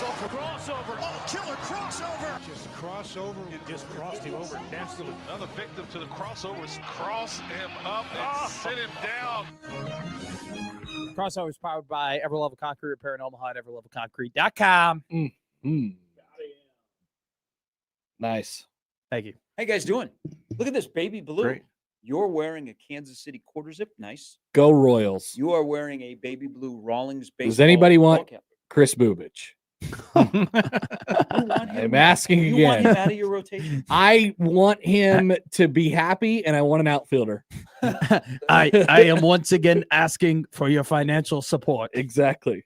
Crossover. Oh, killer crossover. Just crossover. It just crossed him over nastily. Another victim to the crossovers. Cross him up and sit him down. Crossover is powered by Ever Level Concrete Repair in Omaha at everlevelconcrete.com. Nice. Thank you. How you guys doing? Look at this, baby blue. Great. You're wearing a Kansas City quarter zip. Nice. Go Royals. You are wearing a baby blue Rawlings baseball. Does anybody want ball cap. Chris Bubich? You want him? I'm asking You want him again. out of your rotation? I want him to be happy, and I want an outfielder. I am once again asking for your financial support. Exactly.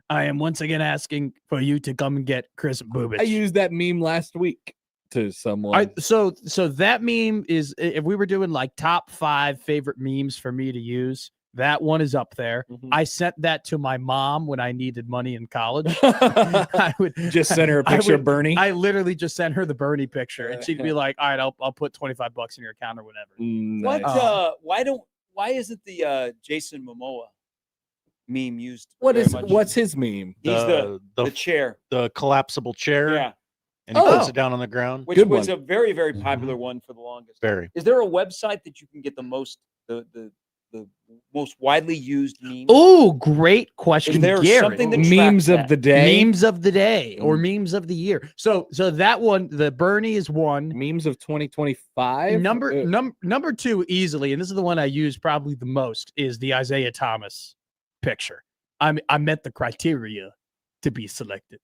I am once again asking for you to come and get Chris Bubich. I used that meme last week to someone. So that meme is, if we were doing like top 5 favorite memes for me to use, that one is up there. Mhm. I sent that to my mom when I needed money in college. I would Just send her a picture of Bernie. I literally just sent her the Bernie picture, and she'd be like, "All right, I'll put $25 in your account or whatever." What? Nice. Why isn't the Jason Momoa meme used? What very is much? what's his meme? He's the chair. the collapsible chair. Yeah, And he Oh. puts it down on the ground. which Good was one. a very, very popular one for the longest. Very. Is there a website that you can get the most widely used memes? Oh, great question, Is there Garrett. something that Memes tracks of that? the day. Memes of the day or memes of the year. So that one, the Bernie is one. Memes of 2025. Number 2 easily, and this is the one I use probably the most, is the Isaiah Thomas picture. I met the criteria to be selected.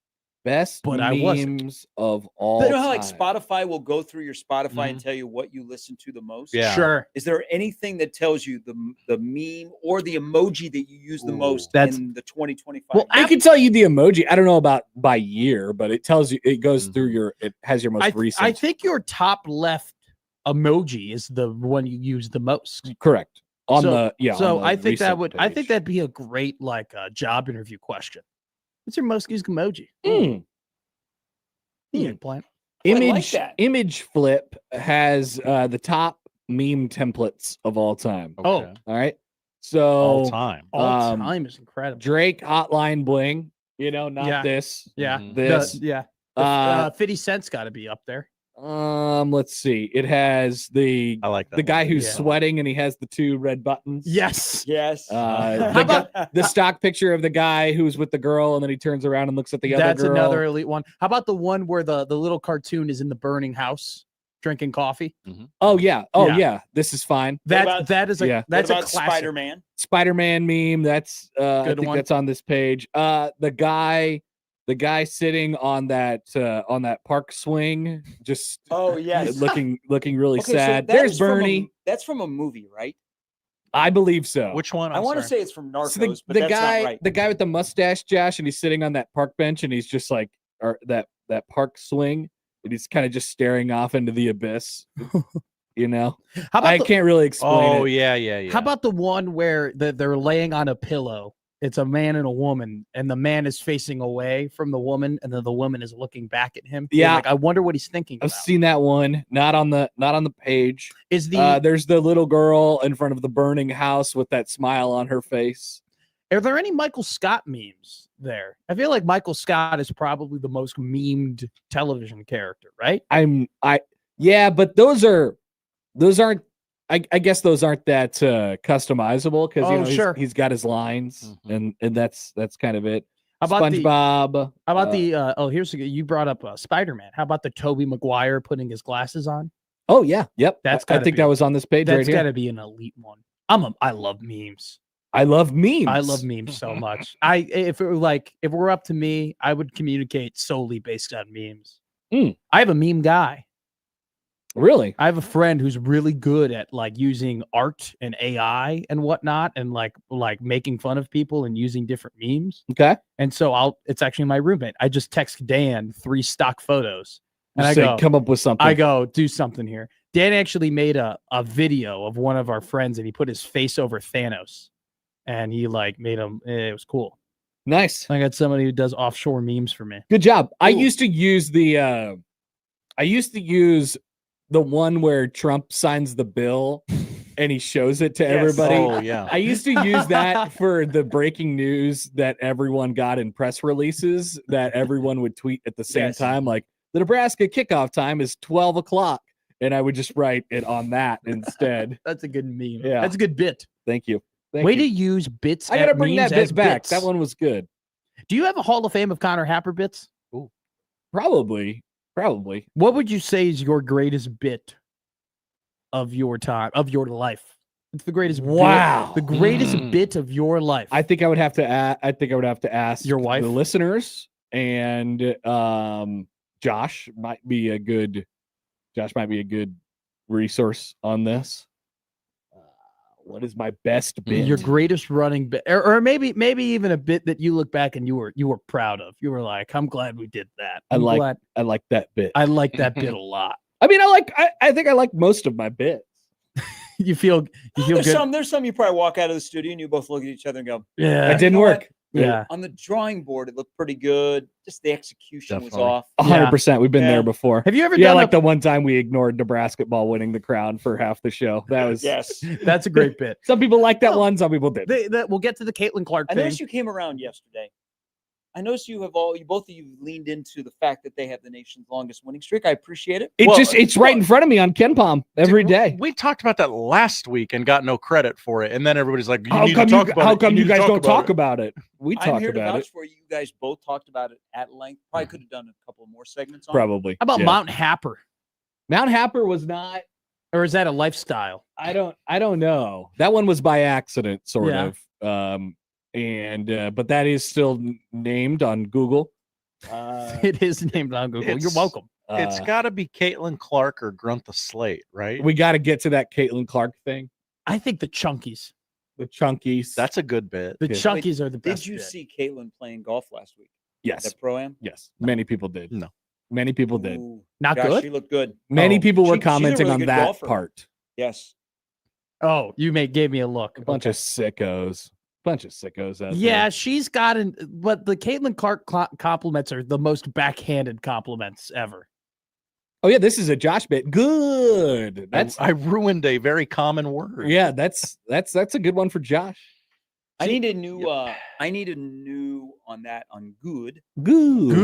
Best But I wasn't. memes of all You know how like time. Spotify will go through your Spotify Mm-hmm. and tell you what you listen to the most? Yeah. Sure. Is there anything that tells you the meme or the emoji that you use the most That's- in the 2025? Well, I can tell you the emoji. I don't know about by year, but it tells you, it goes through it has your most recent. I think your top left emoji is the one you use the most. Correct. On So- the, yeah. So on the I think that recent would, I think page. that'd be a great like job interview question. What's your most used emoji? Mm. Eggplant. I like Image that. Image Flip has the top meme templates of all time. Oh. Okay. All right. So All time. All time is incredible. Drake Hotline Bling, not Yeah. this. Yeah. Mhm. This. Yeah. 50 Cent's got to be up there. Let's see. It has the I like that. the guy who's Yeah. sweating and he has the 2 red buttons. Yes. Yes. The guy- the stock picture of the guy who's with the girl and then he turns around and looks at the That's other girl. another elite one. How about the one where the little cartoon is in the burning house drinking coffee? Oh yeah. Oh Yeah. yeah. This is fine. about- That is a yeah. that's what a about classic. Spider-Man? Spider-Man meme. That's I Good think one. that's on this page. The guy sitting on that park swing, just Oh yes. looking really Okay, so sad. that There's is from a- Bernie. that's from a movie, right? I believe so. Which one? I want to sorry. say it's from Narcos, So the but that's guy, not right. the guy with the mustache, Josh, and he's sitting on that park bench, and he's just like, or that park swing, and he's kind of just staring off into the abyss. How about I the, can't really explain Oh it. yeah. How about the one where they're laying on a pillow? It's a man and a woman, and the man is facing away from the woman, and then the woman is looking back at him. You're Yeah. like, I wonder what he's thinking I've about. seen that one. Not on the page. Is the There's the little girl in front of the burning house with that smile on her face. Are there any Michael Scott memes there? I feel like Michael Scott is probably the most memed television character, right? Yeah, but those aren't. I guess those aren't that customizable because Oh, sure. he's got his lines and that's kind of it. How about the- SpongeBob. How about here's you brought up Spider-Man. How about the Tobey Maguire putting his glasses on? Oh yeah, yep. That's I gotta think be- that was on this page right That's here. got to be an elite one. I love memes. I love memes. I love memes so much. If it were up to me, I would communicate solely based on memes. Mm. I have a meme guy. Really? I have a friend who's really good at like using art and AI and whatnot, and like making fun of people and using different memes. Okay. And so it's actually my roommate. I just text Dan 3 stock photos, and I Say, go, come up with something. I go, do something here. Dan actually made a video of one of our friends, and he put his face over Thanos, and he like made him. It was cool. Nice. I got somebody who does offshore memes for me. Good job. I Cool. used to use the one where Trump signs the bill and he shows it to everybody. Oh yeah. I used to use that for the breaking news that everyone got in press releases that everyone would tweet at the same time. Like the Nebraska kickoff time is 12 o'clock. And I would just write it on that instead. That's a good meme. Yeah. That's a good bit. Thank you. Way to use bits. I got to bring that as bit back. bits. That one was good. Do you have a Hall of Fame of Connor Happer bits? Ooh. Probably. What would you say is your greatest bit of your time, of your life? It's the greatest. Wow. Bit, the greatest bit of your life. I think I would have to ask your wife, the listeners, and Josh might be a good resource on this. What is my best bit? Your greatest running bit, or maybe even a bit that you look back and you were proud of. You were like, I'm glad we did that. I like that bit. I like that bit a lot. I mean, I think I like most of my bits. you feel There's good. there's some you probably walk out of the studio and you both look at each other and go, Yeah, it didn't work. Yeah. On the drawing board, it looked pretty good. Just the execution was off. 100%. We've been there before. Have you ever done done the one time we ignored Nebraska ball winning the crowd for half the show? That was Yes. That's a great bit. Some people like that one. Some people did. We'll get to the Caitlin Clark I thing. noticed you came around yesterday. I noticed you both of you leaned into the fact that they have the nation's longest winning streak. I appreciate it. It's right in front of me on Ken Palm every day. We talked about that last week and got no credit for it, and then everybody's like, How come you guys don't talk about it? We I'm talk here to about vouch it. for you. You guys both talked about it at length. Probably could have done a couple more segments on it. Probably. How about Mount Happer? Mount Happer was not, or is that a lifestyle? I don't know. That one was by accident, sort Yeah. of. But that is still named on Google. It is named on Google. You're It's- welcome. It's got to be Caitlin Clark or Grunt the Slate, right? We got to get to that Caitlin Clark thing. I think the Chunkies. The Chunkies. That's a good bit. The Yeah. Chunkies are the best. Did you bit. see Caitlin playing golf last week? yes, At Pro-Am? yes. Many people did. No. Many people did. Ooh, Not gosh, good? She looked good. Many Oh, people were she's a commenting really on good that golfer. part. Yes. Oh, you gave me a look. A bunch of sickos. Bunch of sickos out Yeah, there. she's gotten, but the Caitlin Clark compliments are the most backhanded compliments ever. Oh yeah, this is a Josh bit. Good. That's I ruined a very common word. yeah. That's a good one for Josh. I need a new on that on good. Good.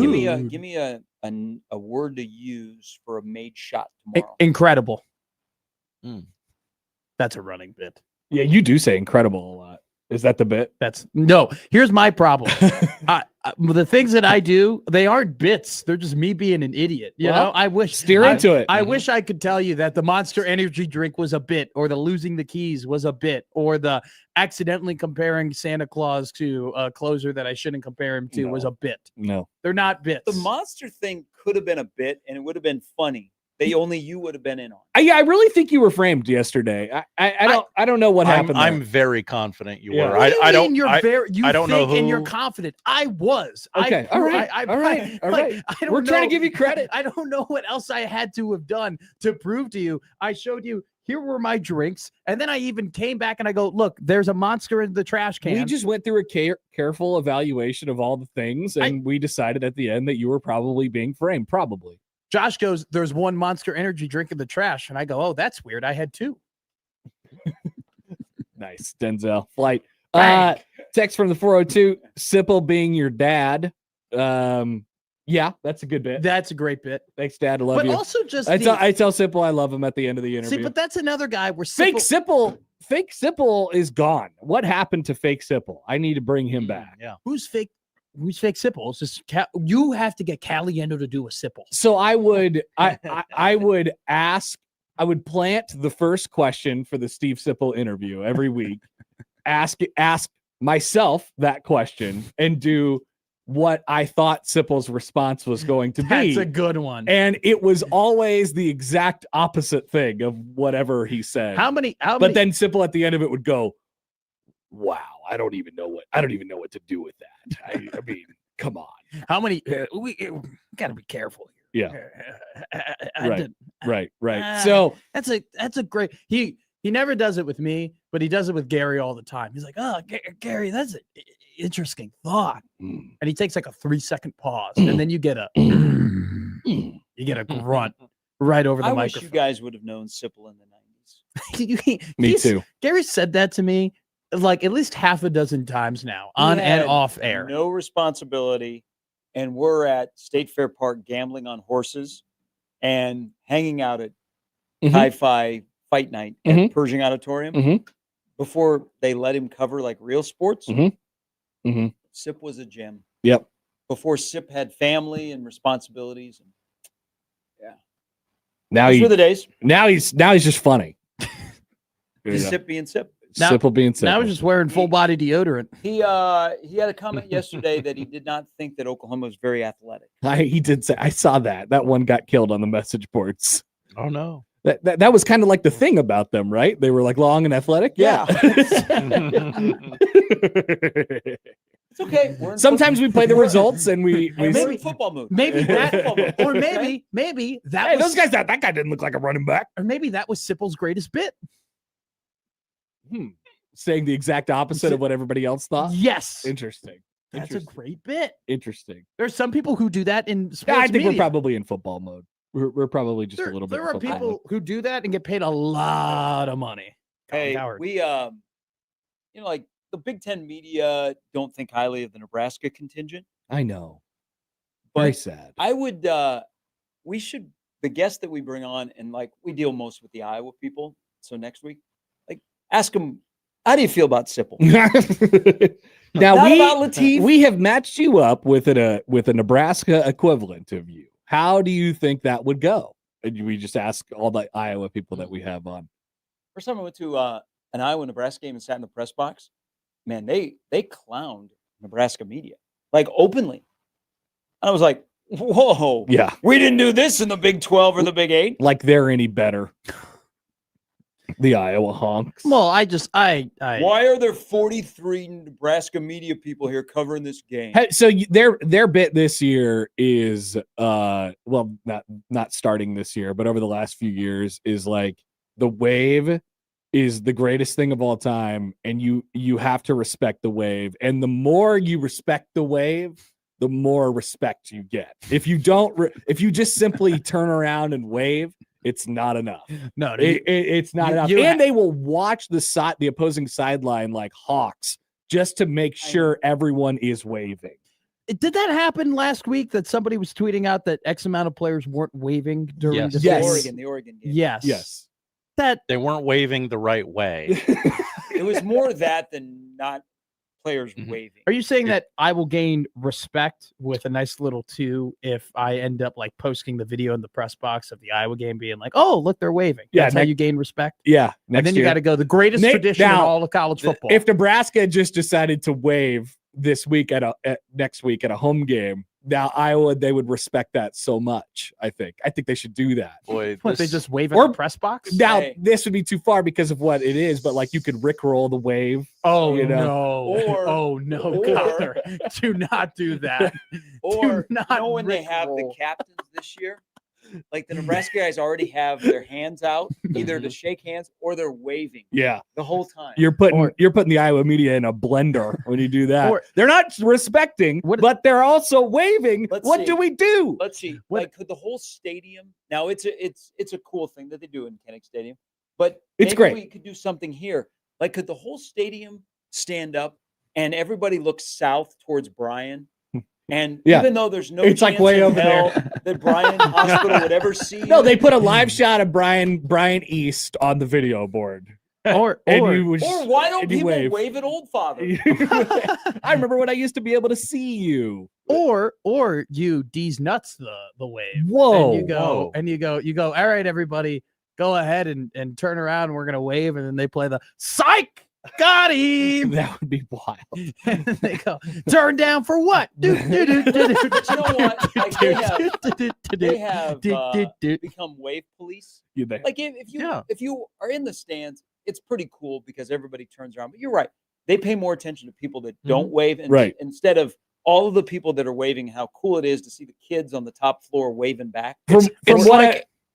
Give me a word to use for a made shot tomorrow. Incredible. Mm. That's a running bit. Yeah, you do say incredible a lot. Is that the bit? No. Here's my problem. The things that I do, they aren't bits. They're just me being an idiot. You know, I wish steer into it. I wish I could tell you that the Monster Energy drink was a bit, or the losing the keys was a bit, or the accidentally comparing Santa Claus to a closer that I shouldn't compare him to was a bit. No. They're not bits. The monster thing could have been a bit, and it would have been funny. Only you would have been in on. I really think you were framed yesterday. I don't know what happened. I'm very confident you Yeah. were. What do you I mean don't. you're very, you I don't know think and you're who- confident. I was. Okay. All right. I All right. I don't We're trying to know- give you credit. I don't know what else I had to have done to prove to you. I showed you, here were my drinks. And then I even came back and I go, look, there's a monster in the trash can. We just went through a careful evaluation of all the things, and we decided at the end that you were probably being framed. Probably. Josh goes, there's one Monster Energy drink in the trash. And I go, oh, that's weird. I had two. Nice. Denzel. Flight. Bang. Text from the 402. Simple being your dad. Yeah, that's a good bit. That's a great bit. Thanks, Dad. I love But you. also just I tell Simple I love him at the end of the interview. see, but that's another guy where Fake Simple is gone. What happened to Fake Simple? I need to bring him back. Yeah. Who's fake Sipple? It's just you have to get Caliendo to do a Sipple. So I would I would plant the first question for the Steve Sipple interview every week. ask myself that question and do what I thought Sipple's response was going to be. That's a good one. And it was always the exact opposite thing of whatever he said. But then Sipple at the end of it would go, "Wow, I don't even know what to do with that." I mean, come on. how many we got to be careful here. Yeah. Right. Ah. So That's a great. He never does it with me, but he does it with Gary all the time. He's like, "Oh, Gary, that's an interesting thought," and he takes like a 3-second pause, and then you get a grunt right over the I wish microphone. you guys would have known Sipple in the 90s. Me too. Gary said that to me like at least half a dozen times now, on and had off air. No responsibility, and we're at State Fair Park gambling on horses and hanging out at Hi-Fi Fight Night at Pershing Auditorium before they let him cover like real sports. Sip was a gem. Yep. Before Sip had family and responsibilities. Now Those were the days. Now he's just funny. Sip being Sip. Simple being simple. Now he's just wearing full body deodorant. He had a comment yesterday that he did not think that Oklahoma was very athletic. He did say, I saw that. That one got killed on the message boards. Oh no. That was kind of like the thing about them, right? They were like long and athletic. Yeah. It's okay. Sometimes we play the results and we maybe football move. Maybe that, or maybe that. Hey, was, those guys. That guy didn't look like a running back. Or maybe that was Sipple's greatest bit. Saying the exact opposite of what everybody else thought. Yes. Interesting. That's a great bit. Interesting. There's some people who do that in sports I think media. we're probably in football mode. We're probably just a little bit. There are people who do that and get paid a lot of money. Hey, we like the Big Ten media don't think highly of the Nebraska contingent. I know. But very sad. I would the guests that we bring on, and like we deal most with the Iowa people. So next week, like ask them, how do you feel about Sipple? Now we have matched you up with a Nebraska equivalent of you. How do you think that would go? And we just ask all the Iowa people that we have on. First time I went to an Iowa Nebraska game and sat in the press box, man, they clowned Nebraska media like openly. And I was like, whoa, yeah, we didn't do this in the Big 12 or the Big 8. Like they're any better. The Iowa honks. Well, I why are there 43 Nebraska media people here covering this game? So their bit this year is well, not starting this year, but over the last few years is like the wave is the greatest thing of all time, and you have to respect the wave. And the more you respect the wave, the more respect you get. If you don't, if you just simply turn around and wave, it's not enough. No, it's not enough. And they will watch the opposing sideline like hawks just to make sure everyone is waving. Did that happen last week that somebody was tweeting out that X amount of players weren't waving during the Oregon game? Yes. That they weren't waving the right way. It was more that than not players waving. Are you saying that I will gain respect with a nice little 2 if I end up like posting the video in the press box of the Iowa game being like, oh, look, they're waving. That's how you gain respect. Yeah. And then you got to go the greatest tradition in all of college football. If Nebraska just decided to wave this week next week at a home game, now Iowa, they would respect that so much. I think they should do that. Boy, they just wave at the press box. Now this would be too far because of what it is, but like you could rickroll the wave. Oh no! Connor, do not do that. Or when they have the captains this year, like the Nebraska guys already have their hands out either to shake hands or they're waving. Yeah, the whole time. You're putting the Iowa media in a blender when you do that. They're not respecting, but they're also waving. What do we do? Let's see. Like, could the whole stadium? Now it's a cool thing that they do in Kinnick Stadium, but it's great. We could do something here. Like, could the whole stadium stand up and everybody look south towards Bryan? And even though there's no it's like way over there that Bryan Hospital would ever see. No, they put a live shot of Bryan East on the video board. Or why don't people wave at Old Father? I remember when I used to be able to see you. Or you D's nuts the wave. Whoa. And you go, all right, everybody, go ahead and turn around and we're gonna wave, and then they play the psych. Got him. That would be wild. And they go, turn down for what? But you know what? Like they have become wave police. Like if you are in the stands, it's pretty cool because everybody turns around. But you're right. They pay more attention to people that don't wave, and instead of all of the people that are waving, how cool it is to see the kids on the top floor waving back.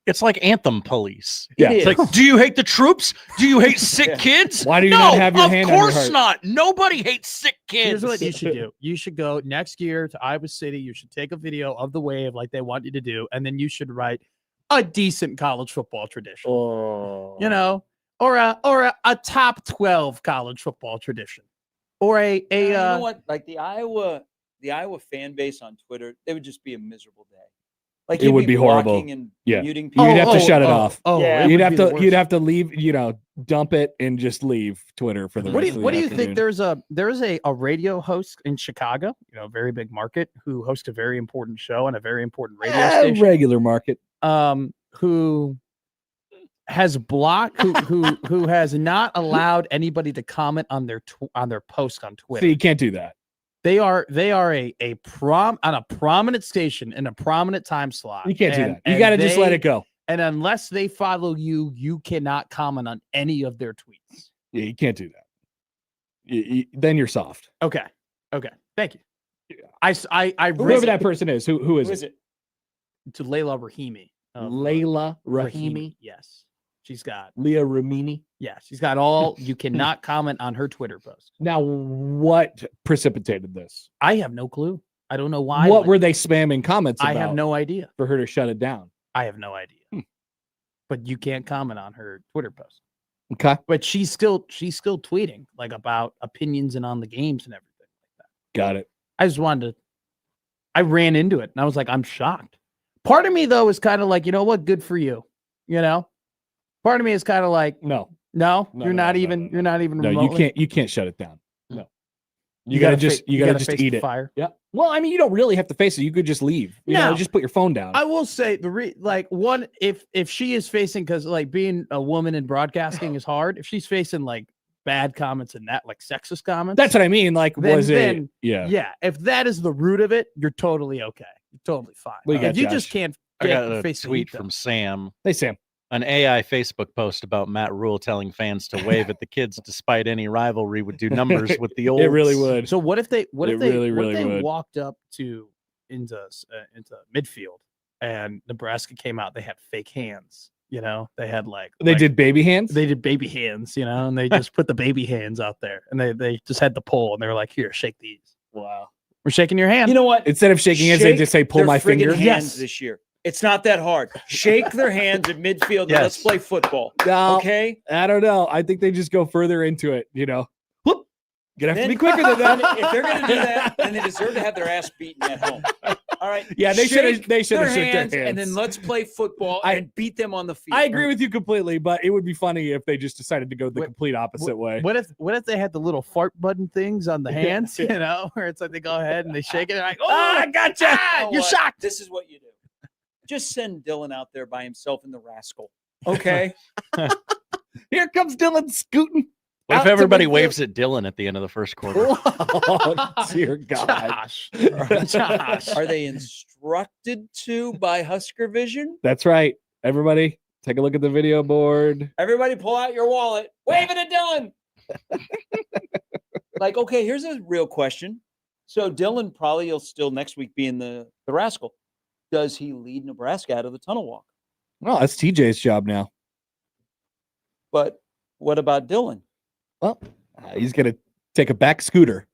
It's like anthem police. Yeah. It's like, do you hate the troops? Do you hate sick kids? Why do you not have your hand on your heart? Of course not. Nobody hates sick kids. Here's what you should do. You should go next year to Iowa City. You should take a video of the wave like they want you to do, and then you should write a decent college football tradition. Oh. or a top 12 college football tradition, or you know what? Like the Iowa fan base on Twitter, it would just be a miserable day. Like it would be horrible. And yeah, muting people. you'd have to shut it off. Yeah, you'd have to leave. Dump it and just leave Twitter for the. What do you think? There's a radio host in Chicago, very big market, who hosts a very important show on a very important radio station. Regular market. Who has blocked, who has not allowed anybody to comment on their post on Twitter. So you can't do that. They are on a prominent station in a prominent time slot. You can't do that. You got to just let it go. And unless they follow you, you cannot comment on any of their tweets. Yeah, you can't do that. Then you're soft. Okay. Thank you. Yeah. Whoever that person is, who is it? To Layla Rahimi. Layla Rahimi. Yes. She's got Leah Ramini. Yeah, she's got all. You cannot comment on her Twitter post. Now, what precipitated this? I have no clue. I don't know why. What were they spamming comments about? I have no idea. For her to shut it down. I have no idea. But you can't comment on her Twitter post. Okay. But she's still tweeting like about opinions and on the games and everything like that. Got it. I ran into it and I was like, I'm shocked. Part of me though is kind of like, you know what? Good for you. Part of me is kind of like, you're not even No, you can't shut it down. No. You gotta just eat it. Fire. Yeah. Well, I mean, you don't really have to face it. You could just leave. Just put your phone down. I will say if she is facing, because like being a woman in broadcasting is hard. If she's facing like bad comments and that, like sexist comments, that's what I mean. Like, yeah. If that is the root of it, you're totally okay. You're totally fine. If you just can't. I got a tweet from Sam. Hey, Sam. An AI Facebook post about Matt Rule telling fans to wave at the kids despite any rivalry would do numbers with the old. It really would. So what if they really walked up into midfield and Nebraska came out? They had fake hands. They had they did baby hands. They did baby hands. And they just put the baby hands out there, and they just had the pole, and they were like, "Here, shake these." Wow, we're shaking your hand. You know what? Instead of shaking hands, they just say, "Pull my finger." Hands this year. It's not that hard. Shake their hands at midfield and let's play football. No, okay? I don't know. I think they just go further into it, Whoop. You're going to have to be quicker than that. If they're going to do that, then they deserve to have their ass beaten at home. All right? Yeah, they should have shook their hands. And then let's play football and beat them on the field. I agree with you completely, but it would be funny if they just decided to go the complete opposite way. What if they had the little fart button things on the hands, where it's like they go ahead and they shake it and like, I gotcha. You're shocked. This is what you do. Just send Dylan out there by himself in the rascal. Okay. Here comes Dylan scooting. What if everybody waves at Dylan at the end of the first quarter? Oh, dear God. Josh. Are they instructed to by Husker Vision? That's right. Everybody, take a look at the video board. Everybody pull out your wallet. Wave it at Dylan. Okay, here's a real question. So Dylan probably will still next week be in the rascal. Does he lead Nebraska out of the tunnel walk? Well, that's TJ's job now. But what about Dylan? Well, he's going to take a back scooter.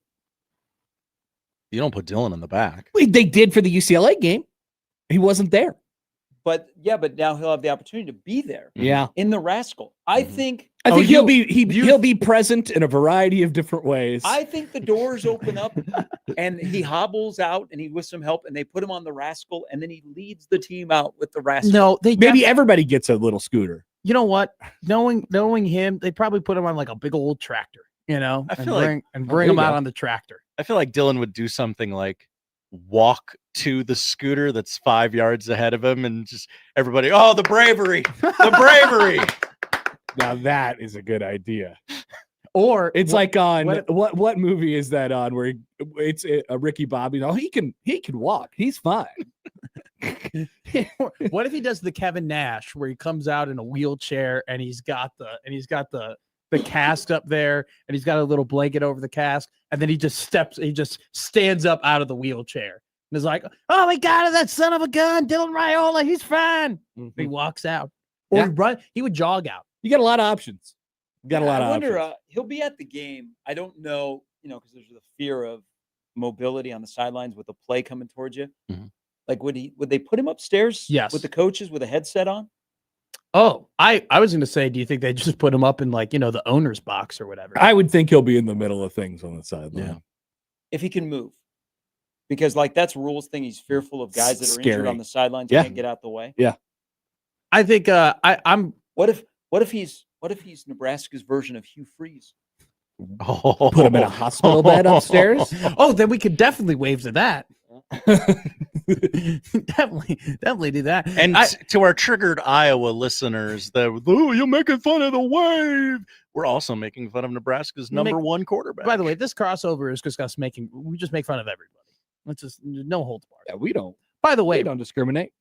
You don't put Dylan in the back. They did for the UCLA game. He wasn't there. But now he'll have the opportunity to be there. Yeah. In the rascal. I think he'll be present in a variety of different ways. I think the doors open up and he hobbles out and with some help and they put him on the rascal and then he leads the team out with the rascal. No, maybe everybody gets a little scooter. You know what? Knowing him, they probably put him on like a big old tractor, I feel bring him out on the tractor. I feel like Dylan would do something like walk to the scooter that's 5 yards ahead of him and just everybody, the bravery. Now that is a good idea. Or it's like on what movie is that on where it's a Ricky Bobby? He can walk. He's fine. What if he does the Kevin Nash where he comes out in a wheelchair and he's got the cast up there and he's got a little blanket over the cast and then he just stands up out of the wheelchair and is like, "Oh my God, that son of a gun, Dylan Raiola, he's fine." Mm-hmm. He walks out or he would jog out. You got a lot of options. I wonder, he'll be at the game. I don't know, because there's the fear of mobility on the sidelines with the play coming towards you. Mm-hmm. Like, would they put him upstairs? Yes. With the coaches with a headset on? Oh, I was going to say, do you think they just put him up in like, the owner's box or whatever? I would think he'll be in the middle of things on the sideline. Yeah. If he can move. Because like that's rules thing. He's fearful of guys that are injured Scary. on the sidelines. Yeah. Can't get out the way. Yeah. I think I'm What if he's Nebraska's version of Hugh Freeze? Oh. Put him in a hospital bed upstairs. Oh, then we could definitely wave to that. definitely do that. And to our triggered Iowa listeners, you're making fun of the wave. We're also making fun of Nebraska's number one quarterback. By the way, this crossover is just us we just make fun of everybody. Let's just no holds barred. Yeah, we don't. By the way, We don't discriminate.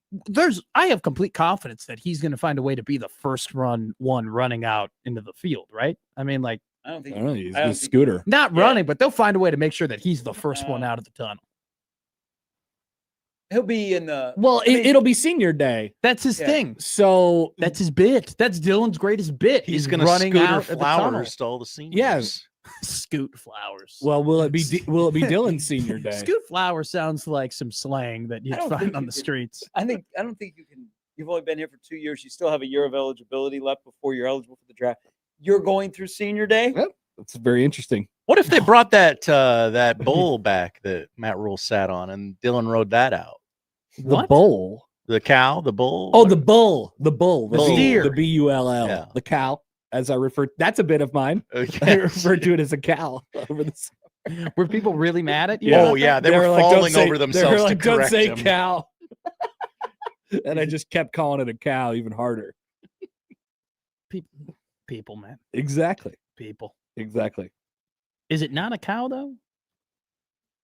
I have complete confidence that he's going to find a way to be the first one running out into the field, right? I mean, like I don't think I don't know. He's I don't a think- scooter. not running, but they'll find a way to make sure that he's the first one out of the tunnel. he'll be in the. Well, it'll be senior day, That's his thing. so That's his bit. That's Dylan's greatest bit. He's going to running scooter out of the tunnel. flowers to all the seniors. Yes. Scoot flowers. well, will it be Dylan's senior day? Scoot flower sounds like some slang that you'd I don't think find on you the could- streets. I don't think you can. You've only been here for 2 years. You still have a year of eligibility left before you're eligible for the draft. You're going through senior day. Yep. That's very interesting. What if they brought that bull back that Matt Rule sat on and Dylan rode that out? The What? bull. The cow, the bull. Oh, the bull. The steer. The BULL. Yeah. The cow, as I refer. That's a bit of mine. I Okay. refer to it as a cow. Over the Were people really mad at you? Yeah. Oh yeah, they were like, "Don't falling say-" over they themselves were like, to "Don't correct say him. cow." And I just kept calling it a cow even harder. People, man. Exactly. People. Exactly. Is it not a cow though?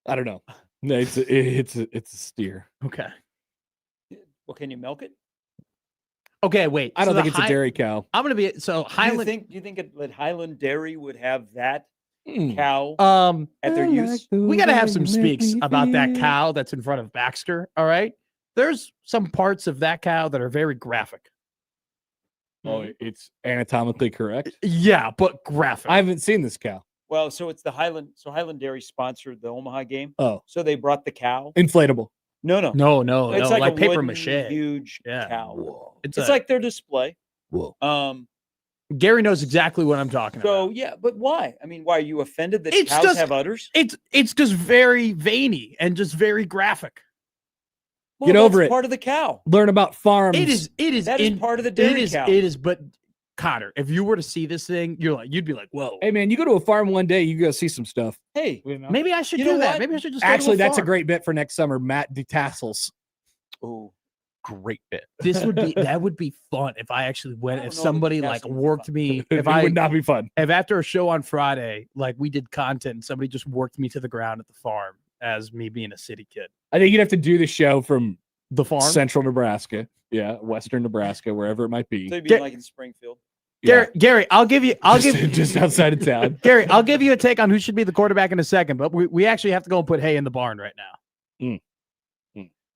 I don't know. No, it's a steer. Okay. Well, can you milk it? Okay, wait. I don't So think the it's a dairy cow. I'm gonna be so Do you Highland. think that Highland Dairy would have that Mm. cow at their I use? like the we gotta have way some you make speaks me about that feel. cow that's in front of Baxter. All right. There's some parts of that cow that are very graphic. Oh, it's anatomically correct. Yeah, but graphic. I haven't seen this cow. Well, so it's the Highland. So Highland Dairy sponsored the Omaha game. Oh, So they brought the cow. inflatable. No. no, It's like, like a paper wooden, mache. huge Yeah. cow. Whoa. It's like their display. Whoa. Gary knows exactly what I'm talking So about. yeah, but why? I mean, why are you offended that It's cows just- have udders? It's just very veiny and just very graphic. Well, Get over that's it. Part of the cow. Learn about farms. It is That is part of the dairy cow. It is, but Connor, if you were to see this thing, you'd be like, whoa. Hey man, you go to a farm one day, you go see some stuff. Hey, Maybe I should You do know that. what? Maybe I should just go to Actually, that's a farm. great bit for next summer. Matt detassels. oh, Great bit. This would be that would be fun if I actually went. I If don't know somebody that like that's fun. worked me, It if I would not be fun. if after a show on Friday, like we did content, and somebody just worked me to the ground at the farm as me being a city kid. I think you'd have to do the show from The farm. central Nebraska, western Nebraska, wherever it might be. so you'd be Get- like in Springfield. Yeah. Gary, I'll give you. just outside of town. Gary, I'll give you a take on who should be the quarterback in a second, but we actually have to go and put hay in the barn right now.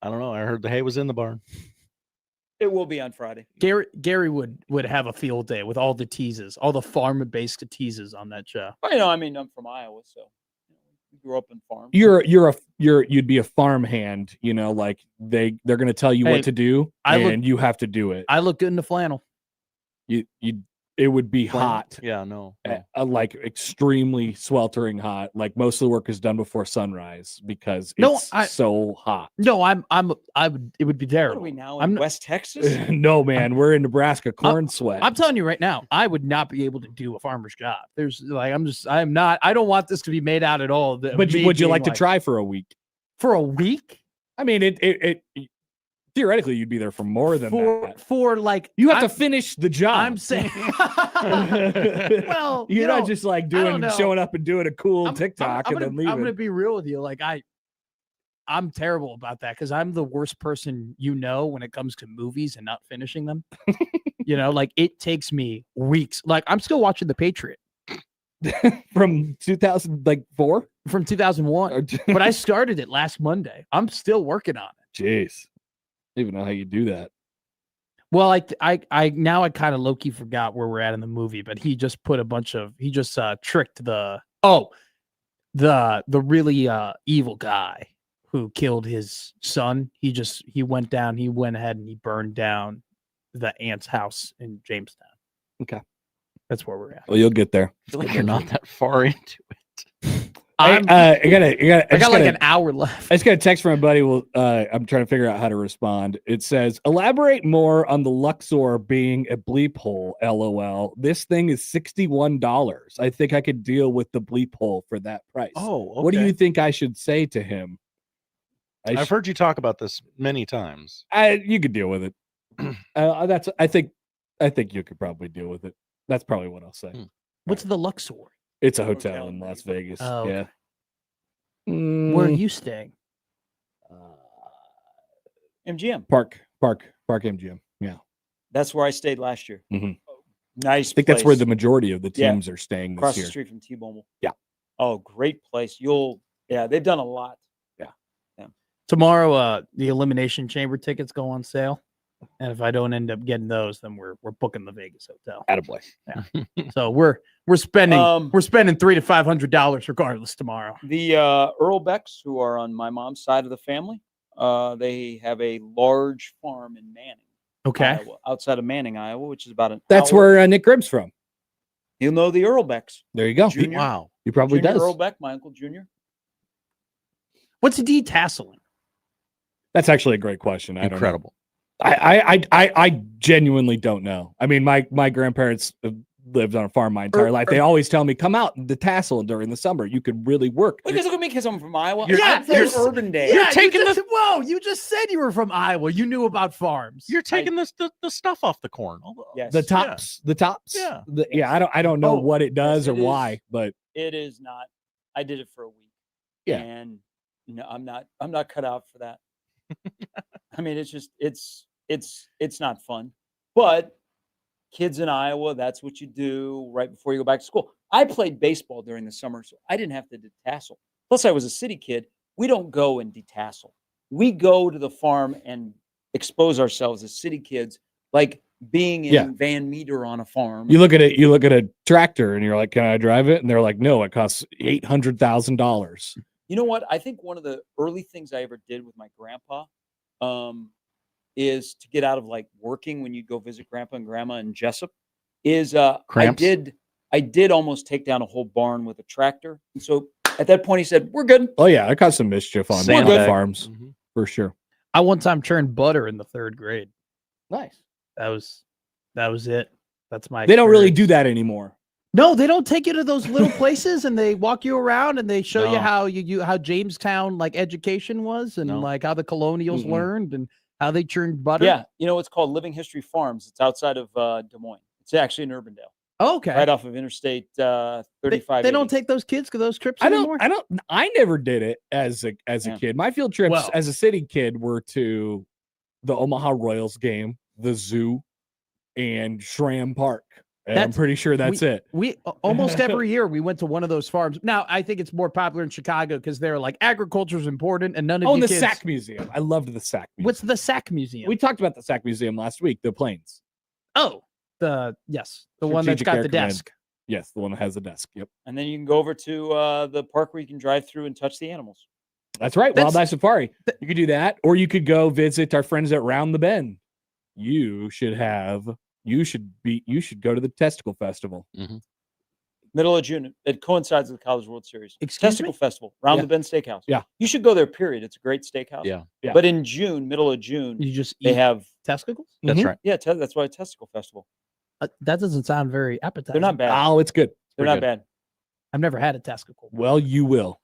I don't know. I heard the hay was in the barn. It will be on Friday. Gary would have a field day with all the teases, all the farm-based teases on that show. Well, I mean, I'm from Iowa, so we grew up in farms. You'd be a farm hand, like they're going to tell you Hey, what to do I look- and you have to do it. I look good in the flannel. It would be Flannel? hot. Yeah, no. Like extremely sweltering hot. Like most of the work is done before sunrise because No, it's so hot. No, it would be What terrible. are we now in I'm not- West Texas? No, man, we're in Nebraska corn sweat. I'm telling you right now, I would not be able to do a farmer's job. I don't want this to be made out at all. but would you being like to try for a week? for a week? I mean, it theoretically you'd be there for more than that. For like You have I'm- to finish the job. I'm saying, well, You're you not know, just like don't know. showing up and doing a cool I'm- TikTok I'm and then gonna, I'm leaving. gonna be real with you. Like I'm terrible about that because I'm the worst person when it comes to movies and not finishing them. Like it takes me weeks. Like I'm still watching The Patriot From 2004. from 2001, but I started it last Monday. I'm still working on it. Jeez, I don't even know how you do that. Well, I now I kind of low-key forgot where we're at in the movie, but he just put he just tricked the really evil guy who killed his son. He went ahead and he burned down the aunt's house in Jamestown. Okay. That's where we're at. Well, you'll get there. I feel like you're not that far into it. I got like an hour left. I just got a text from my buddy. Well, I'm trying to figure out how to respond. It says, elaborate more on the Luxor being a bleep hole. LOL. This thing is $61. I think I could deal with the bleep hole for that price. Oh, okay. What do you think I should say to him? I've heard you talk about this many times. You could deal with it. I think you could probably deal with it. That's probably what I'll say. What's the Luxor? It's a hotel in Las Vegas. Oh, yeah. Where are you staying? MGM. Park MGM. Yeah. That's where I stayed last year. Mhm. Nice. I think that's where the majority of the Yeah. teams are staying this across year. the street from T-Mobile. Yeah. Oh, great place. They've done a lot. Tomorrow, the Elimination Chamber tickets go on sale. And if I don't end up getting those, then we're booking the Vegas hotel. Attaboy. Yeah. So we're spending $300 to $500 regardless tomorrow. The Earlbecks, who are on my mom's side of the family, they have a large farm in Manning, Okay. Iowa, outside of Manning, Iowa, which is about an That's hour. where Nick Gribb's from. He'll know the Earlbecks. There you go. Junior. Wow. He probably Junior does. Earlbeck, my uncle Junior. What's detasseling? That's actually a great question. I don't know. Incredible. I genuinely don't know. I mean, my grandparents lived on a farm my entire life. They always tell me, come out and detassel during the summer. You could really work. Look at me because I'm from Iowa. You're- I'm from you're- Urbandale. You're taking whoa, you just said you were from Iowa. You knew about farms. You're taking the stuff off the corn. Yes. The tops. Yeah. I don't know Oh, what it does yes, or it why, is. but It is not. I did it for a week. Yeah. And no, I'm not cut out for that. I mean, it's just it's not fun. But kids in Iowa, that's what you do right before you go back to school. I played baseball during the summer, so I didn't have to detassel. Plus, I was a city kid. We don't go and detassel. We go to the farm and expose ourselves as city kids, like being in Van Meter on a farm. you look at it, you look at a tractor and you're like, can I drive it? And they're like, no, it costs $800,000. You know what? I think one of the early things I ever did with my grandpa is to get out of like working when you go visit grandpa and grandma in Jessup is Cramps? I did almost take down a whole barn with a tractor. And so at that point he said, we're good. Oh yeah, it caused some mischief on Sandbag. farms Mhm. for sure. I one time churned butter in the 3rd grade. Nice. That was it. That's my They don't really experience. do that anymore. No, they don't take you to those little places and they walk you around and they show you No. how how Jamestown like education was and No. like how the colonials Mm-mm. learned and how they churned butter. Yeah. You know, it's called Living History Farms. It's outside of Des Moines. It's actually in Urbandale, Okay. right off of Interstate 35. They don't take those kids to those trips I anymore. never did it as a Yeah. kid. My field trips Well- as a city kid were to the Omaha Royals game, the zoo, and Schramm Park. And I'm That's- pretty sure that's it. We almost every year we went to one of those farms. Now I think it's more popular in Chicago because they're like agriculture is important and none of Oh, you and the kids. Sack Museum. I loved the Sack Museum. What's the Sack Museum? We talked about the Sack Museum last week, the planes. the one that's Strategic got Air the Command. desk. Yes, the one that has the desk. Yep. And then you can go over to the park where you can drive through and touch the animals. That's right. That's- Wildlife Safari. You could do that, or you could go visit our friends at Round the Bend. You should go to the Testicle Festival. Middle of June. It coincides with the College World Series. Excuse Testicle me? Festival, Round Yeah. the Bend Steakhouse. Yeah. You should go there, period. It's a great steakhouse. Yeah. Yeah. But in June, middle of June, You just they eat have, testicles. That's Mhm. right. yeah, that's why Testicle Festival. That doesn't sound very appetizing. They're not bad. Oh, it's good. They're pretty not good. bad. I've never had a testicle. Well, you will.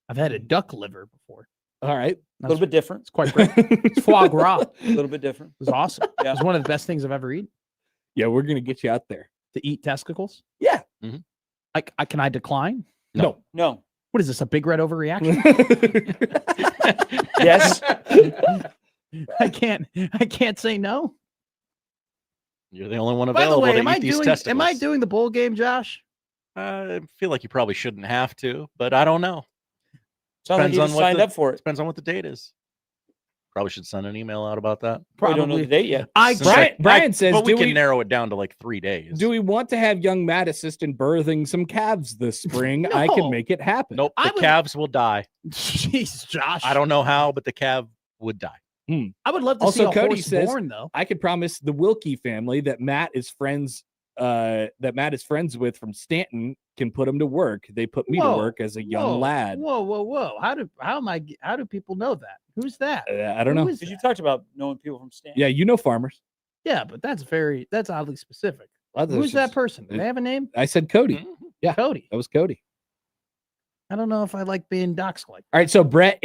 I've had a duck liver before. All right. A little bit different. It's quite great. It's foie gras. It A little bit different. was awesome. Yeah. It was one of the best things I've ever eaten. Yeah, we're gonna get you out there. To eat testicles. Yeah. Can I decline? No. No. What is this? A big red overreaction? Yes. I can't say no. You're the only one By the available way, to am I eat these doing testicles. the bowl game, Josh? I feel like you probably shouldn't have to, but I don't know. Sounds like Depends you on just what signed the- up for it. Depends on what the date is. Probably should send an email out about that. Probably don't know the date yet. Brian says, but we do can we- narrow it down to like 3 days. Do we want to have young Matt assist in birthing some calves this spring? I No. can make it happen. Nope. I The would- calves will die. Jeez, Josh. I don't know how, but the calf would die. I would love to Also, see a Cody horse says, born, though. I could promise the Wilkie family that Matt is friends with from Stanton can put him to work. They put me to work as a young lad. Whoa! How do people know that? Who's that? I don't know. Because you talked about knowing people from Stanton. Yeah, you know farmers. Yeah, but that's oddly specific. Well, Who's that person? Do they have a name? I said Cody. Yeah, Cody. That was Cody. I don't know if I like being doxed like. All right, so Brett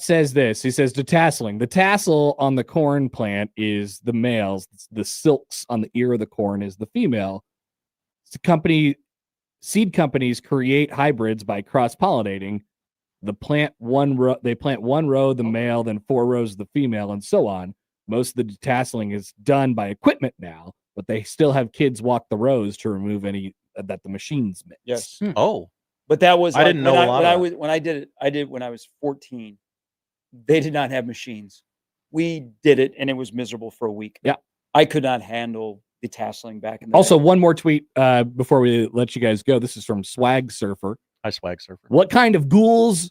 says this. He says detasseling. The tassel on the corn plant is the males. The silks on the ear of the corn is the female. Seed companies create hybrids by cross-pollinating. They plant one row the male, then 4 rows the female, and so on. Most of the detasseling is done by equipment now, but they still have kids walk the rows to remove any that the machines mix. Yes. Oh. But that was I didn't know a lot of that. when I did it. I did when I was 14. They did not have machines. We did it, and it was miserable for a week. Yeah, I could not handle the tasseling back in the Also, day. one more tweet before we let you guys go. This is from Swag Surfer. Hi, Swag Surfer. What kind of ghouls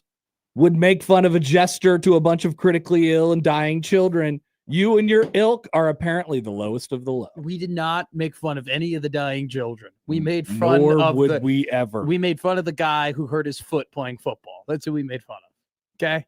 would make fun of a jester to a bunch of critically ill and dying children? You and your ilk are apparently the lowest of the low. We did not make fun of any of the dying children. We made fun Nor would we ever. We made fun of the guy who hurt his foot playing football. That's who we made fun of. Okay.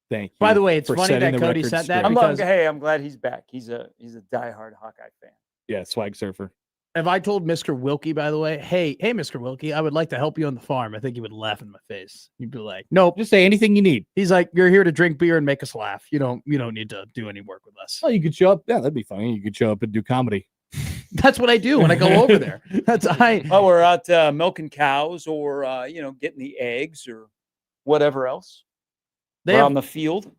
Thank you. By the way, it's for funny setting that the Cody record said that straight. I'm glad he's back. He's a diehard Hawkeye fan. Yeah, Swag Surfer. If I told Mr. Wilkie, by the way, hey, Mr. Wilkie, I would like to help you on the farm, I think he would laugh in my face. He'd be like, nope. Just say anything you need. He's like, you're here to drink beer and make us laugh. You don't need to do any work with us. Well, you could show up. Yeah, that'd be funny. You could show up and do comedy. That's what I do when I go over there. Oh, we're out milking cows or getting the eggs or whatever else. They're on the field.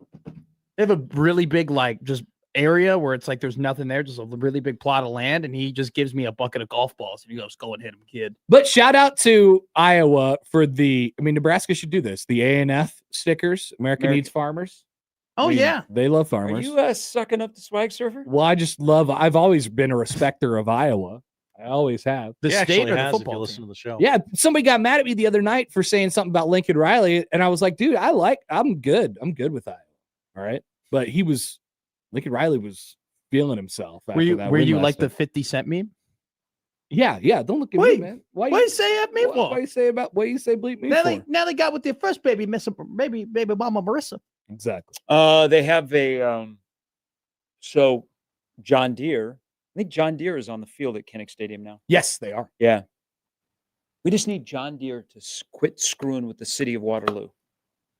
They have a really big just area where it's like there's nothing there, just a really big plot of land, and he just gives me a bucket of golf balls and he goes, go and hit him, kid. But shout out to Iowa for Nebraska should do this. The ANF stickers, America Needs Farmers. Oh, yeah. They love farmers. Are you sucking up the Swag Surfer? Well, I've always been a respecter of Iowa. I always have. The state or the if you football listen team? to the show. Yeah, somebody got mad at me the other night for saying something about Lincoln Riley, and I was like, dude, I'm good. I'm good with Iowa. All right. But Lincoln Riley was feeling himself. Were you like the 50 Cent meme? Yeah. Don't look at me, man. Why you say at me for? What you say bleep me now for? Now they got with their first baby, baby mama Marissa. Exactly. They have a so John Deere. I think John Deere is on the field at Kinnick Stadium now. Yes, they are. Yeah. We just need John Deere to quit screwing with the city of Waterloo.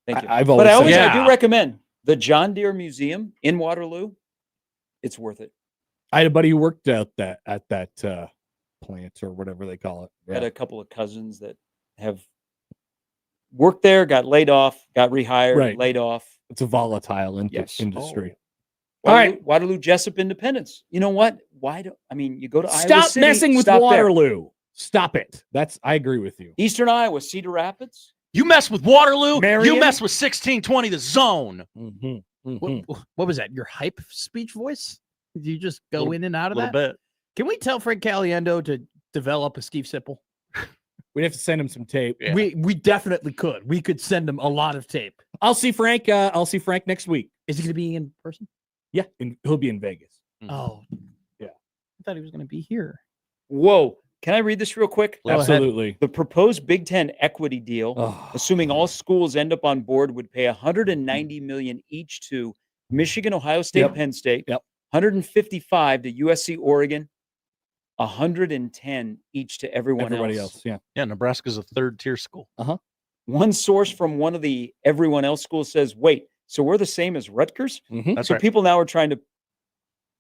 Thank you. I do recommend the John Deere Museum in Waterloo. It's worth it. I had a buddy who worked at that plant or whatever they call it. I had a couple of cousins that have worked there, got laid off, got rehired, laid off. It's a volatile industry. All right, Waterloo Jessup Independence. You know what? You go to Iowa Stop City, messing with Waterloo. There. Stop it. I agree with you. Eastern Iowa, Cedar Rapids. You mess with Waterloo, Marion? You mess with 1620 the zone. Mm-hmm. Mm-hmm. What was that? Your hype speech voice? Did you just go in and out of that? A little bit. Can we tell Frank Caliendo to develop a Steve Sipple? We'd have to send him some tape. Yeah. We definitely could. We could send him a lot of tape. I'll see Frank next week. Is he going to be in person? Yeah, he'll be in Vegas. Oh, yeah. I thought he was going to be here. Whoa. Can I read this real quick? Absolutely. The proposed Big Ten equity deal, assuming all schools end up on board, would pay $190 million each to Michigan, Ohio State, Penn State. 155 to USC, Oregon. 110 each to everybody else. Yeah, Nebraska's a third-tier school. One source from one of the everyone else schools says, "Wait, so we're the same as Rutgers?" Mm-hmm. That's so right. People now are trying to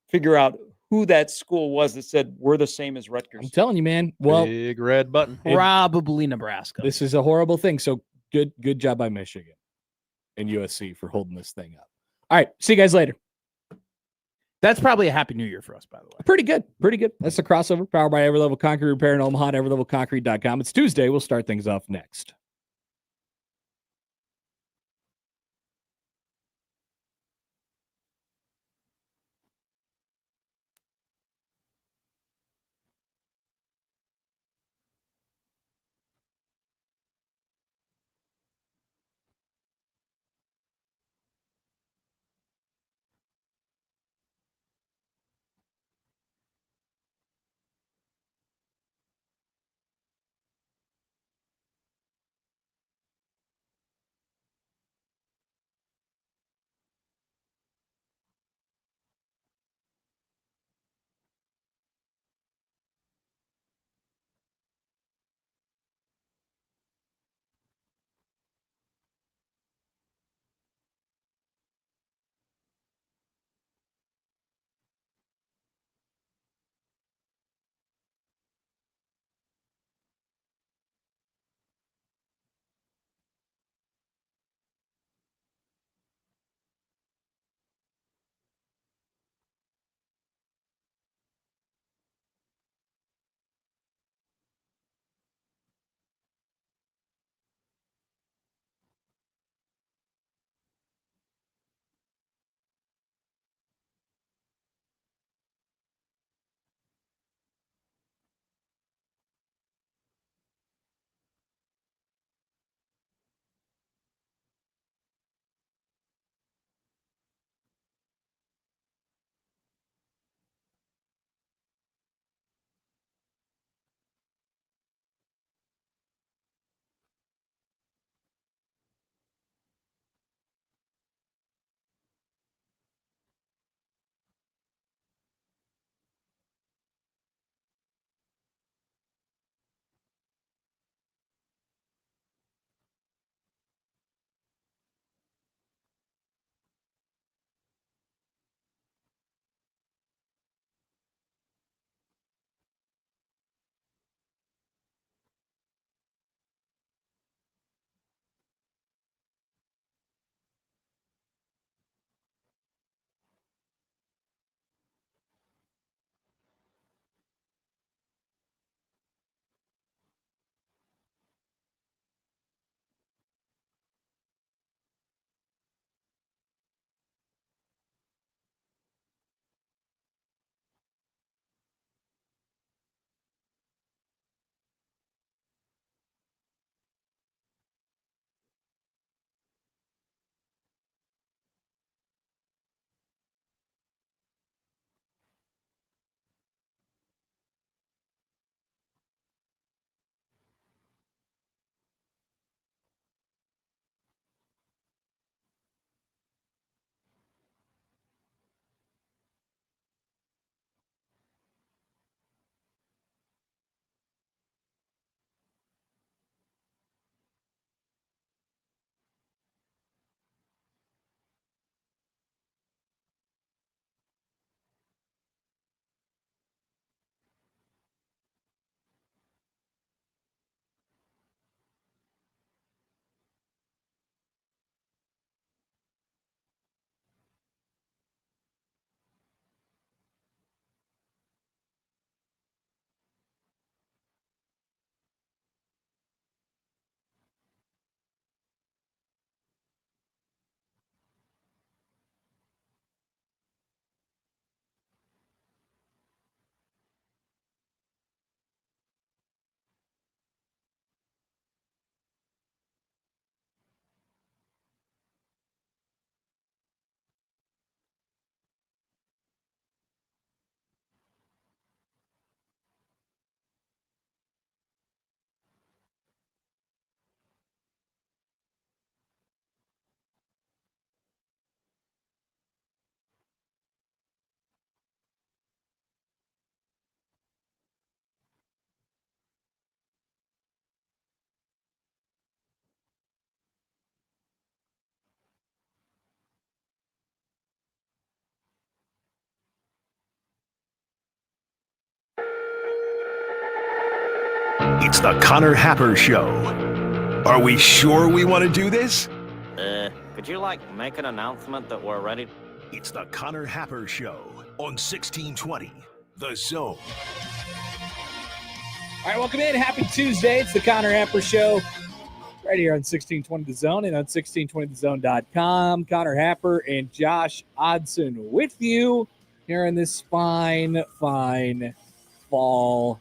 figure out who that school was that said we're the same as Rutgers. I'm telling you, man. Well, big red button. Probably Nebraska. This is a horrible thing. So good job by Michigan and USC for holding this thing up. All right, see you guys later. That's probably a Happy New Year for us, by the way. Pretty good. That's the crossover powered by Every Level Concrete Repair in Omaha, everylevelconcrete.com. It's Tuesday. We'll start things off next. It's the Connor Happer Show. Are we sure we want to do this? Could you, make an announcement that we're ready? It's the Connor Happer Show on 1620, The Zone. All right, welcome in. Happy Tuesday. It's the Connor Happer Show right here on 1620 The Zone and on 1620thezone.com. Connor Happer and Josh Odson with you here on this fine fall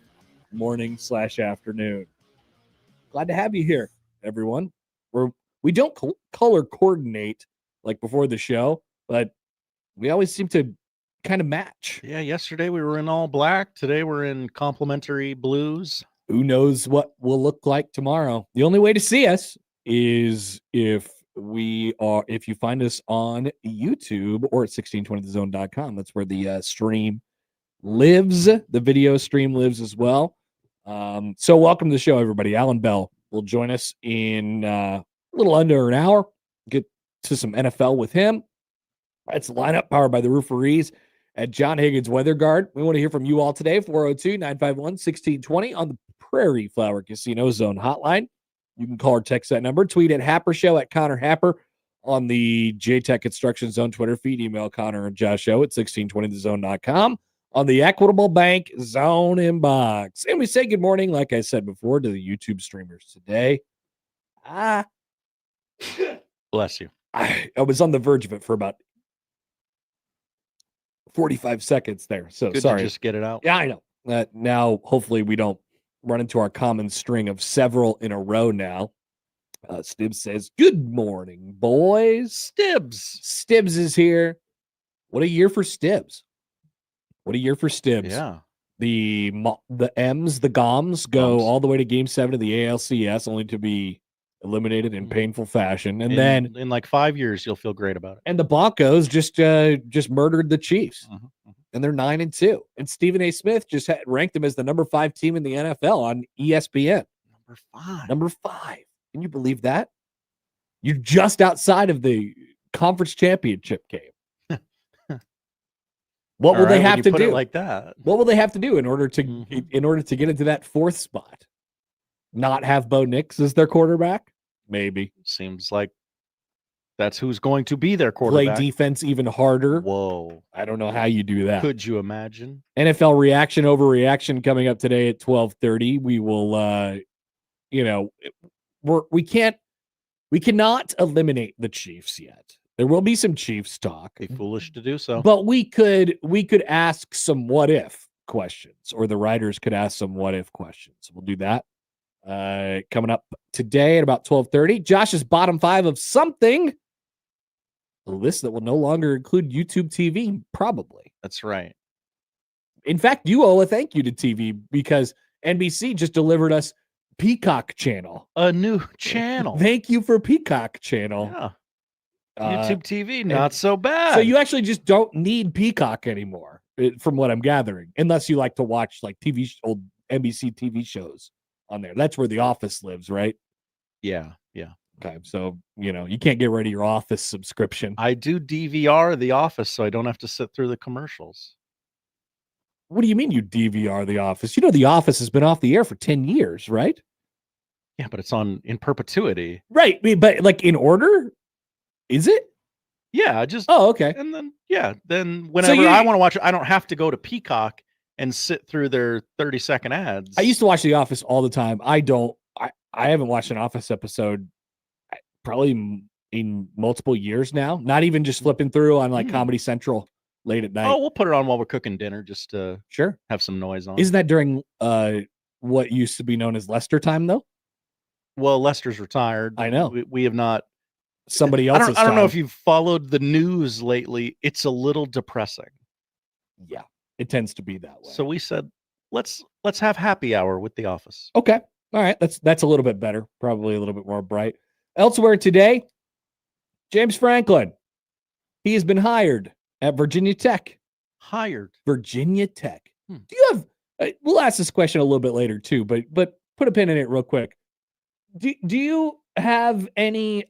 morning / afternoon. Glad to have you here, everyone. We don't color coordinate like before the show, but we always seem to kind of match. Yeah, yesterday we were in all black. Today we're in complimentary blues. Who knows what we'll look like tomorrow? The only way to see us is if you find us on YouTube or at 1620thezone.com. That's where the stream lives. The video stream lives as well. So welcome to the show, everybody. Allan Bell will join us in a little under an hour. Get to some NFL with him. It's the lineup powered by the Rooferees at John Higgins Weather Guard. We want to hear from you all today. 402-951-1620 on the Prairie Flower Casino Zone hotline. You can call or text that number. Tweet at Happer Show at Connor Happer on the JTech Construction Zone Twitter feed. Email Connor and Josh Show at 1620thezone.com on the Equitable Bank Zone inbox. And we say good morning, like I said before, to the YouTube streamers today. Bless you. I was on the verge of it for about 45 seconds there. So Good sorry. To just get it out. Yeah, I know. Now, hopefully we don't run into our common string of several in a row now. Stibbs says, good morning, boys. Stibbs is here. What a year for Stibbs. What a year for Stibbs. Yeah. The M's, the Goms go all the way to Game 7 of the ALCS, only to be eliminated in painful fashion. And then in like 5 years, you'll feel great about it. And the Broncos just murdered the Chiefs. And they're 9-2. And Stephen A. Smith just ranked them as the number 5 team in the NFL on ESPN. Number 5. Can you believe that? You're just outside of the conference championship game. What will they have to do like that? What will they have to do in order to get into that 4th spot? Not have Bo Nix as their quarterback? Maybe. Seems like that's who's going to be their quarterback. Play defense even harder. Whoa. I don't know how you do that. Could you imagine? NFL reaction, overreaction coming up today at 12:30. We will we cannot eliminate the Chiefs yet. There will be some Chiefs talk. Be foolish to do so. But we could ask some what if questions, or the writers could ask some what if questions. We'll do that. Coming up today at about 12:30. Josh's bottom 5 of something. A list that will no longer include YouTube TV, probably. That's right. In fact, you owe a thank you to TV because NBC just delivered us Peacock Channel. A new channel. Thank you for Peacock Channel. Yeah. YouTube TV, not so bad. So you actually just don't need Peacock anymore, from what I'm gathering, unless you like to watch like old NBC TV shows on there. That's where The Office lives, right? Yeah. Okay, so you can't get rid of your Office subscription. I do DVR The Office, so I don't have to sit through the commercials. What do you mean you DVR The Office? The Office has been off the air for 10 years, right? Yeah, but it's on in perpetuity. Right, but like in order? Is it? Yeah, just okay. And then whenever I want to watch it, I don't have to go to Peacock and sit through their 30-second ads. I used to watch The Office all the time. I haven't watched an Office episode probably in multiple years now. Not even just flipping through on like Comedy Central late at night. Oh, we'll put it on while we're cooking dinner just to sure have some noise on. Isn't that during what used to be known as Lester time though? Well, Lester's retired. I know. We have not. Somebody else's I don't know if you've followed the news lately. It's a little depressing. Yeah, it tends to be that way. So we said, let's have happy hour with The Office. Okay. All right. That's a little bit better. Probably a little bit more bright. Elsewhere today, James Franklin. He has been hired at Virginia Tech. Virginia Tech. Do you have, we'll ask this question a little bit later too, but put a pin in it real quick. Do you have any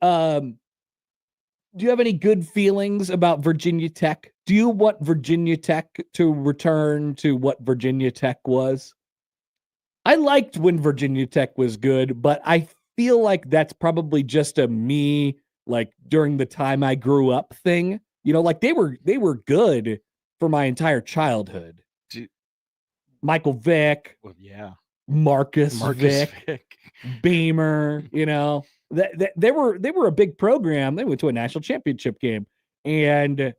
good feelings about Virginia Tech? Do you want Virginia Tech to return to what Virginia Tech was? I liked when Virginia Tech was good, but I feel like that's probably just a me, like during the time I grew up thing. Like they were good for my entire childhood. Michael Vick, Well, yeah. Marcus Vick. Beamer, they were a big program. They went to a national championship game, and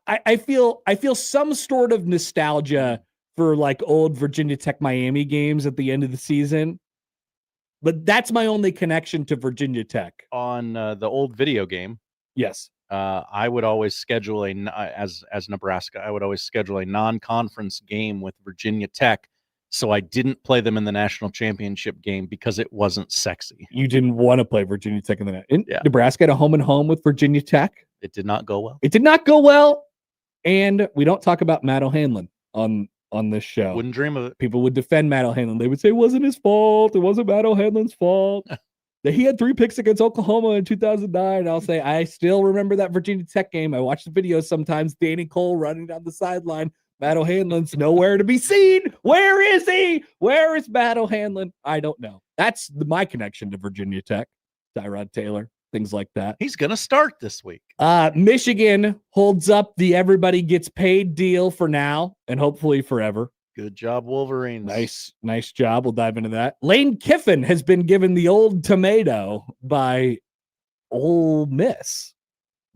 I feel some sort of nostalgia for like old Virginia Tech Miami games at the end of the season. But that's my only connection to Virginia Tech. On the old video game, yes, I would always schedule as Nebraska, I would always schedule a non-conference game with Virginia Tech, so I didn't play them in the national championship game because it wasn't sexy. You didn't want to play Virginia Tech in the Nebraska had a home and home with Virginia Tech. It did not go well. It did not go well, and we don't talk about Matt O'Hanlon on this show. Wouldn't dream of it. People would defend Matt O'Hanlon. They would say it wasn't his fault. It wasn't Matt O'Hanlon's fault. That he had 3 picks against Oklahoma in 2009. I'll say I still remember that Virginia Tech game. I watch the videos sometimes. Danny Cole running down the sideline. Matt O'Hanlon's nowhere to be seen. Where is he? Where is Matt O'Hanlon? I don't know. That's my connection to Virginia Tech. Tyrod Taylor, things like that. He's going to start this week. Michigan holds up the everybody gets paid deal for now and hopefully forever. Good job, Wolverines. Nice job. We'll dive into that. Lane Kiffin has been given the old tomato by Ole Miss.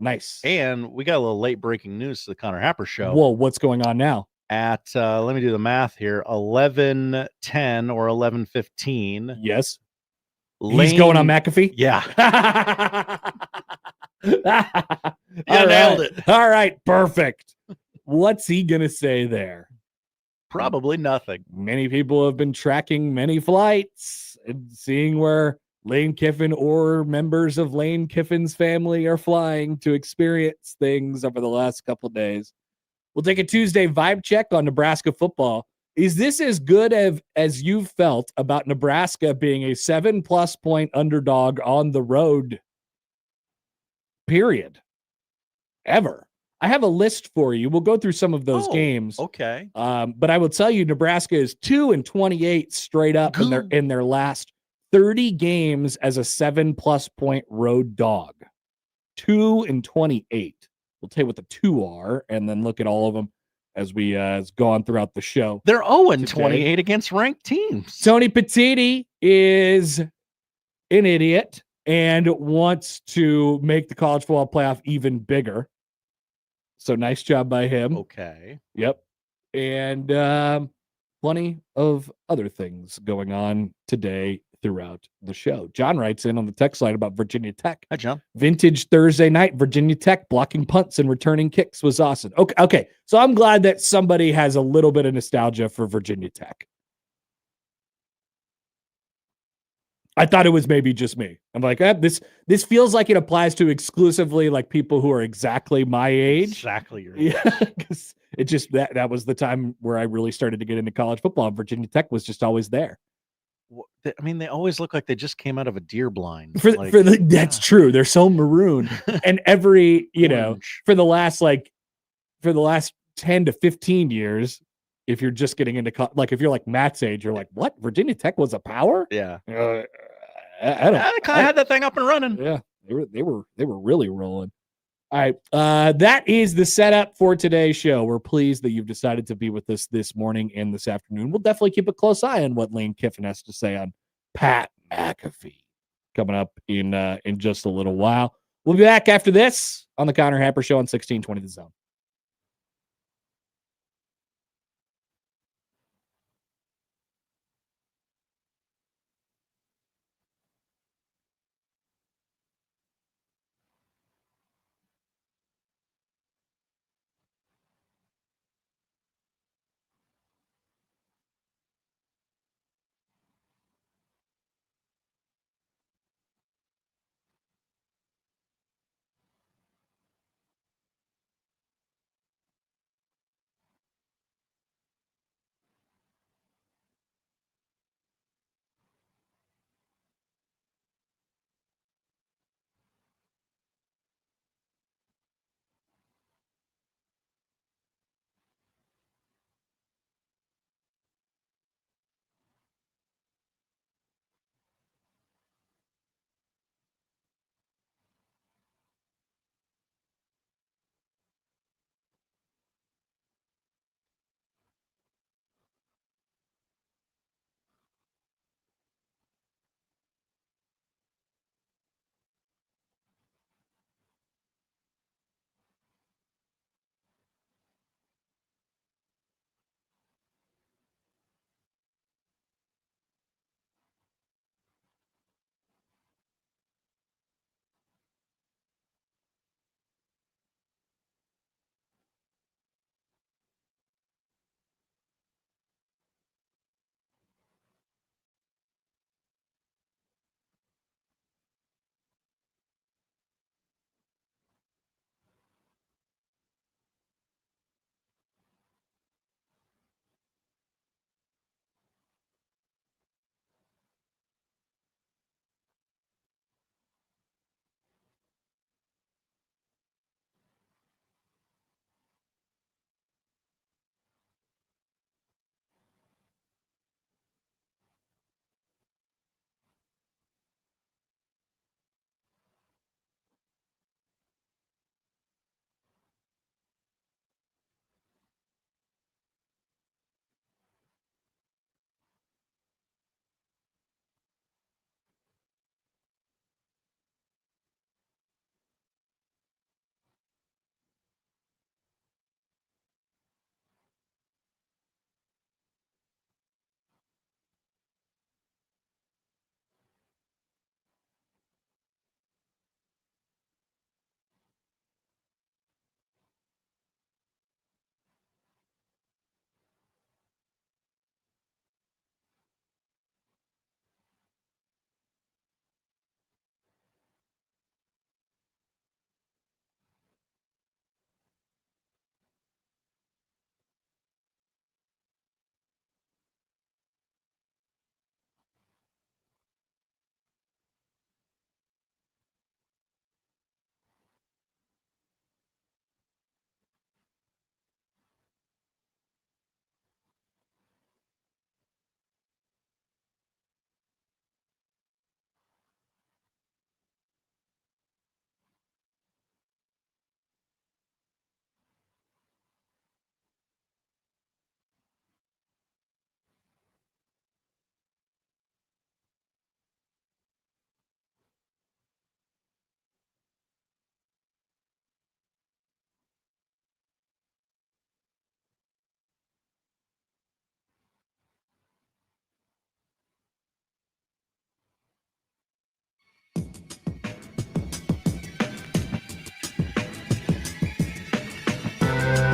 Nice. And we got a little late breaking news to the Connor Happer show. Whoa, what's going on now? At, let me do the math here, 11:10 or 11:15. Yes. He's going on McAfee? Yeah. Nailed it. All right, perfect. What's he going to say there? Probably nothing. Many people have been tracking many flights and seeing where Lane Kiffin or members of Lane Kiffin's family are flying to experience things over the last couple of days. We'll take a Tuesday vibe check on Nebraska football. Is this as good as you've felt about Nebraska being a 7+ point underdog on the road? Period. Ever. I have a list for you. We'll go through some of those games. Okay. But I will tell you, Nebraska is 2-28 straight up in their last 30 games as a 7+ point road dog. 2-28. We'll tell you what the 2 are, and then look at all of them as we has gone throughout the show. They're 0-28 against ranked teams. Tony Petitti is an idiot and wants to make the college football playoff even bigger. So nice job by him. Okay. Yep. And plenty of other things going on today throughout the show. John writes in on the text line about Virginia Tech. Hi, John. Vintage Thursday night, Virginia Tech blocking punts and returning kicks was awesome. Okay. So I'm glad that somebody has a little bit of nostalgia for Virginia Tech. I thought it was maybe just me. I'm like, this feels like it applies to exclusively like people who are exactly my age. Exactly your age. Yeah, because it just that was the time where I really started to get into college football. And Virginia Tech was just always there. I mean, they always look like they just came out of a deer blind. That's true. They're so maroon. And every, for the last 10 to 15 years, if you're just getting into if you're like Matt's age, you're like, what? Virginia Tech was a power? Yeah. I kind of had that thing up and running. Yeah. They were really rolling. All right. That is the setup for today's show. We're pleased that you've decided to be with us this morning and this afternoon. We'll definitely keep a close eye on what Lane Kiffin has to say on Pat McAfee coming up in just a little while. We'll be back after this on the Connor Happer Show on 1620 The Zone.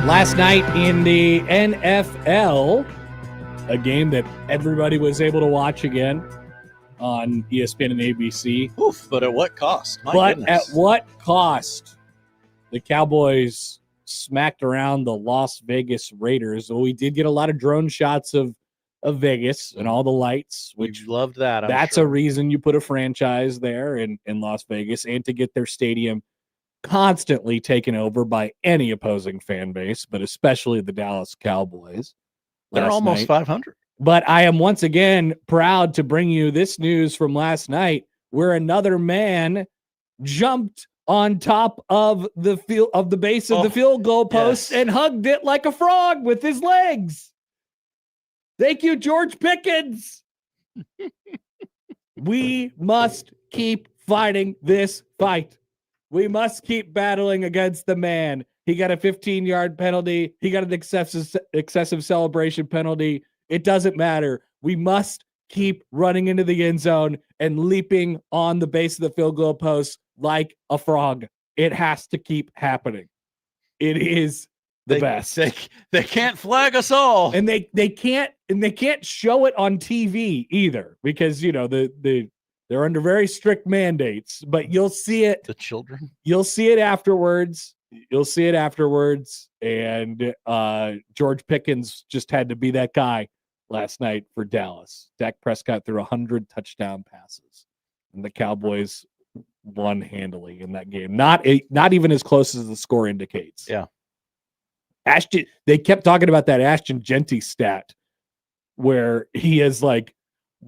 Last night in the NFL, a game that everybody was able to watch again on ESPN and ABC. Oof, but at what cost? My But goodness. at what cost? The Cowboys smacked around the Las Vegas Raiders. Well, we did get a lot of drone shots of Vegas and all the lights, which loved that. That's a reason you put a franchise there in Las Vegas, and to get their stadium constantly taken over by any opposing fan base, but especially the Dallas Cowboys. They're almost 500. But I am once again proud to bring you this news from last night, where another man jumped on top of the base of the field goal post and hugged it like a frog with his legs. Thank you, George Pickens. We must keep fighting this fight. We must keep battling against the man. He got a 15-yard penalty. He got an excessive celebration penalty. It doesn't matter. We must keep running into the end zone and leaping on the base of the field goal post like a frog. It has to keep happening. It is the best. They can't flag us all. And they can't show it on TV either, because they're under very strict mandates, but you'll see it. The children. You'll see it afterwards. And George Pickens just had to be that guy last night for Dallas. Dak Prescott threw 100 touchdown passes, and the Cowboys won handily in that game. Not even as close as the score indicates. Yeah. They kept talking about that Ashton Genty stat where he has like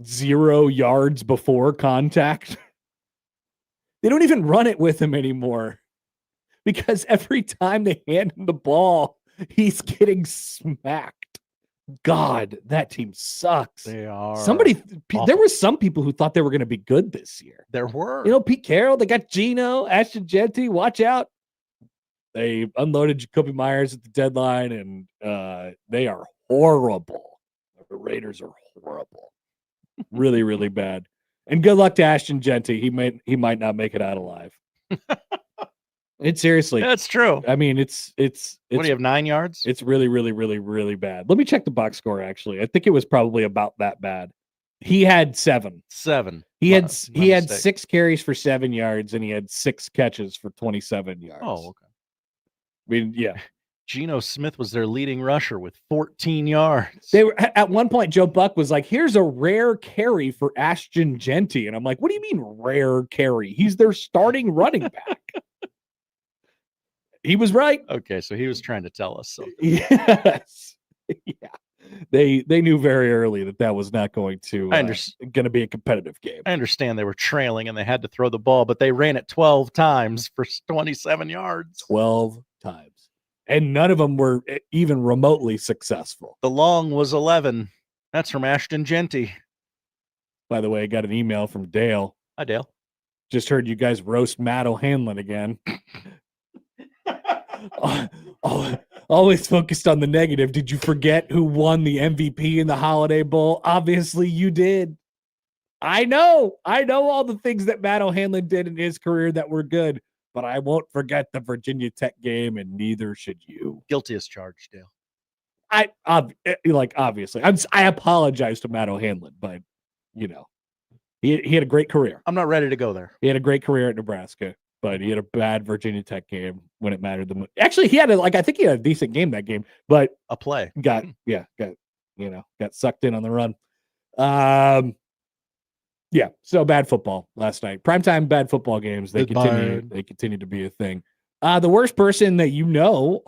0 yards before contact. They don't even run it with him anymore, because every time they hand him the ball, he's getting smacked. God, that team sucks. They are. There were some people who thought they were going to be good this year. There were. Pete Carroll, they got Geno, Ashton Genty, watch out. They unloaded Jacoby Myers at the deadline, and they are horrible. The Raiders are horrible. Really, really bad. And good luck to Ashton Genty. He might not make it out alive. It's seriously. That's true. I mean, it's what do you have, 9 yards? It's really, really, really, really bad. Let me check the box score, actually. I think it was probably about that bad. He had 7. 7. He had 6 carries for 7 yards, and he had 6 catches for 27 yards. Oh, okay. I mean, yeah. Geno Smith was their leading rusher with 14 yards. They were at one point. Joe Buck was like, "Here's a rare carry for Ashton Genty," and I'm like, "What do you mean rare carry? He's their starting running back." He was right. Okay, so he was trying to tell us something. Yes. Yeah. They knew very early that was not going to be a competitive game. I understand they were trailing and they had to throw the ball, but they ran it 12 times for 27 yards. 12 times. And none of them were even remotely successful. The long was 11. That's from Ashton Genty. By the way, I got an email from Dale. Hi, Dale. Just heard you guys roast Matt O'Hanlon again. Always focused on the negative. Did you forget who won the MVP in the Holiday Bowl? Obviously, you did. I know all the things that Matt O'Hanlon did in his career that were good, but I won't forget the Virginia Tech game, and neither should you. Guilty as charged, Dale. Obviously, I apologize to Matt O'Hanlon, but he had a great career. I'm not ready to go there. He had a great career at Nebraska, but he had a bad Virginia Tech game when it mattered the most. Actually, I think he had a decent game that game, but a play got sucked in on the run. Yeah, so bad football last night. Primetime bad football games. They continue to be a thing. The worst person that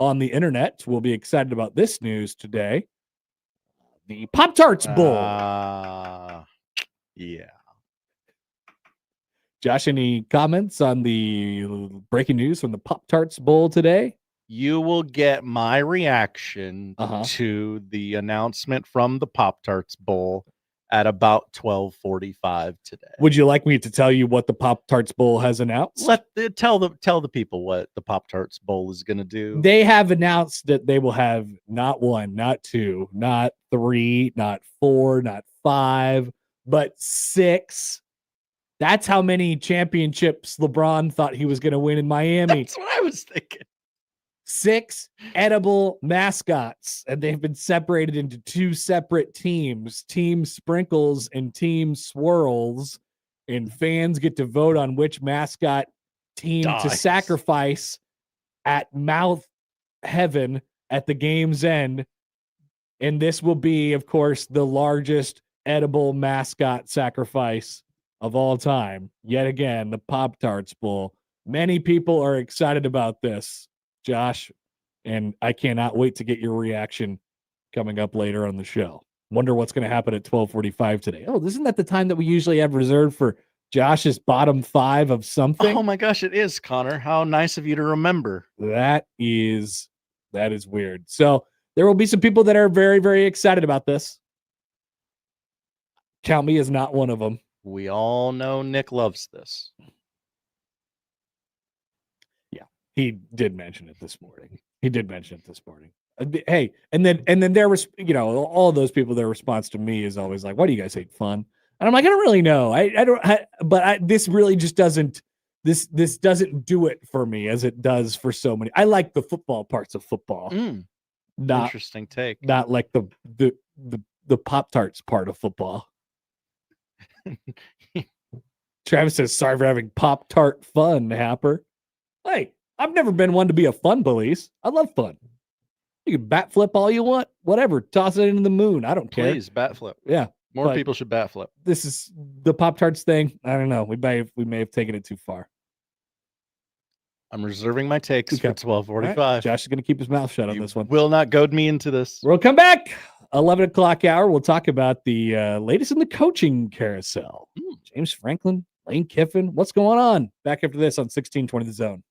on the internet will be excited about this news today. The Pop-Tarts Bowl. Yeah. Josh, any comments on the breaking news from the Pop-Tarts Bowl today? You will get my reaction to the announcement from the Pop-Tarts Bowl at about 12:45 today. Would you like me to tell you what the Pop-Tarts Bowl has announced? Tell the people what the Pop-Tarts Bowl is going to do. They have announced that they will have not 1, not 2, not 3, not 4, not 5, but 6. That's how many championships LeBron thought he was going to win in Miami. That's what I was thinking. 6 edible mascots, and they've been separated into 2 separate teams, Team Sprinkles and Team Swirls, and fans get to vote on which mascot team to sacrifice at Mouth Heaven at the game's end. And this will be, of course, the largest edible mascot sacrifice of all time. Yet again, the Pop-Tarts Bowl. Many people are excited about this, Josh, and I cannot wait to get your reaction coming up later on the show. Wonder what's going to happen at 12:45 today. Oh, isn't that the time that we usually have reserved for Josh's bottom 5 of something? Oh my gosh, it is, Connor. How nice of you to remember. That is weird. So there will be some people that are very, very excited about this. Count me as not one of them. We all know Nick loves this. Yeah, he did mention it this morning. Hey, and then there was, all those people, their response to me is always like, "Why do you guys hate fun?" And I'm like, I don't really know. This really just doesn't. This doesn't do it for me as it does for so many. I like the football parts of football. Interesting take. Not like the Pop-Tarts part of football. Travis says, sorry for having Pop-Tart fun, Happer. Hey, I've never been one to be a fun police. I love fun. You can bat flip all you want, whatever. Toss it into the moon. I don't care. Please, bat flip. Yeah. More people should bat flip. This is the Pop-Tarts thing. I don't know. We may have taken it too far. I'm reserving my takes for 12:45. Right. Josh is going to keep his mouth shut on this one. Will not goad me into this. We'll come back. 11 o'clock hour. We'll talk about the latest in the coaching carousel. James Franklin, Lane Kiffin. What's going on? Back after this on 1620 The Zone.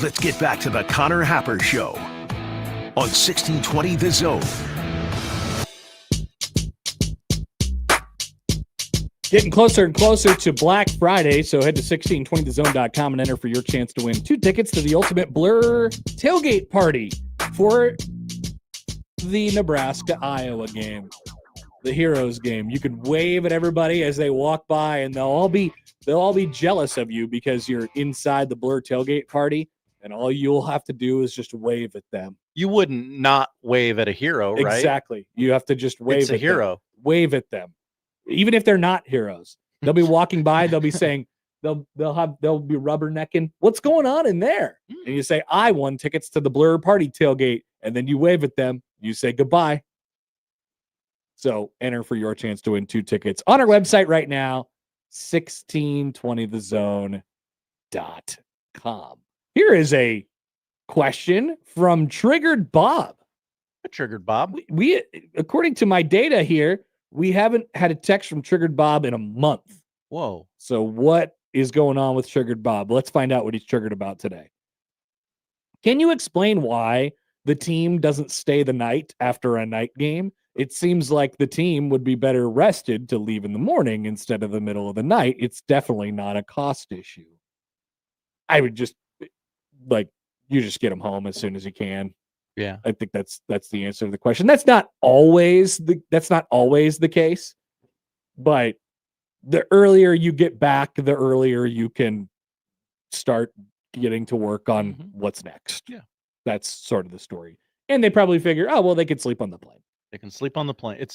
Let's get back to the Connor Happer Show on 1620 The Zone. Getting closer and closer to Black Friday, so head to 1620thezone.com and enter for your chance to win 2 tickets to the Ultimate Blur tailgate party for the Nebraska-Iowa game, the Heroes game. You can wave at everybody as they walk by, and they'll all be jealous of you because you're inside the Blur tailgate party, and all you'll have to do is just wave at them. You wouldn't not wave at a hero, right? Exactly. You have to just wave It's a at hero. them. Wave at them. Even if they're not heroes. They'll be walking by, they'll be saying, they'll be rubbernecking, what's going on in there? And you say, I won tickets to the Blur party tailgate, and then you wave at them, you say goodbye. So enter for your chance to win 2 tickets on our website right now, 1620thezone.com. Here is a question from Triggered Bob. Triggered Bob. We according to my data here, we haven't had a text from Triggered Bob in a month. Whoa. So what is going on with Triggered Bob? Let's find out what he's triggered about today. Can you explain why the team doesn't stay the night after a night game? It seems like the team would be better rested to leave in the morning instead of the middle of the night. It's definitely not a cost issue. I would just you just get them home as soon as you can. Yeah. I think that's the answer to the question. That's not always the case, but the earlier you get back, the earlier you can start getting to work on what's next. Yeah. That's sort of the story. And they probably figure, oh, well, they could sleep on the plane. They can sleep on the plane.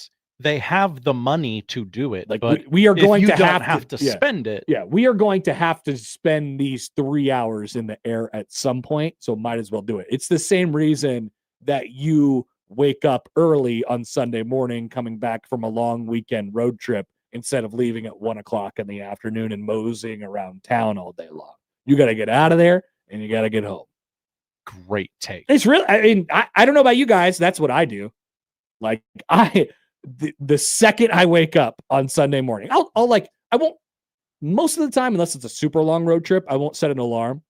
They have the money to do it. Like but we are going to have to spend it. Yeah, we are going to have to spend these 3 hours in the air at some point, so might as well do it. It's the same reason that you wake up early on Sunday morning coming back from a long weekend road trip instead of leaving at 1:00 in the afternoon and moseying around town all day long. You got to get out of there and you got to get home. Great take. It's really, I mean, I don't know about you guys. That's what I do. Like the second I wake up on Sunday morning, I won't, most of the time, unless it's a super long road trip, I won't set an alarm.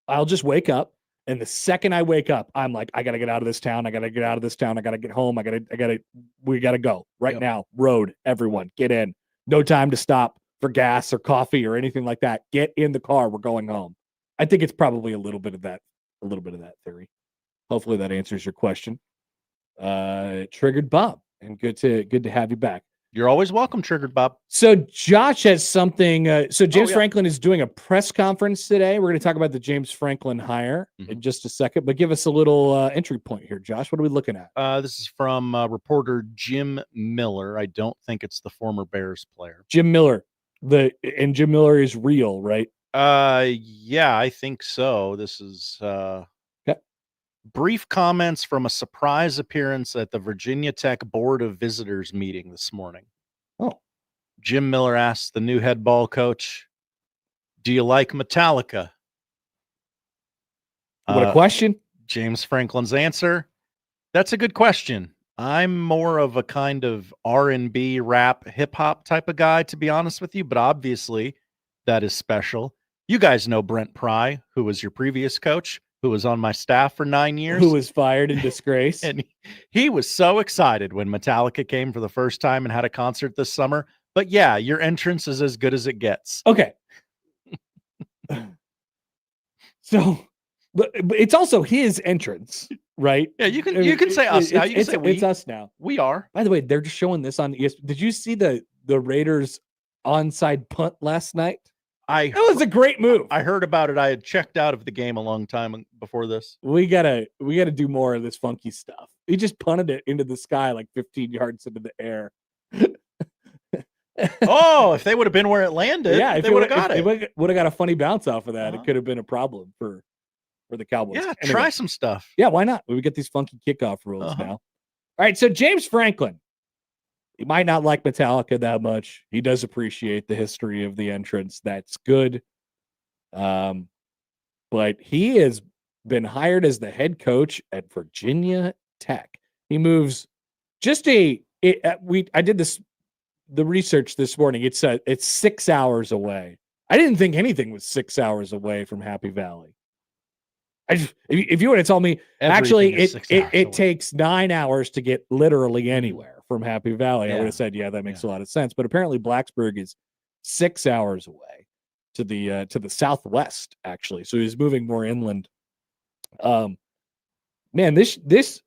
I'll just wake up. And the second I wake up, I'm like, I got to get out of this town. I got to get out of this town. I got to get home. We got to go right now. Road, everyone get in. No time to stop for gas or coffee or anything like that. Get in the car. We're going home. I think it's probably a little bit of that theory. Hopefully that answers your question. Triggered Bob, and good to have you back. You're always welcome, Triggered Bob. So Josh has something. So James Franklin is doing a press conference today. We're going to talk about the James Franklin hire in just a second, but give us a little entry point here, Josh. What are we looking at? This is from reporter Jim Miller. I don't think it's the former Bears player. Jim Miller. And Jim Miller is real, right? Yeah, I think so. This is brief comments from a surprise appearance at the Virginia Tech Board of Visitors meeting this morning. Oh. Jim Miller asked the new head ball coach, do you like Metallica? What a question. James Franklin's answer, that's a good question. I'm more of a kind of R&B, rap, hip-hop type of guy, to be honest with you, but obviously that is special. You guys know Brent Pry, who was your previous coach, who was on my staff for 9 years. Who was fired in disgrace. And he was so excited when Metallica came for the first time and had a concert this summer. But yeah, your entrance is as good as it gets. Okay. So, but it's also his entrance, right? Yeah, you can say us now. You can say we. It's us now. We are. By the way, they're just showing this on ESPN. Did you see the Raiders onside punt last night? That was a great move. I heard about it. I had checked out of the game a long time before this. We gotta do more of this funky stuff. He just punted it into the sky like 15 yards into the air. Oh, if they would have been where it landed, yeah, they would have got it. They would have got a funny bounce off of that. It could have been a problem for the Cowboys. Yeah, anyway, try some stuff. Yeah, why not? We get these funky kickoff rules now. All right, so James Franklin. He might not like Metallica that much. He does appreciate the history of the entrance. That's good. But he has been hired as the head coach at Virginia Tech. He moves I did the research this morning. It's 6 hours away. I didn't think anything was 6 hours away from Happy Valley. If you would have told me, Everything actually, is 6 hours it away. takes 9 hours to get literally anywhere from Happy Valley, I would have said, yeah, that makes a lot of sense. But apparently, Blacksburg is 6 hours away to the southwest, actually. So he's moving more inland. Man, this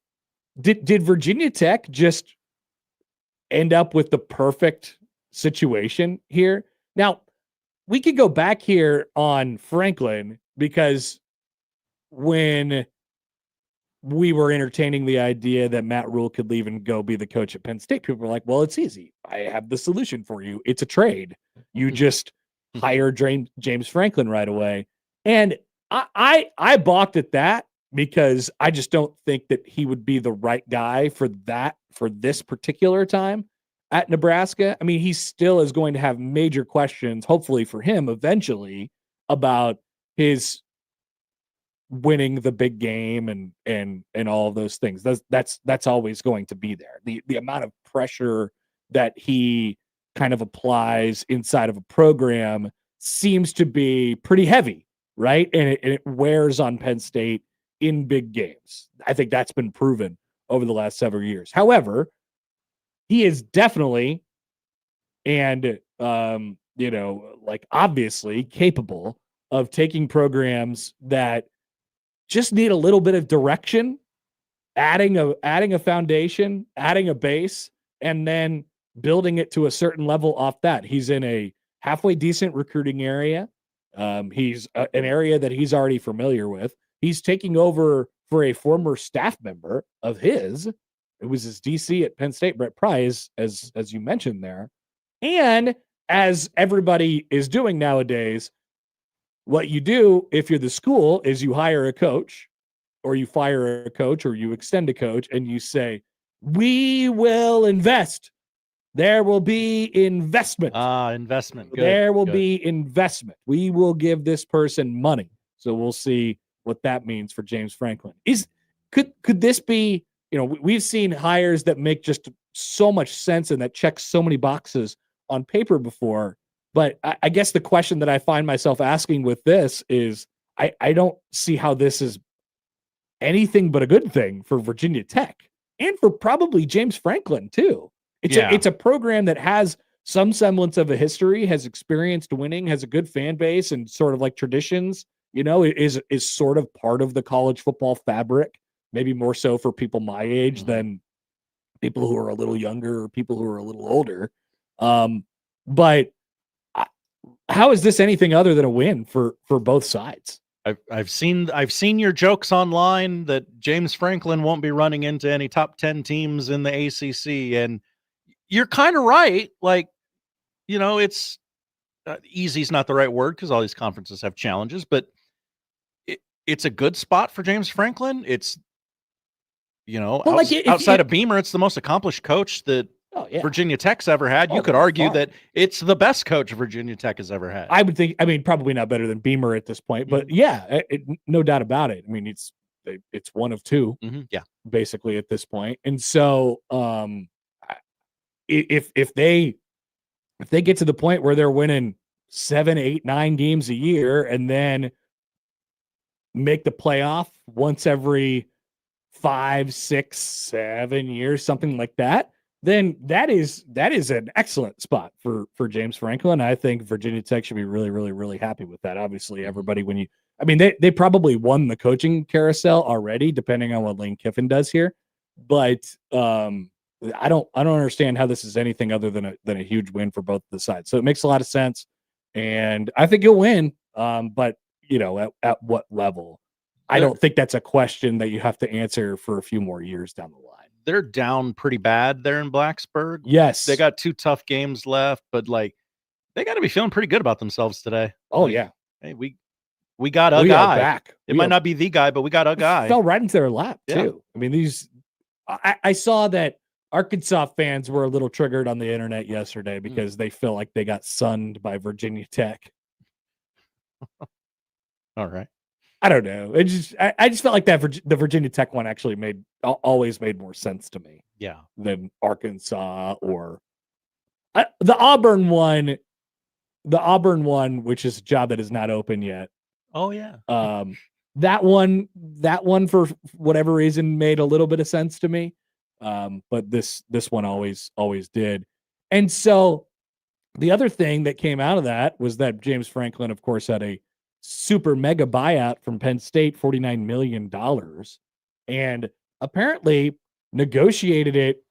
did Virginia Tech just end up with the perfect situation here? Now, we could go back here on Franklin because when we were entertaining the idea that Matt Rule could leave and go be the coach at Penn State, people were like, well, it's easy. I have the solution for you. It's a trade. You just hire James Franklin right away. And I balked at that because I just don't think that he would be the right guy for this particular time at Nebraska. I mean, he still is going to have major questions, hopefully for him eventually, about his winning the big game and all of those things. That's always going to be there. The amount of pressure that he kind of applies inside of a program seems to be pretty heavy, right? And it wears on Penn State in big games. I think that's been proven over the last several years. However, he is definitely and obviously capable of taking programs that just need a little bit of direction, adding a foundation, adding a base, and then building it to a certain level off that. He's in a halfway decent recruiting area. He's an area that he's already familiar with. He's taking over for a former staff member of his. It was his DC at Penn State, Brett Pryce, as you mentioned there. And as everybody is doing nowadays, what you do if you're the school is you hire a coach or you fire a coach or you extend a coach and you say, we will invest. There will be investment. Investment. Good, there will be investment. We will give this person money. So we'll see what that means for James Franklin. Could this be, we've seen hires that make just so much sense and that check so many boxes on paper before. But I guess the question that I find myself asking with this is I don't see how this is anything but a good thing for Virginia Tech and for probably James Franklin too. It's a program that has some semblance of a history, has experienced winning, has a good fan base and sort of like traditions, is sort of part of the college football fabric, maybe more so for people my age than people who are a little younger or people who are a little older. But how is this anything other than a win for both sides? I've seen your jokes online that James Franklin won't be running into any top 10 teams in the ACC, and you're kind of right. Like, it's easy is not the right word because all these conferences have challenges, but it's a good spot for James Franklin. It's outside of Beamer, it's the most accomplished coach that Virginia Tech's ever had. You could argue that it's the best coach Virginia Tech has ever had. I would think. I mean, probably not better than Beamer at this point, but no doubt about it. I mean, it's one of two, basically at this point. And so, if they get to the point where they're winning 7, 8, 9 games a year, and then make the playoff once every 5, 6, 7 years, something like that, then that is an excellent spot for James Franklin. I think Virginia Tech should be really, really, really happy with that. Obviously, everybody, they probably won the coaching carousel already, depending on what Lane Kiffin does here. But I don't understand how this is anything other than a huge win for both the sides. So it makes a lot of sense, and I think you'll win. But at what level? I don't think that's a question that you have to answer for a few more years down the line. They're down pretty bad there in Blacksburg. Yes. They got 2 tough games left, but they got to be feeling pretty good about themselves today. Oh, yeah. Hey, we got a guy. Back. It might not be the guy, but we got a guy. Fell right into their lap, too. Yeah. I mean, I saw that Arkansas fans were a little triggered on the internet yesterday because they feel like they got sunned by Virginia Tech. All right. I don't know. I just felt like the Virginia Tech one actually always made more sense to me. Yeah. Than Arkansas or the Auburn one. The Auburn one, which is a job that is not open yet. Oh yeah. that one for whatever reason made a little bit of sense to me. But this one always did. And so the other thing that came out of that was that James Franklin, of course, had a super mega buyout from Penn State, $49 million, and apparently negotiated it.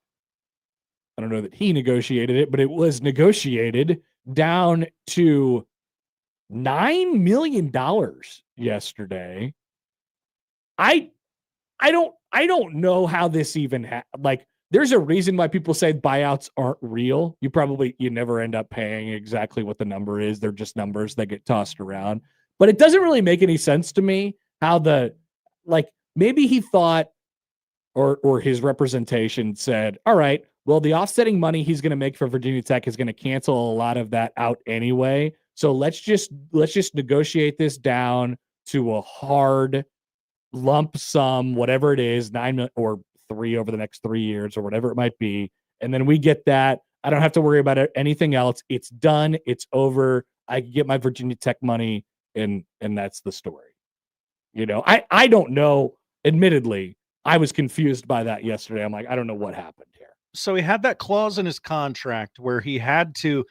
I don't know that he negotiated it, but it was negotiated down to $9 million yesterday. I don't know how this even there's a reason why people say buyouts aren't real. You never end up paying exactly what the number is. They're just numbers that get tossed around. But it doesn't really make any sense to me how maybe he thought or his representation said, all right, well, the offsetting money he's going to make for Virginia Tech is going to cancel a lot of that out anyway. So let's just negotiate this down to a hard lump sum, whatever it is, 9 million or 3 over the next 3 years or whatever it might be. And then we get that. I don't have to worry about anything else. It's done. It's over. I can get my Virginia Tech money, and that's the story. I don't know. Admittedly, I was confused by that yesterday. I'm like, I don't know what happened here. So he had that clause in his contract where he had to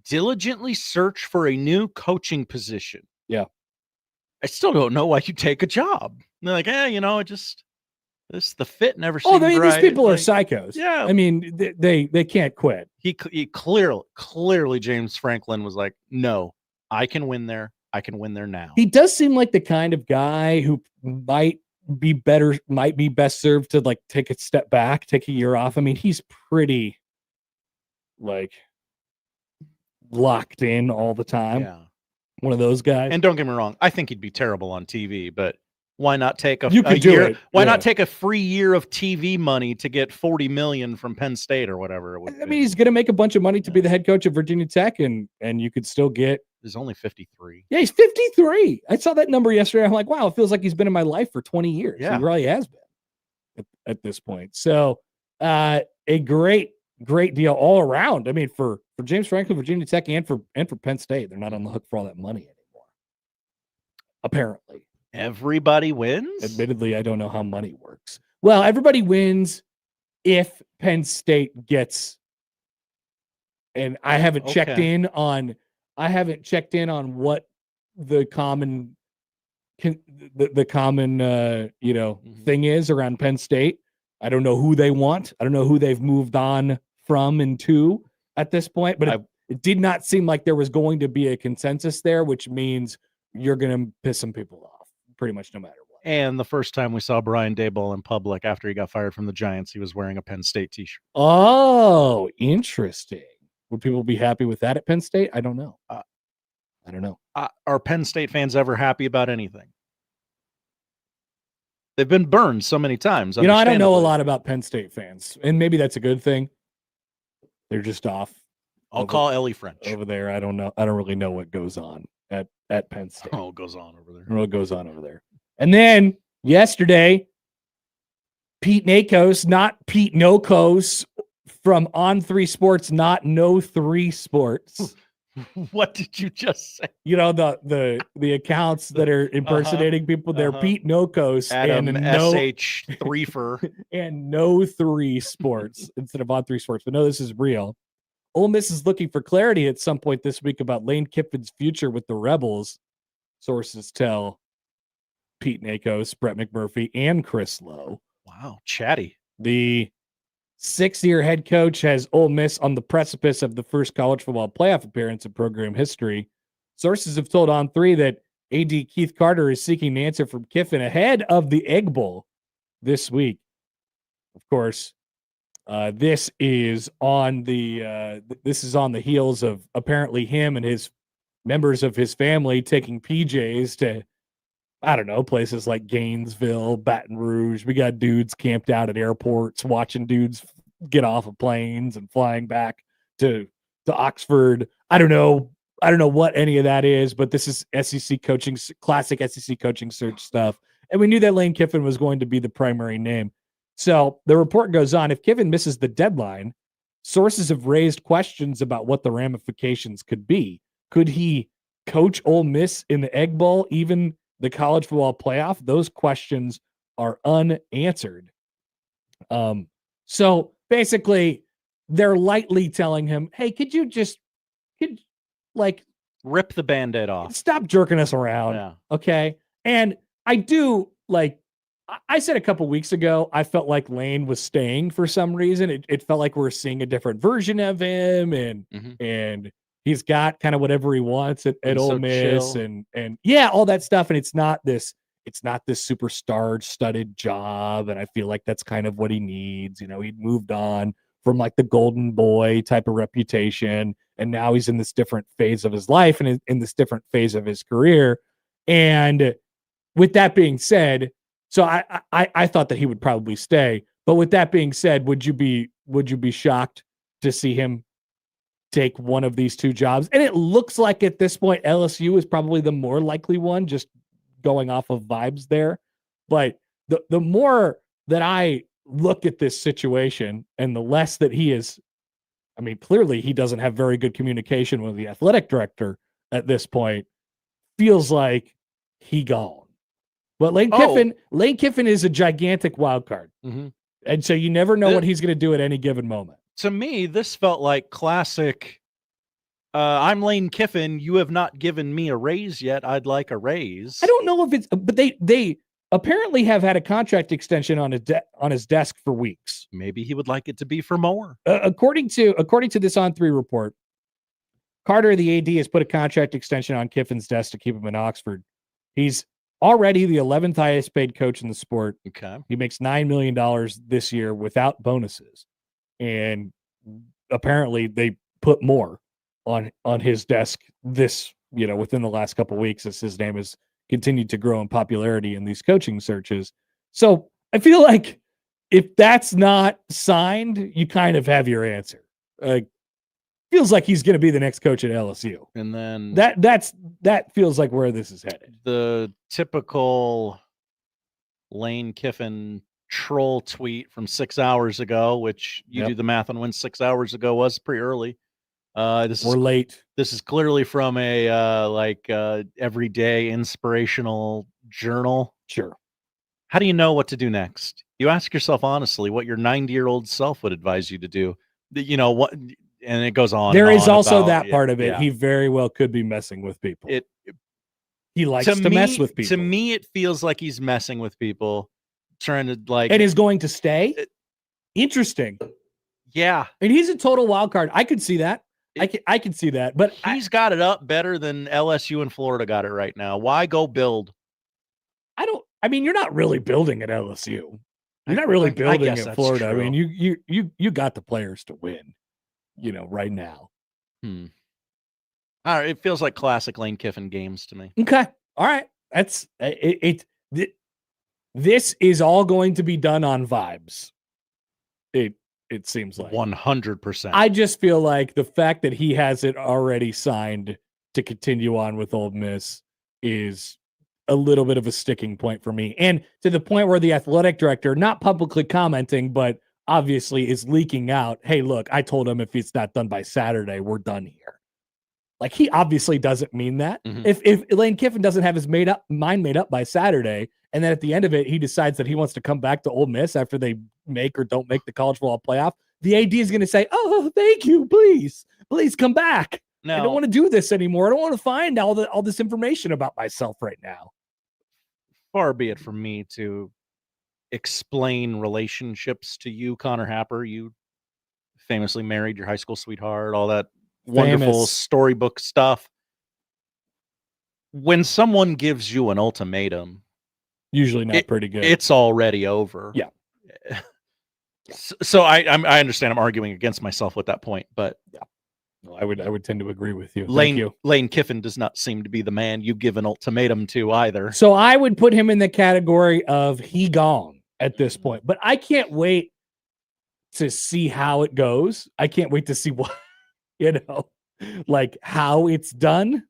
diligently search for a new coaching position. Yeah. I still don't know why you take a job. And they're like, the fit never seemed right. These people are psychos. Yeah. I mean, they can't quit. He clearly James Franklin was like, no, I can win there. I can win there now. He does seem like the kind of guy who might be best served to take a step back, take a year off. I mean, he's pretty locked in all the time. Yeah. One of those guys. And don't get me wrong, I think he'd be terrible on TV, but why not take a year? Why not take a free year of TV money to get $40 million from Penn State or whatever it would be? I mean, he's going to make a bunch of money to be the head coach of Virginia Tech, and you could still get. He's only 53. Yeah, he's 53. I saw that number yesterday. I'm like, wow, it feels like he's been in my life for 20 years. Yeah. He really has been at this point. So, a great deal all around. I mean, for James Franklin, Virginia Tech, and for Penn State, they're not on the hook for all that money anymore. Apparently. Everybody wins? Admittedly, I don't know how money works. Well, everybody wins if Penn State gets, and I haven't checked in on what the common thing is around Penn State. I don't know who they want. I don't know who they've moved on from and to at this point, but it did not seem like there was going to be a consensus there, which means you're going to piss some people off pretty much no matter what. And the first time we saw Brian Daboll in public after he got fired from the Giants, he was wearing a Penn State t-shirt. Oh, interesting. Would people be happy with that at Penn State? I don't know. I don't know. Are Penn State fans ever happy about anything? They've been burned so many times. I don't know a lot about Penn State fans, and maybe that's a good thing. They're just off. I'll call Ellie French over there. I don't know. I don't really know what goes on at Penn State. Oh, it goes on over there. What goes on over there? And then yesterday, Pete Nakos, not Pete Nokos, from On3 Sports, not No 3 Sports. What did you just say? The accounts that are impersonating people. They're Pete Nokos Adam and SH Threefer and No 3 Sports instead of On3 Sports. But no, this is real. Ole Miss is looking for clarity at some point this week about Lane Kiffin's future with the Rebels. Sources tell Pete Nakos, Brett McMurphy, and Chris Lowe. Wow, chatty. The 6-year head coach has Ole Miss on the precipice of the first college football playoff appearance in program history. Sources have told On3 that AD Keith Carter is seeking an answer from Kiffin ahead of the Egg Bowl this week. Of course, this is on the heels of apparently him and his members of his family taking PJs to, I don't know, places like Gainesville, Baton Rouge. We got dudes camped out at airports watching dudes get off of planes and flying back to Oxford. I don't know what any of that is, but this is SEC coaching, classic SEC coaching search stuff. And we knew that Lane Kiffin was going to be the primary name. So the report goes on. If Kiffin misses the deadline, sources have raised questions about what the ramifications could be. Could he coach Ole Miss in the Egg Bowl, even the college football playoff, those questions are unanswered. So basically, they're lightly telling him, "Hey, could rip the Band-Aid off? Stop jerking us around." Yeah. Okay. And I do I said a couple weeks ago, I felt like Lane was staying for some reason. It felt like we're seeing a different version of him, and he's got kind of whatever he wants at Ole Miss, and yeah, all that stuff. And it's not this super star-studded job, and I feel like that's kind of what he needs. He'd moved on from like the golden boy type of reputation, and now he's in this different phase of his life and in this different phase of his career. And with that being said, so I thought that he would probably stay. But with that being said, would you be shocked to see him take one of these two jobs? And it looks like at this point LSU is probably the more likely one, just going off of vibes there. But the more that I look at this situation and the less that he is, I mean, clearly he doesn't have very good communication with the athletic director at this point. Feels like he gone. But Lane Kiffin is a gigantic wild card. Mm-hmm. And so you never know what he's going to do at any given moment. To me, this felt like classic. I'm Lane Kiffin. You have not given me a raise yet. I'd like a raise. I don't know if it's, but they apparently have had a contract extension on his desk for weeks. Maybe he would like it to be for more. According to this On3 report, Carter, the AD, has put a contract extension on Kiffin's desk to keep him in Oxford. He's already the 11th highest paid coach in the sport. Okay. He makes $9 million this year without bonuses. And apparently they put more on his desk within the last couple of weeks as his name has continued to grow in popularity in these coaching searches. So I feel like if that's not signed, you kind of have your answer. Feels like he's going to be the next coach at LSU. And then that feels like where this is headed. The typical Lane Kiffin troll tweet from 6 hours ago, which you do the math on when 6 hours ago was, pretty early. We're late. This is clearly from a everyday inspirational journal. Sure. How do you know what to do next? You ask yourself honestly what your 90-year-old self would advise you to do. What, and it goes on. There is also about, that part of it. Yeah. He very well could be messing with people. He likes to mess with people. To me, it feels like he's messing with people, trying to and is going to stay. Interesting. Yeah, and he's a total wild card. I could see that. I can see that, but he's got it up better than LSU and Florida got it right now. Why go build? I mean, you're not really building at LSU. You're not really building at Florida. True. I mean, you got the players to win, right now. All right, it feels like classic Lane Kiffin games to me. Okay. All right. That's it. This is all going to be done on vibes. It seems like 100%. I just feel like the fact that he has it already signed to continue on with Ole Miss is a little bit of a sticking point for me. And to the point where the athletic director, not publicly commenting, but obviously is leaking out, hey, look, I told him if it's not done by Saturday, we're done here. Like, he obviously doesn't mean that. Mm-hmm. If Lane Kiffin doesn't have his mind made up by Saturday, and then at the end of it, he decides that he wants to come back to Ole Miss after they make or don't make the college football playoff, the AD is going to say, oh, thank you, please come back. No. I don't want to do this anymore. I don't want to find all this information about myself right now. Far be it from me to explain relationships to you, Connor Happer. You famously married your high school sweetheart, all that wonderful storybook stuff. When someone gives you an ultimatum, usually not pretty good. It's already over. Yeah. So I understand I'm arguing against myself with that point, but yeah. Well, I would tend to agree with you. Lane Kiffin does not seem to be the man you give an ultimatum to either. So I would put him in the category of he gone at this point. But I can't wait to see how it goes. I can't wait to see what, like how it's done.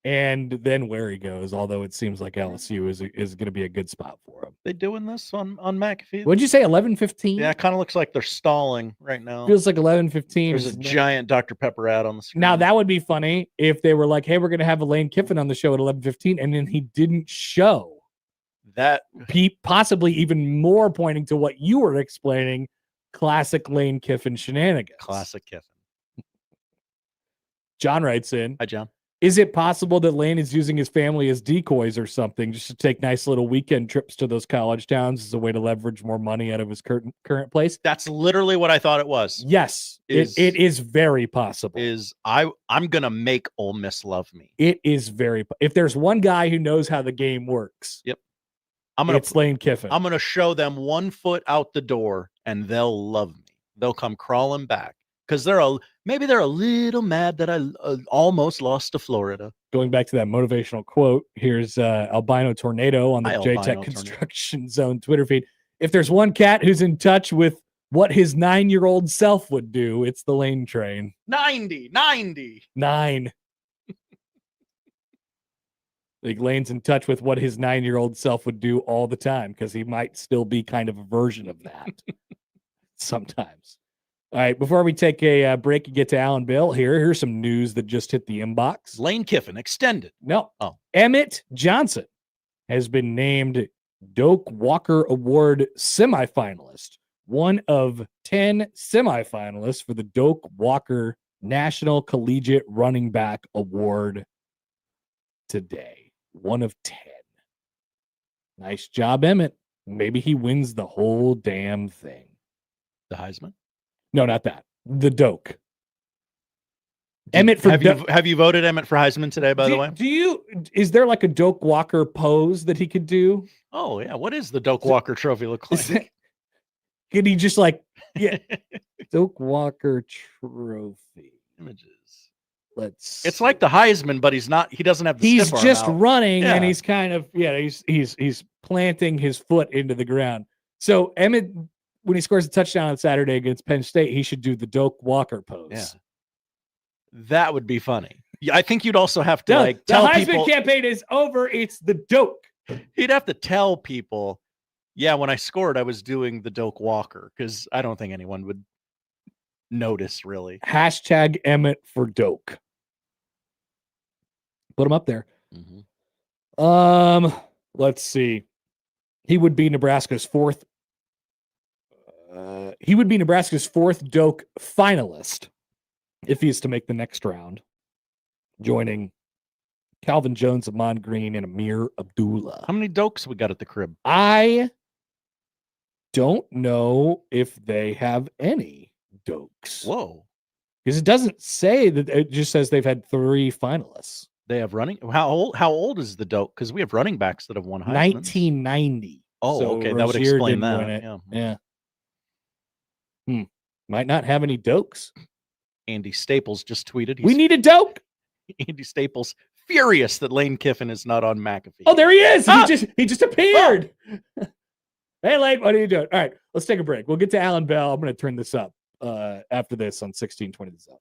and then where he goes, although it seems like LSU is going to be a good spot for him. They doing this on McAfee? What'd you say, 11:15? Yeah, it kind of looks like they're stalling right now. Feels like 11:15. There's a giant Dr. Pepper ad on the screen. Now, that would be funny if they were like, hey, we're going to have a Lane Kiffin on the show at 11:15, and then he didn't show. That possibly even more pointing to what you were explaining, classic Lane Kiffin shenanigans. Classic Kiffin. John writes in, hi, John. Is it possible that Lane is using his family as decoys or something just to take nice little weekend trips to those college towns as a way to leverage more money out of his current place? That's literally what I thought it was. Yes, it is very possible. I'm going to make Ole Miss love me. It is if there's one guy who knows how the game works. Yep. It's Lane Kiffin. I'm going to show them 1 foot out the door and they'll love me. They'll come crawling back because maybe they're a little mad that I almost lost to Florida. Going back to that motivational quote, here's Albino Tornado on the JTech Construction Zone Twitter feed. If there's one cat who's in touch with what his 9-year-old self would do, it's the Lane train. 90. 9. Like Lane's in touch with what his 9-year-old self would do all the time because he might still be kind of a version of that sometimes. All right, before we take a break and get to Allan Bell here's some news that just hit the inbox. Lane Kiffin extended. No. Emmett Johnson has been named Doak Walker Award semifinalist, one of 10 semifinalists for the Doak Walker National Collegiate Running Back Award today. One of 10. Nice job, Emmett. Maybe he wins the whole damn thing. The Heisman? No, not that. The Doak. Emmett for have you voted Emmett for Heisman today, by the way? Is there like a Doak Walker pose that he could do? Oh, yeah. What does the Doak Walker trophy look like? Could he just Doak Walker trophy images? It's like the Heisman, but he doesn't have the he's stiff arm just out. running and he's kind of he's planting his foot into the ground. So Emmett, when he scores a touchdown on Saturday against Penn State, he should do the Doak Walker pose. Yeah. That would be funny. Yeah, I think you'd also have to tell people the Heisman campaign is over. It's the Doak. He'd have to tell people, yeah, when I scored, I was doing the Doak Walker because I don't think anyone would notice really. Hashtag Emmett for Doak. Put him up there. Mm-hmm. Let's see. He would be Nebraska's fourth. He would be Nebraska's fourth Doak finalist if he's to make the next round, joining Calvin Jones, Amon Green, and Amir Abdullah. How many Dokes we got at the crib? I don't know if they have any Dokes. Whoa. Because it doesn't say that. It just says they've had 3 finalists. They have running. How old is the Doak? Because we have running backs that have won Heisman. 1990. Oh, so okay. That would explain that. Yeah. Might not have any Dokes. Andy Staples just tweeted. We need a Doak. Andy Staples furious that Lane Kiffin is not on McAfee. Oh, there he is. He just appeared. Hey, Lane, what are you doing? All right, let's take a break. We'll get to Allan Bell. I'm going to turn this up after this on 1620 this up.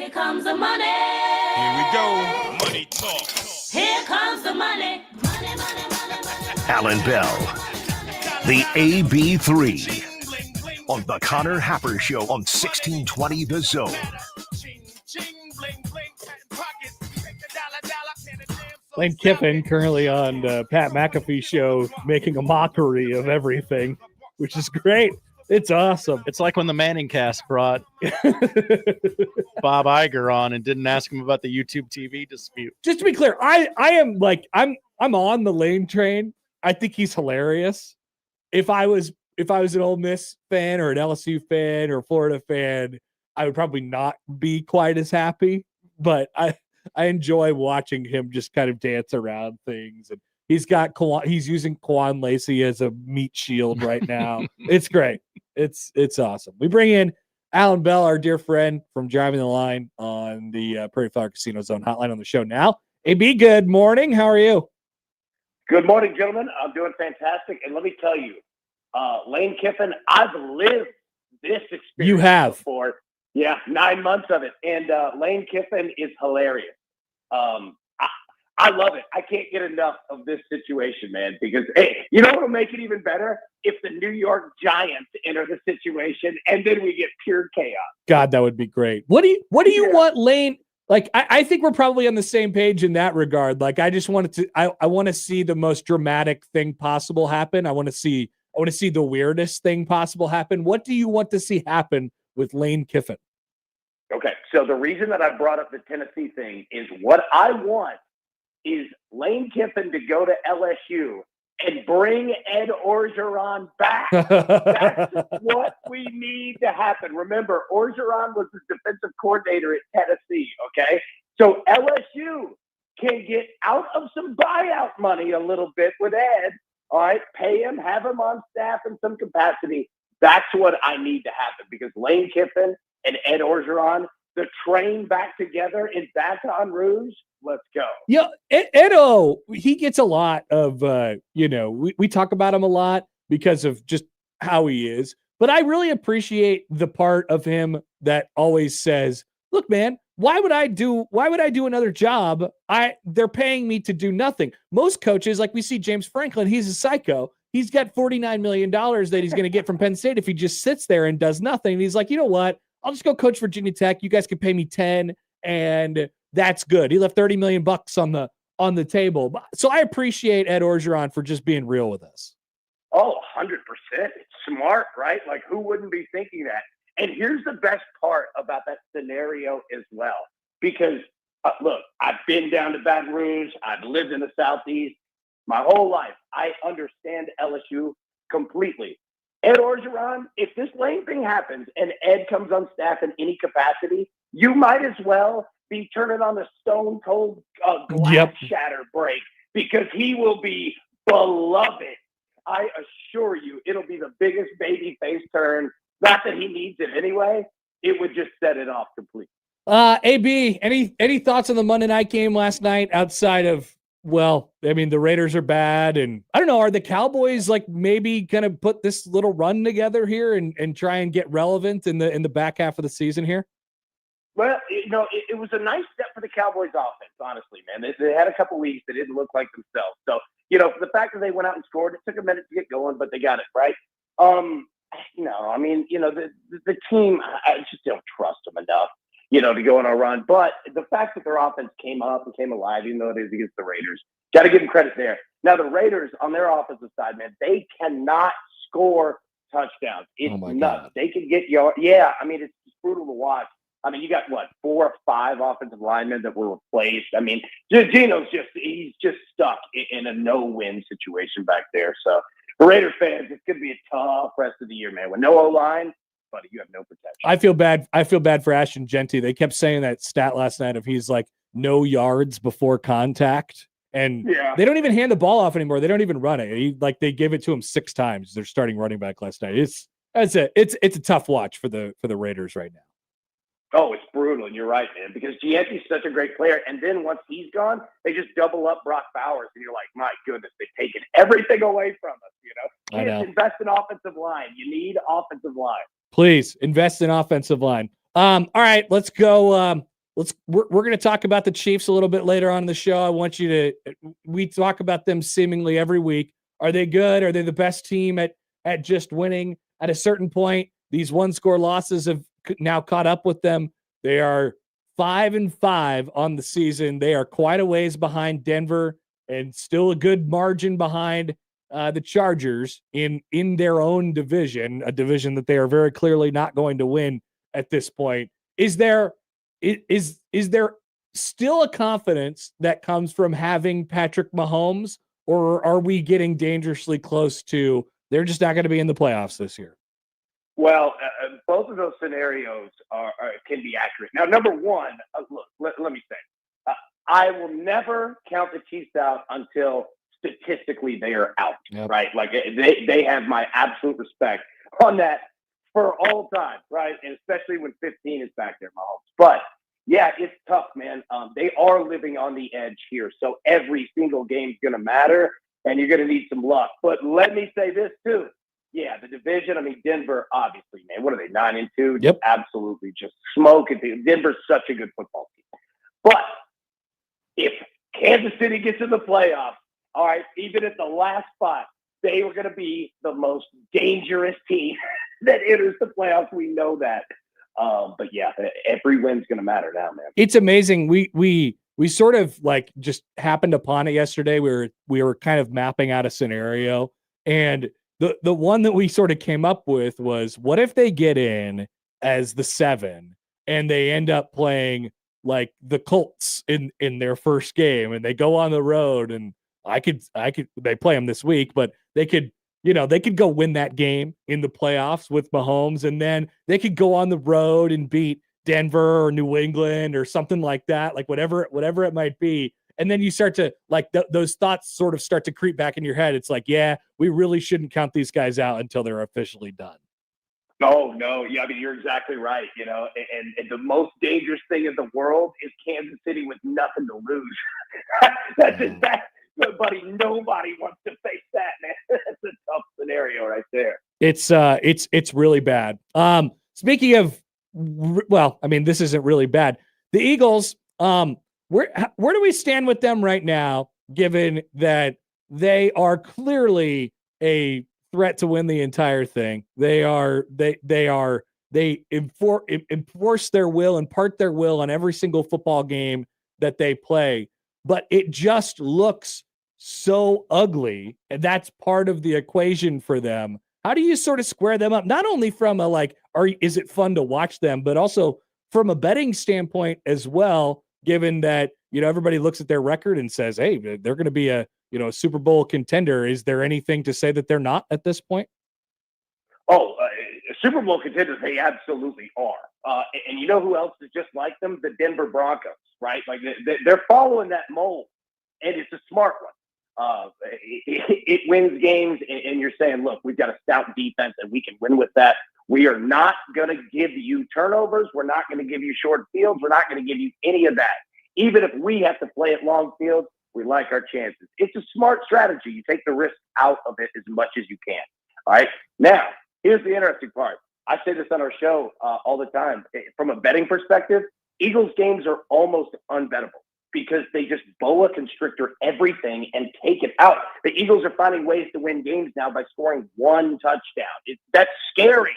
Here comes the money. Here we go. Money talk. Here comes the money. Money, money, money, money. Allan Bell, the AB3, on the Connor Happer Show on 1620 The Zone. Lane Kiffin currently on Pat McAfee's show making a mockery of everything, which is great. It's awesome. It's like when the Manning cast brought Bob Iger on and didn't ask him about the YouTube TV dispute. Just to be clear, I am like I'm on the Lane train. I think he's hilarious. If I was an Ole Miss fan or an LSU fan or a Florida fan, I would probably not be quite as happy. But I enjoy watching him just kind of dance around things. And he's using Quan Lacey as a meat shield right now. It's great. It's awesome. We bring in Allan Bell, our dear friend from Driving the Line on the Prairie Flower Casino Zone hotline on the show now. AB, good morning. How are you? Good morning, gentlemen. I'm doing fantastic. And let me tell you, Lane Kiffin, I've lived this experience You have. before. Yeah, 9 months of it. And Lane Kiffin is hilarious. I love it. I can't get enough of this situation, man, because, hey, you know what will make it even better? If the New York Giants enter the situation and then we get pure chaos. God, that would be great. What do you want, Lane? Like, I think we're probably on the same page in that regard. Like, I just wanted to, I want to see the most dramatic thing possible happen. I want to see the weirdest thing possible happen. What do you want to see happen with Lane Kiffin? Okay, so the reason that I brought up the Tennessee thing is what I want is Lane Kiffin to go to LSU and bring Ed Orgeron back. That's what we need to happen. Remember, Orgeron was the defensive coordinator at Tennessee, okay? So LSU can get out of some buyout money a little bit with Ed, all right? Pay him, have him on staff in some capacity. That's what I need to happen because Lane Kiffin and Ed Orgeron, the train back together in Baton Rouge, let's go. Yeah, Edo, he gets a lot of, we talk about him a lot because of just how he is. But I really appreciate the part of him that always says, look, man, why would I do another job? They're paying me to do nothing. Most coaches, like we see James Franklin, he's a psycho. He's got $49 million that he's going to get from Penn State if he just sits there and does nothing. And he's like, you know what? I'll just go coach Virginia Tech. You guys can pay me 10 and that's good. He left $30 million on the table. So I appreciate Ed Orgeron for just being real with us. Oh, 100%. It's smart, right? Like who wouldn't be thinking that? And here's the best part about that scenario as well. Because look, I've been down to Baton Rouge. I've lived in the Southeast my whole life. I understand LSU completely. Ed Orgeron, if this Lane thing happens and Ed comes on staff in any capacity, you might as well be turning on the stone cold glass shatter break because he will be beloved. I assure you, it'll be the biggest baby face turn. Not that he needs it anyway. It would just set it off completely. AB, any thoughts on the Monday night game last night outside of, well, I mean, the Raiders are bad, and I don't know, are the Cowboys like maybe going to put this little run together here and try and get relevant in the back half of the season here? Well, it was a nice step for the Cowboys offense, honestly, man. They had a couple weeks that didn't look like themselves. So, the fact that they went out and scored, it took a minute to get going, but they got it, right? The team, I just don't trust them enough, to go on a run. But the fact that their offense came up and came alive, even though it is against the Raiders, got to give them credit there. Now, the Raiders, on their offensive side, man, they cannot score touchdowns. It's nuts. God. They can get yards. Yeah, I mean, it's brutal to watch. I mean, you got, 4 or 5 offensive linemen that were replaced. I mean, Gino's he's just stuck in a no-win situation back there. So, for Raiders fans, it's going to be a tough rest of the year, man. With no O-line, buddy, you have no protection. I feel bad for Ashton Genty. They kept saying that stat last night of he's like no yards before contact. And they don't even hand the ball off anymore. They don't even run it. They gave it to him 6 times. They're starting running back last night. It's a tough watch for the Raiders right now. Oh, it's brutal, and you're right, man, because Gianti's such a great player. And then once he's gone, they just double up Brock Bowers, and you're like, my goodness, they've taken everything away from us, I know. Invest in offensive line. You need offensive line. Please invest in offensive line. All right, let's go. we're going to talk about the Chiefs a little bit later on in the show. I want you to, we talk about them seemingly every week. Are they good? Are they the best team at just winning? At a certain point, these 1-score losses have now caught up with them. They are 5-5 on the season. They are quite a ways behind Denver and still a good margin behind the Chargers in their own division, a division that they are very clearly not going to win at this point. Is there still a confidence that comes from having Patrick Mahomes, or are we getting dangerously close to they're just not going to be in the playoffs this year? Well, both of those scenarios can be accurate. Now, number one, look, let me say, I will never count the Chiefs out until statistically they are out, right? Like they have my absolute respect on that for all time, right? And especially when 15 is back there, Mahomes. But yeah, it's tough, man. They are living on the edge here. So every single game is going to matter, and you're going to need some luck. But let me say this too. Yeah, the division, I mean, Denver, obviously, man, what are they, 9-2? Yep. Absolutely just smoke it. Denver's such a good football team. But if Kansas City gets in the playoffs, all right, even at the last spot, they were going to be the most dangerous team that enters the playoffs. We know that. But yeah, every win's going to matter now, man. It's amazing. We sort of like just happened upon it yesterday. We were kind of mapping out a scenario, and the one that we sort of came up with was, what if they get in as the 7 and they end up playing like the Colts in their first game, and they go on the road, and they play them this week, but they could go win that game in the playoffs with Mahomes, and then they could go on the road and beat Denver or New England or something like that, like whatever it might be. And then you start to like those thoughts sort of start to creep back in your head. It's like, yeah, we really shouldn't count these guys out until they're officially done. No. Yeah, I mean, you're exactly right. You know, and the most dangerous thing in the world is Kansas City with nothing to lose. That's it. Buddy, nobody wants to face that, man. That's a tough scenario right there. It's really bad. Speaking of, well, I mean, this isn't really bad. The Eagles, where do we stand with them right now, given that they are clearly a threat to win the entire thing? They enforce their will, impart their will on every single football game that they play, but it just looks so ugly, and that's part of the equation for them. How do you sort of square them up? Not only from a is it fun to watch them, but also from a betting standpoint as well, given that, everybody looks at their record and says, hey, they're going to be a Super Bowl contender. Is there anything to say that they're not at this point? Super Bowl contenders, they absolutely are. And you know who else is just like them? The Denver Broncos, right? Like they're following that mold, and it's a smart one. It wins games, and you're saying, look, we've got a stout defense, and we can win with that. We are not going to give you turnovers. We're not going to give you short fields. We're not going to give you any of that. Even if we have to play at long fields, we like our chances. It's a smart strategy. You take the risk out of it as much as you can. All right. Now, here's the interesting part. I say this on our show all the time. From a betting perspective, Eagles games are almost unbettable because they just boa constrictor everything and take it out. The Eagles are finding ways to win games now by scoring one touchdown. That's scary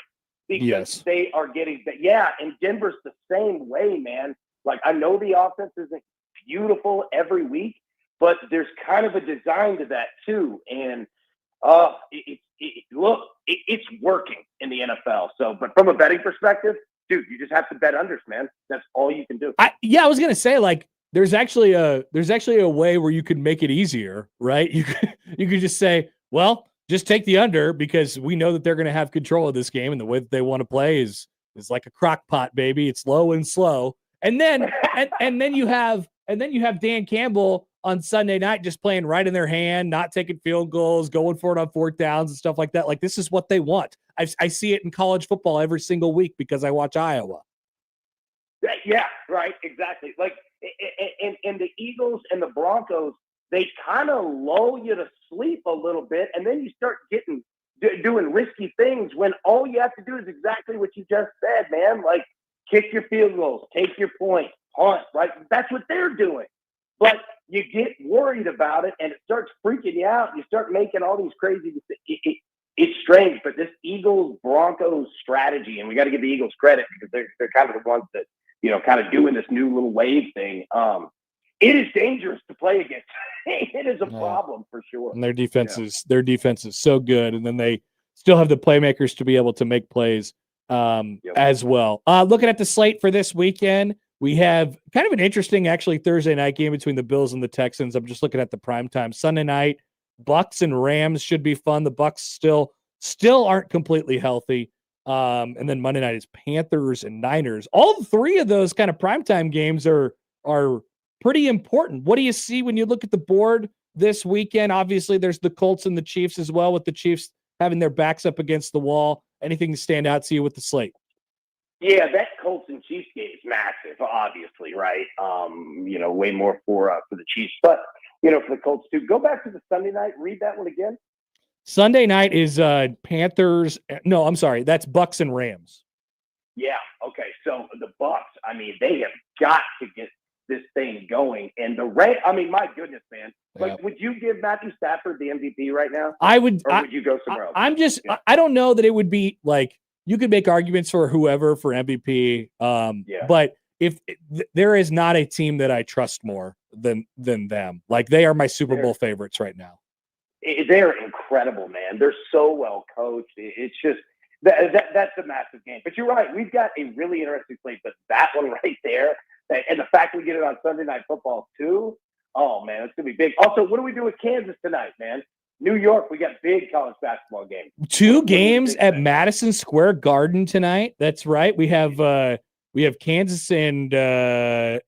because they are getting – yeah, and Denver's the same way, man. Like, I know the offense isn't beautiful every week, but there's kind of a design to that too. And it's working in the NFL. So, but from a betting perspective, dude, you just have to bet unders, man. That's all you can do. I was going to say, like, there's actually a way where you can make it easier, right? You could just say, well, just take the under because we know that they're going to have control of this game, and the way that they want to play is like a crock pot, baby. It's low and slow. And then and then you have Dan Campbell on Sunday night just playing right in their hand, not taking field goals, going for it on 4th downs and stuff like that. Like, this is what they want. I see it in college football every single week because I watch Iowa. Yeah, right, exactly. Like, and the Eagles and the Broncos, they kind of lull you to sleep a little bit, and then you start doing risky things when all you have to do is exactly what you just said, man. Like, kick your field goals, take your points, punt, right? That's what they're doing. But you get worried about it, and it starts freaking you out. You start making all these crazy decisions. It's strange, but this Eagles-Broncos strategy, and we got to give the Eagles credit because they're kind of the ones that, kind of doing this new little wave thing. It is dangerous to play against. It is a problem for sure. And their defense is so good, and then they still have the playmakers to be able to make plays as well. Looking at the slate for this weekend, we have kind of an interesting, actually, Thursday night game between the Bills and the Texans. I'm just looking at the primetime. Sunday night, Bucks and Rams should be fun. The Bucks still aren't completely healthy. And then Monday night is Panthers and Niners. All three of those kind of primetime games are pretty important. What do you see when you look at the board this weekend? Obviously, there's the Colts and the Chiefs as well, with the Chiefs having their backs up against the wall. Anything to stand out to you with the slate? Yeah, that Colts and Chiefs game is massive, obviously, right? Way more for the Chiefs, but for the Colts too. Go back to the Sunday night. Read that one again. Sunday night is Panthers. No, I'm sorry. That's Bucks and Rams. Yeah. Okay. So the Bucks. I mean, they have got to get this thing going. And the Rams. I mean, my goodness, man. Like, would you give Matthew Stafford the MVP right now? I would. Or would you go somewhere else? I don't know that it would be like. You could make arguments for whoever for MVP, but if there is not a team that I trust more than them, like they are my Super Bowl favorites right now. They're incredible, man. They're so well coached. It's just that's a massive game. But you're right. We've got a really interesting slate, but that one right there, and the fact we get it on Sunday Night Football too. Oh man, it's gonna be big. Also, what do we do with Kansas tonight, man? New York, we got big college basketball games. Two games at Madison Square Garden tonight. That's right. We have Kansas and Duke,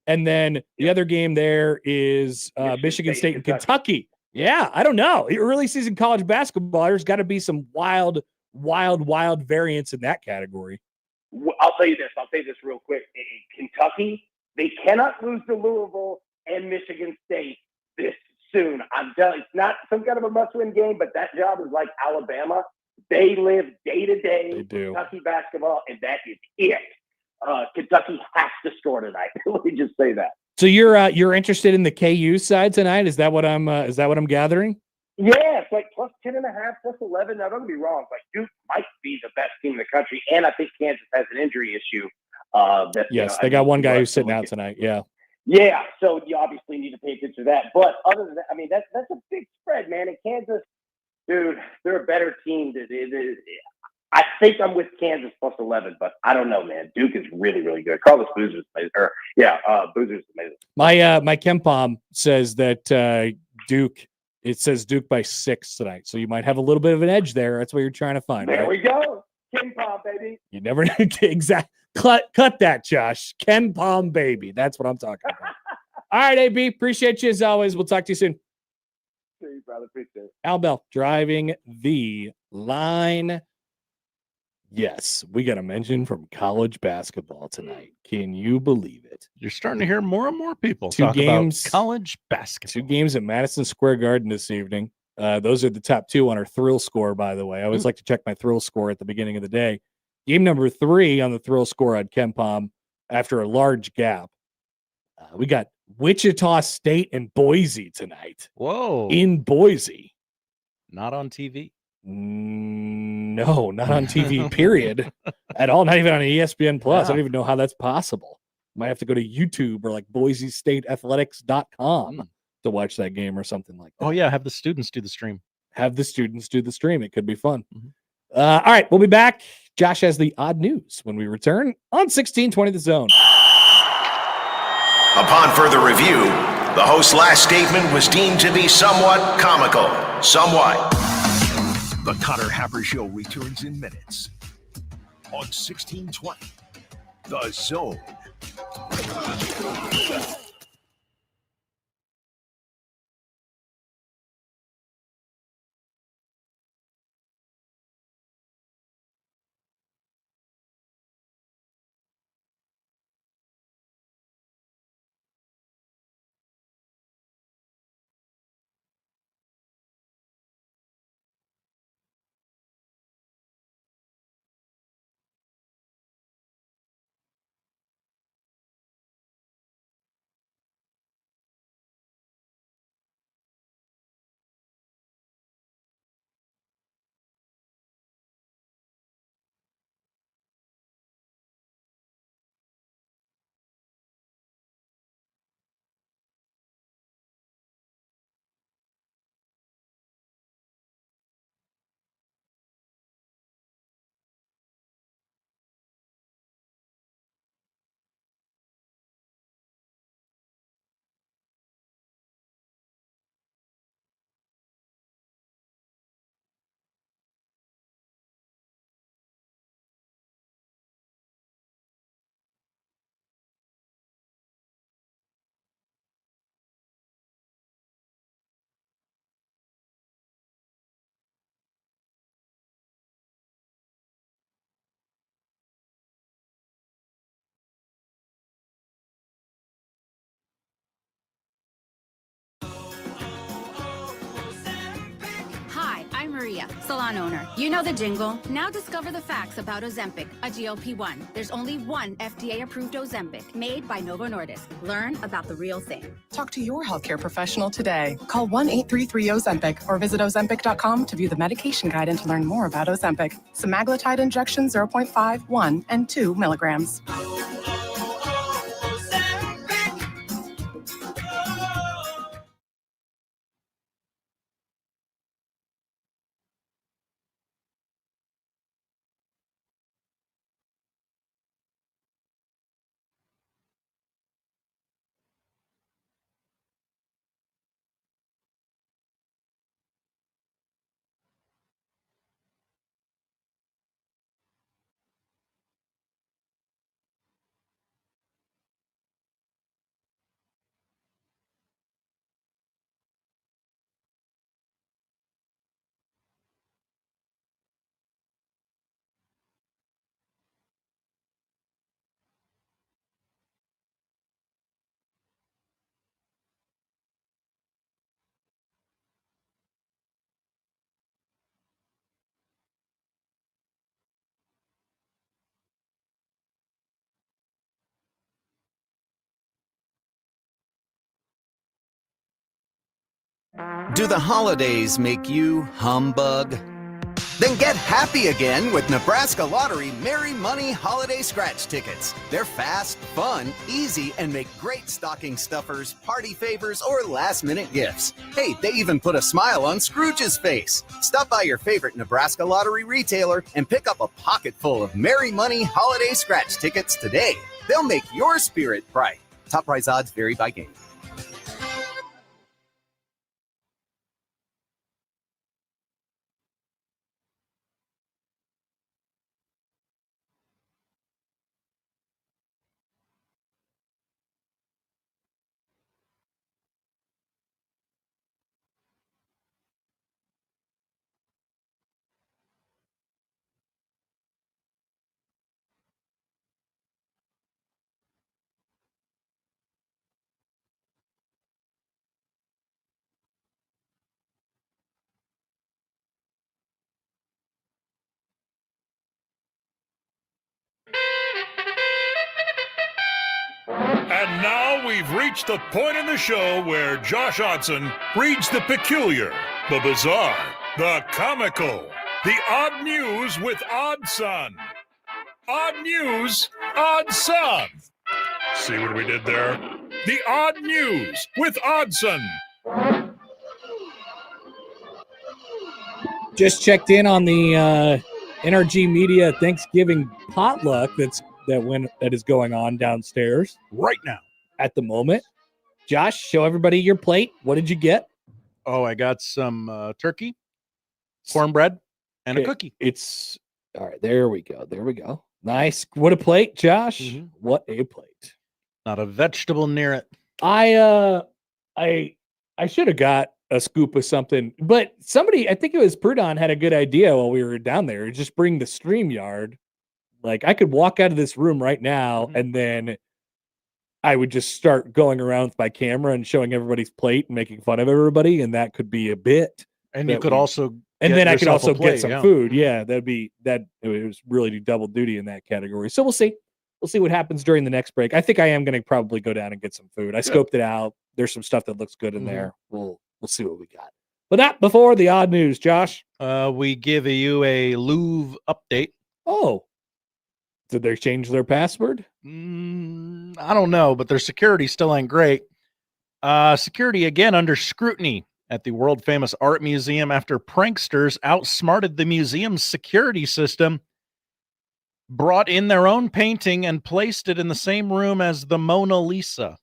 and then the other game there is Michigan State and Kentucky. Yeah, I don't know. Early season college basketball, there's got to be some wild variance in that category. I'll tell you this real quick. In Kentucky, they cannot lose to Louisville and Michigan State this soon. I'm telling you, it's not some kind of a must-win game, but that job is like Alabama. They live day-to-day Kentucky basketball, and that is it. Kentucky has to score tonight. Let me just say that. So you're interested in the KU side tonight? Is that what I'm gathering? Yeah, it's like plus 10.5, plus 11. Now, don't get me wrong, like Duke might be the best team in the country, and I think Kansas has an injury issue. They got one guy who's sitting out tonight. Yeah. Yeah, so you obviously need to pay attention to that. But other than that, I mean, that's a big spread, man. And Kansas, dude, they're a better team. I think I'm with Kansas plus 11, but I don't know, man. Duke is really, really good. Carlos Boozer's amazing. Boozer's amazing. My KenPom says that Duke. It says Duke by 6 tonight, so you might have a little bit of an edge there. That's what you're trying to find. There right? we go, KenPom, baby. You never know. Exactly. Cut that, Josh. KenPom, baby. That's what I'm talking about. All right, AB. Appreciate you as always. We'll talk to you soon. See you, brother. Appreciate it. Allan Bell driving the line. Yes, we got a mention from college basketball tonight. Can you believe it? You're starting to hear more and more people Two talk games, about college basketball. 2 games at Madison Square Garden this evening. Those are the top 2 on our thrill score, by the way. I always like to check my thrill score at the beginning of the day. Game number 3 on the thrill score on KenPom after a large gap. We got Wichita State and Boise tonight. Whoa. In Boise. Not on TV? No, not on TV, period. At all. Not even on ESPN Plus. I don't even know how that's possible. Might have to go to YouTube or like BoiseStateAthletics.com to watch that game or something like that. Oh, yeah. Have the students do the stream. It could be fun. All right, we'll be back. Josh has the odd news when we return on 1620 The Zone. Upon further review, the host's last statement was deemed to be somewhat comical. Somewhat. The Connor Happer Show returns in minutes on 1620 The Zone. Maria, salon owner. You know the jingle. Now discover the facts about Ozempic, a GLP-1. There's only one FDA-approved Ozempic made by Novo Nordisk. Learn about the real thing. Talk to your healthcare professional today. Call 1-833-OZEMPIC or visit Ozempic.com to view the medication guide and to learn more about Ozempic. Semaglutide injection 0.5, 1, and 2 milligrams. Do the holidays make you humbug? Then get happy again with Nebraska Lottery Merry Money Holiday Scratch Tickets. They're fast, fun, easy, and make great stocking stuffers, party favors, or last-minute gifts. Hey, they even put a smile on Scrooge's face. Stop by your favorite Nebraska Lottery retailer and pick up a pocket full of Merry Money Holiday Scratch Tickets today. They'll make your spirit bright. Top prize odds vary by game. And now we've reached the point in the show where Josh Odson reads the peculiar, the bizarre, the comical, the odd news with Odd Son. Odd news, Odd Son. See what we did there? The odd news with Oddson. Just checked in on the NRG Media Thanksgiving potluck that is going on downstairs right now at the moment. Josh, show everybody your plate. What did you get? Oh, I got some turkey, cornbread, and a cookie. It's all right. There we go. There we go. Nice. What a plate, Josh. Mm-hmm. What a plate. Not a vegetable near it. I should have got a scoop of something, but somebody, I think it was Prudon, had a good idea while we were down there. Just bring the StreamYard. Like, I could walk out of this room right now, and then I would just start going around with my camera and showing everybody's plate and making fun of everybody, and that could be a bit. And you could also, and then I could also get some food. Yeah, it was really do double duty in that category. So we'll see. We'll see what happens during the next break. I think I am going to probably go down and get some food. I scoped it out. There's some stuff that looks good in there. We'll see what we got. But not before the odd news, Josh. We give you a Louvre update. Oh. Did they change their password? I don't know, but their security still ain't great. Security again under scrutiny at the world-famous art museum after pranksters outsmarted the museum's security system, brought in their own painting, and placed it in the same room as the Mona Lisa.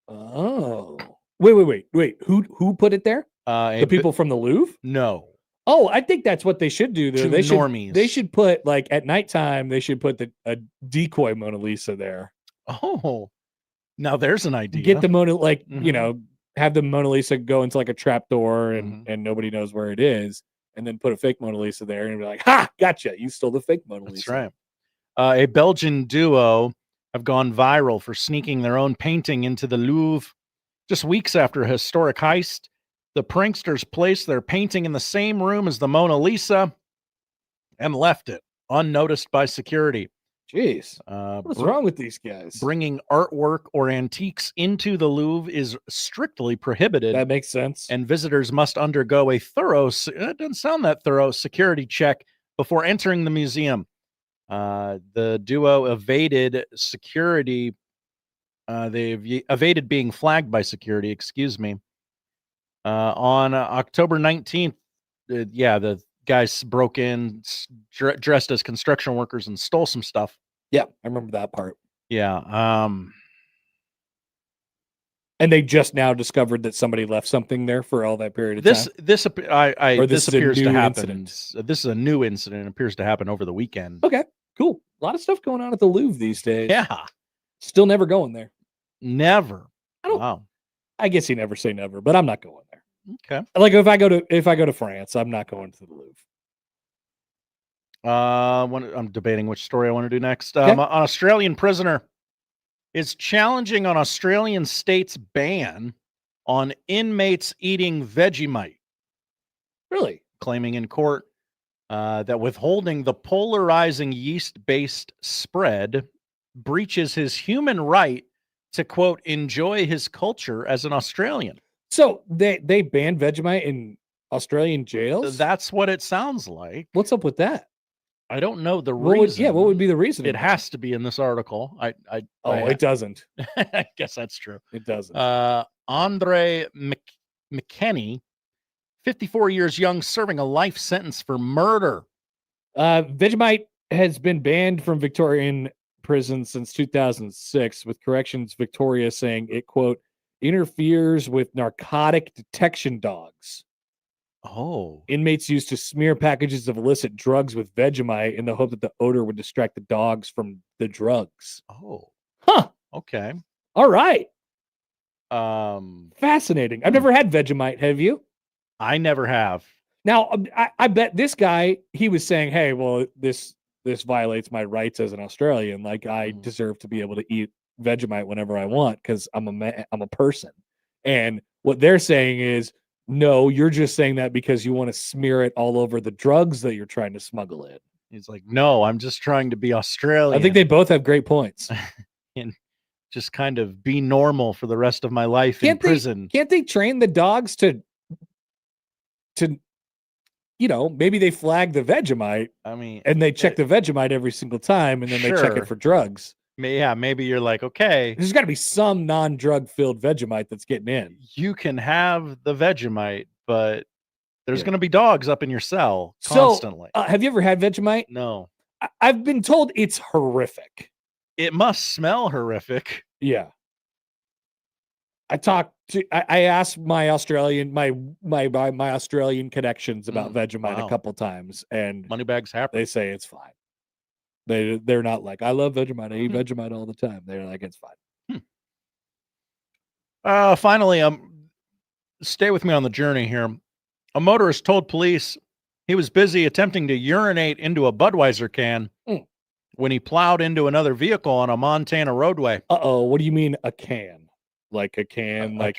Oh. Wait. Who put it there? The people from the Louvre? No. Oh, I think that's what they should do. Though. Normies. They should put, like, at nighttime, they should put a decoy Mona Lisa there. Oh, now there's an idea. Get the Mona, have the Mona Lisa go into like a trap door and nobody knows where it is, and then put a fake Mona Lisa there and be like, "Ha, gotcha! You stole the fake Mona Lisa." That's right. A Belgian duo have gone viral for sneaking their own painting into the Louvre just weeks after a historic heist. The pranksters placed their painting in the same room as the Mona Lisa and left it unnoticed by security. Jeez. What's wrong with these guys? Bringing artwork or antiques into the Louvre is strictly prohibited. That makes sense. And visitors must undergo a thorough, it doesn't sound that thorough, security check before entering the museum. The duo evaded security. They evaded being flagged by security, excuse me. On October 19th, the guys broke in dressed as construction workers and stole some stuff. Yeah, I remember that part. Yeah. And they just now discovered that somebody left something there for all that period of time. This appears to happen. Incident? This is a new incident. It appears to happen over the weekend. Okay, cool. A lot of stuff going on at the Louvre these days. Yeah. Still never going there. Never. Wow. I guess you never say never, but I'm not going there. Okay. Like if I go to France, I'm not going to the Louvre. I'm debating which story I want to do next. Okay. An Australian prisoner is challenging an Australian state's ban on inmates eating Vegemite. Really? Claiming in court that withholding the polarizing yeast-based spread breaches his human right to, quote, enjoy his culture as an Australian. So they banned Vegemite in Australian jails? That's what it sounds like. What's up with that? I don't know the reason. What would be the reason? It has to be in this article. It doesn't. I guess that's true. It doesn't. Andre McKenney, 54 years young, serving a life sentence for murder. Vegemite has been banned from Victorian prison since 2006, with Corrections Victoria saying it, quote, interferes with narcotic detection dogs. Oh. Inmates used to smear packages of illicit drugs with Vegemite in the hope that the odor would distract the dogs from the drugs. Oh. Huh. Okay. All right. Fascinating. I've never had Vegemite. Have you? I never have. Now, I bet this guy, he was saying, hey, well, this violates my rights as an Australian. Like, I deserve to be able to eat Vegemite whenever I want because I'm a person. And what they're saying is, no, you're just saying that because you want to smear it all over the drugs that you're trying to smuggle in. He's like, no, I'm just trying to be Australian. I think they both have great points. And just kind of be normal for the rest of my life in prison. Can't they train the dogs to maybe they flag the Vegemite. I mean, and they check the Vegemite every single time, and then they check it for drugs. Yeah, maybe you're like, okay, there's got to be some non-drug filled Vegemite that's getting in. You can have the Vegemite, but there's going to be dogs up in your cell constantly. So, have you ever had Vegemite? No. I've been told it's horrific. It must smell horrific. Yeah. I asked my Australian my Australian connections about Vegemite a couple times, and Moneybags Happer. They say it's fine. They're not like, I love Vegemite. I eat Vegemite all the time. They're like, it's fine. Finally, stay with me on the journey here. A motorist told police he was busy attempting to urinate into a Budweiser can when he plowed into another vehicle on a Montana roadway. Uh-oh, what do you mean a can? Like a can, a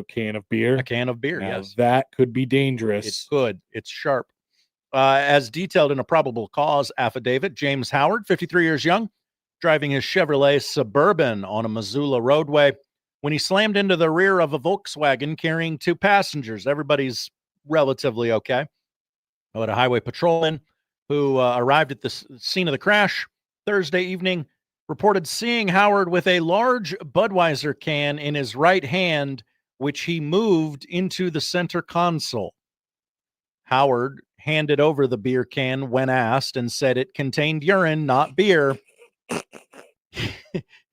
can of beer? A can of beer, yes. That could be dangerous. It's good. It's sharp. As detailed in a probable cause affidavit, James Howard, 53 years young, driving his Chevrolet Suburban on a Missoula roadway when he slammed into the rear of a Volkswagen carrying 2 passengers. Everybody's relatively okay. But a highway patrolman who arrived at the scene of the crash Thursday evening reported seeing Howard with a large Budweiser can in his right hand, which he moved into the center console. Howard handed over the beer can when asked and said it contained urine, not beer.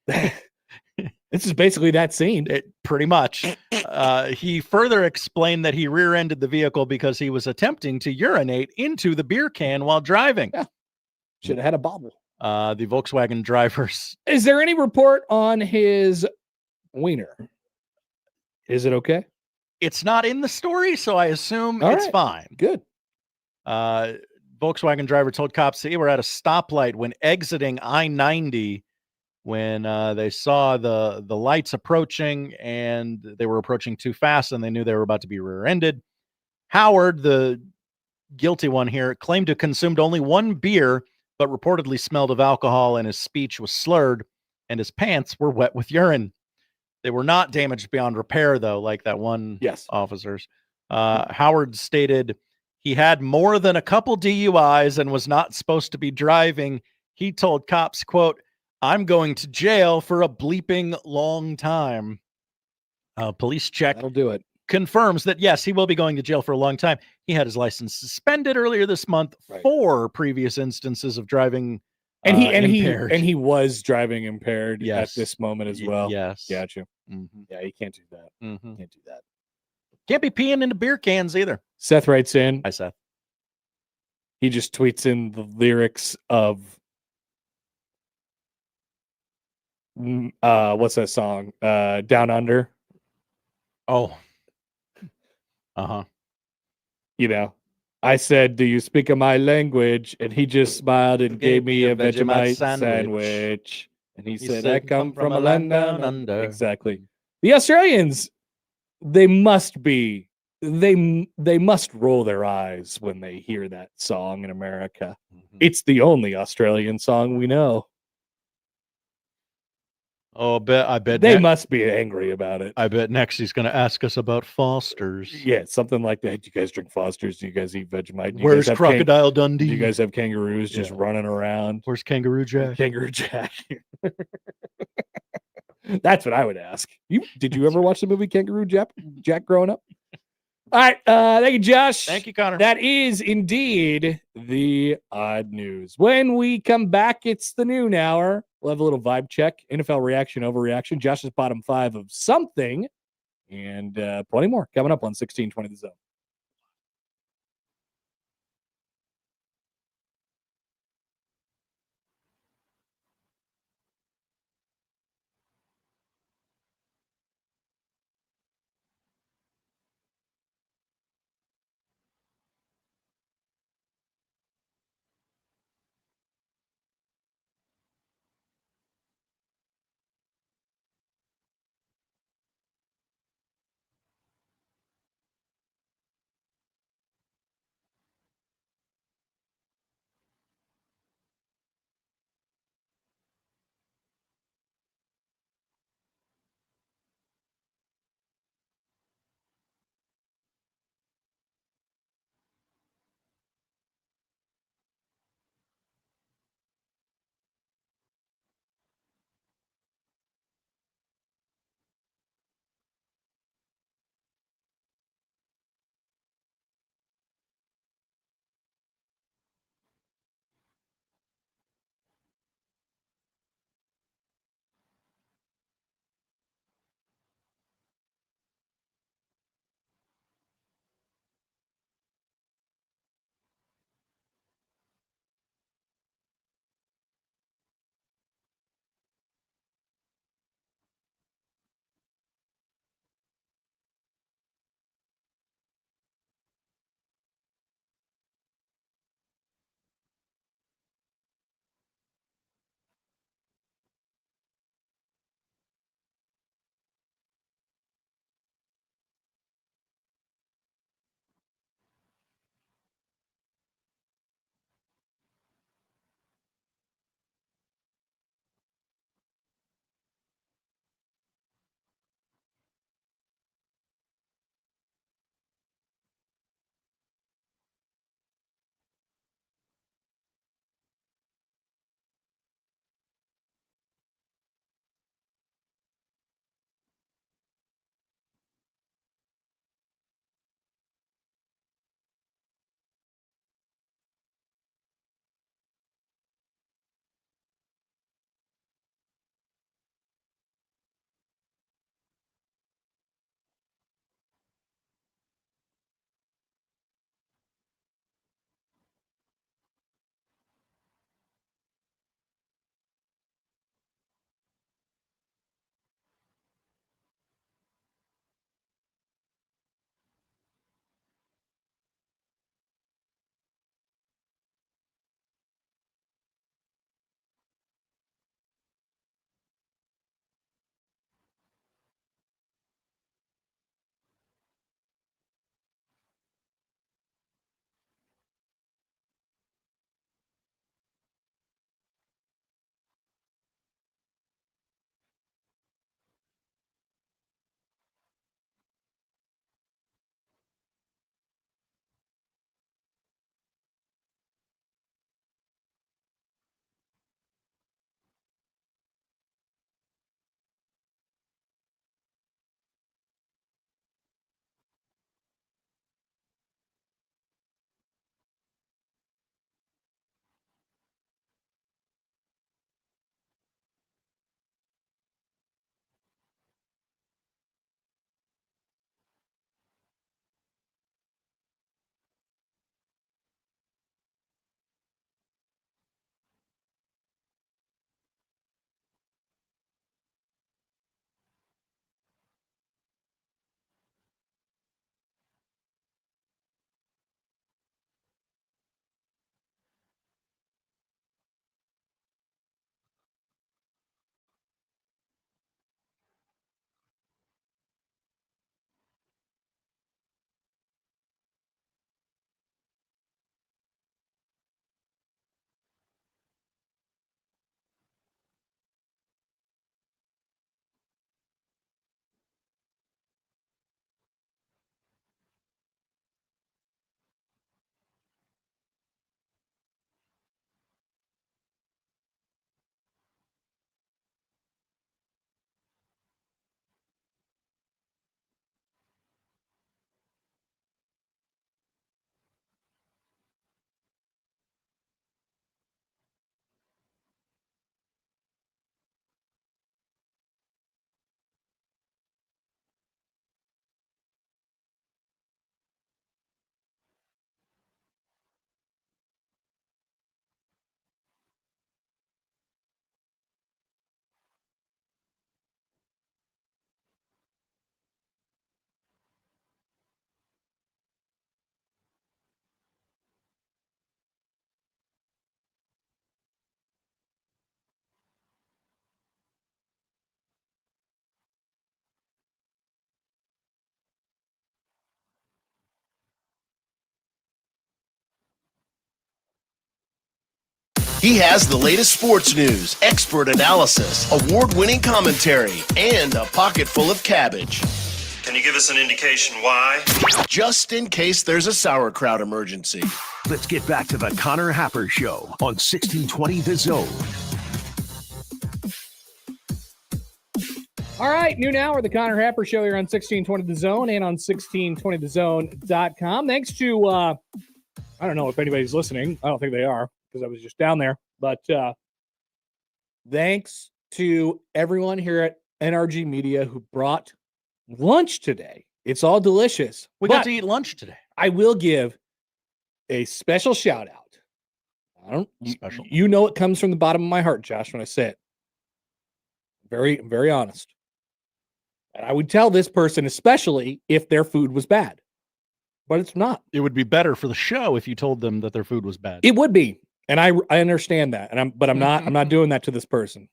This is basically that scene. Pretty much. He further explained that he rear-ended the vehicle because he was attempting to urinate into the beer can while driving. Yeah. Should have had a bobble. The Volkswagen drivers. Is there any report on his wiener? Is it okay? It's not in the story, so I assume it's fine. Good. Volkswagen driver told cops they were at a stoplight when exiting I-90 when they saw the lights approaching and they were approaching too fast and they knew they were about to be rear-ended. Howard, the guilty one here, claimed to have consumed only one beer, but reportedly smelled of alcohol and his speech was slurred and his pants were wet with urine. They were not damaged beyond repair, though, like that one officer's. Howard stated he had more than a couple DUIs and was not supposed to be driving. He told cops, quote, "I'm going to jail for a bleeping long time." Police check That'll do it. Confirms that, yes, he will be going to jail for a long time. He had his license suspended earlier this month for previous instances of driving impaired. He was driving impaired at this moment as well. Yes. Gotcha. Yeah, you can't do that. Can't do that. Can't be peeing into beer cans either. Seth writes in. Hi, Seth. He just tweets in the lyrics of what's that song? Down Under. Oh. You know, I said, "Do you speak of my language?" And he just smiled and gave me a Vegemite sandwich. And he said, "I come from a land down under." Exactly. The Australians, they must roll their eyes when they hear that song in America. It's the only Australian song we know. Oh, I bet they must be angry about it. I bet next he's going to ask us about Foster's. Yeah, something like that. Do you guys drink Foster's? Do you guys eat Vegemite? Where's Crocodile Dundee? Do you guys have kangaroos just running around? Where's Kangaroo Jack? Kangaroo Jack. That's what I would ask. Did you ever watch the movie Kangaroo Jack growing up? All right. Thank you, Josh. Thank you, Connor. That is indeed the odd news. When we come back, it's the noon hour. We'll have a little vibe check, NFL reaction, overreaction, Josh's bottom five of something, and plenty more coming up on 1620 The Zone. He has the latest sports news, expert analysis, award-winning commentary, and a pocket full of cabbage. Can you give us an indication why? Just in case there's a sauerkraut emergency. Let's get back to the Connor Happer Show on 1620 The Zone. All right, noon hour, the Connor Happer Show here on 1620 The Zone and on 1620thezone.com. Thanks to, I don't know if anybody's listening. I don't think they are because I was just down there. But thanks to everyone here at NRG Media who brought lunch today. It's all delicious. We got to eat lunch today. I will give a special shout out. Special. You know it comes from the bottom of my heart, Josh, when I say it. Very, very honest. And I would tell this person, especially if their food was bad. But it's not. It would be better for the show if you told them that their food was bad. It would be. And I understand that. And I'm not doing that to this person.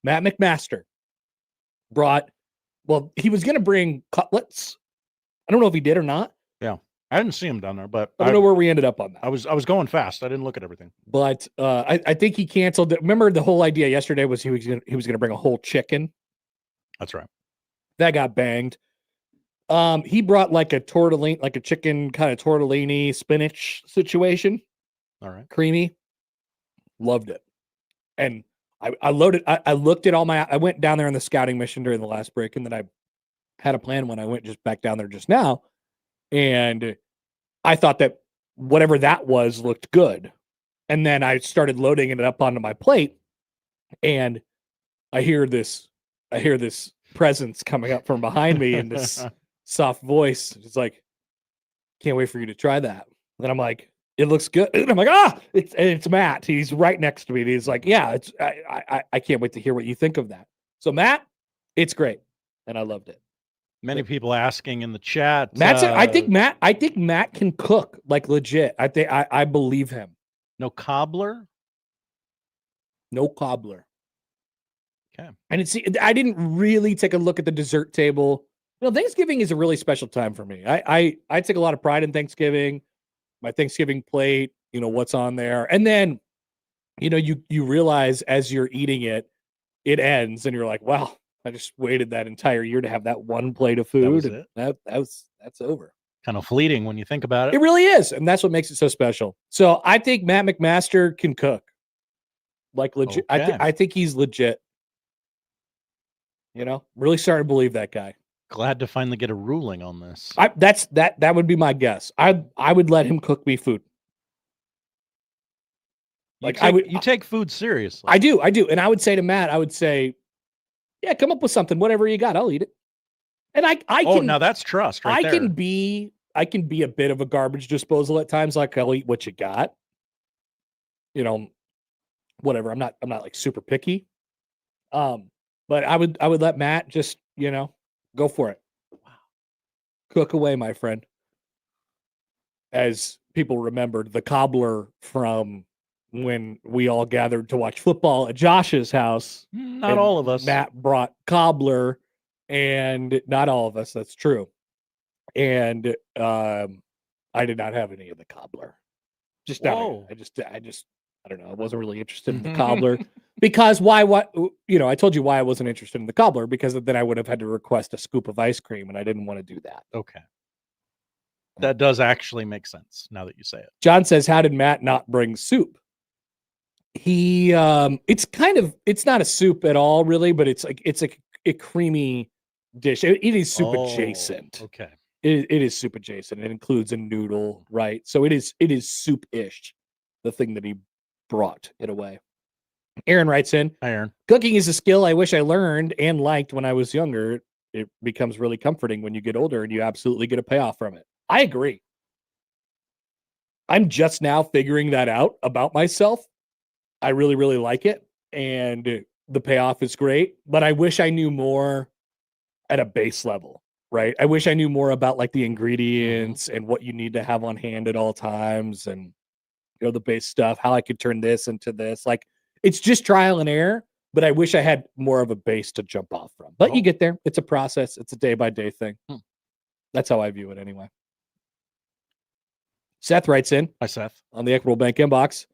Matt McMaster brought, well, he was going to bring cutlets. I don't know if he did or not. Yeah. I didn't see him down there, but I don't know where we ended up on that. I was going fast. I didn't look at everything. But I think he canceled it. Remember, the whole idea yesterday was he was going to bring a whole chicken. That's right. That got banged. He brought like a tortellini, like a chicken kind of tortellini spinach situation. All right. Creamy. Loved it. And I loaded, I looked at I went down there on the scouting mission during the last break, and then I had a plan when I went just back down there just now. And I thought that whatever that was looked good. And then I started loading it up onto my plate, and I hear this presence coming up from behind me in this soft voice. It's like, can't wait for you to try that. And I'm like, it looks good. And I'm like, it's Matt. He's right next to me. And he's like, yeah, I can't wait to hear what you think of that. So Matt, it's great. And I loved it. Many people asking in the chat. Matt said, I think Matt can cook, like legit. I believe him. No cobbler? No cobbler. Okay. And I didn't really take a look at the dessert table. You know, Thanksgiving is a really special time for me. I take a lot of pride in Thanksgiving. My Thanksgiving plate, you know, what's on there. And then, you know, you realize as you're eating it, it ends and you're like, wow, I just waited that entire year to have that one plate of food. That's over. Kind of fleeting when you think about it. It really is. And that's what makes it so special. So I think Matt McMaster can cook. Like legit. Okay. I think he's legit. You know, really starting to believe that guy. Glad to finally get a ruling on this. That would be my guess. I would let him cook me food. Like you take food seriously. I do. And I would say to Matt, yeah, come up with something, whatever you got, I'll eat it. And I can. Now that's trust, right there. I can be a bit of a garbage disposal at times. Like, I'll eat what you got. You know, whatever. I'm not like super picky. But I would let Matt just, you know, go for it. Wow. Cook away, my friend. As people remembered, the cobbler from when we all gathered to watch football at Josh's house. Not all of us. Matt brought cobbler, and not all of us. That's true. And I did not have any of the cobbler. Just down here. I don't know. I wasn't really interested in the cobbler because I told you why I wasn't interested in the cobbler, because then I would have had to request a scoop of ice cream, and I didn't want to do that. Okay. That does actually make sense now that you say it. John says, how did Matt not bring soup? It's not a soup at all, really, but it's a creamy dish. It is soup adjacent. Okay. It is soup adjacent. It includes a noodle, right? So it is soup-ish, the thing that he brought it away. Aaron writes in, Hi, Aaron. Cooking is a skill I wish I learned and liked when I was younger. It becomes really comforting when you get older and you absolutely get a payoff from it. I agree. I'm just now figuring that out about myself. I really, really like it. And the payoff is great, but I wish I knew more at a base level, right? I wish I knew more about like the ingredients and what you need to have on hand at all times, and you know, the base stuff, how I could turn this into this. Like, it's just trial and error, but I wish I had more of a base to jump off from. But you get there. It's a process. It's a day-by-day thing. That's how I view it anyway. Seth writes in. Hi, Seth. On the Equitable Bank inbox.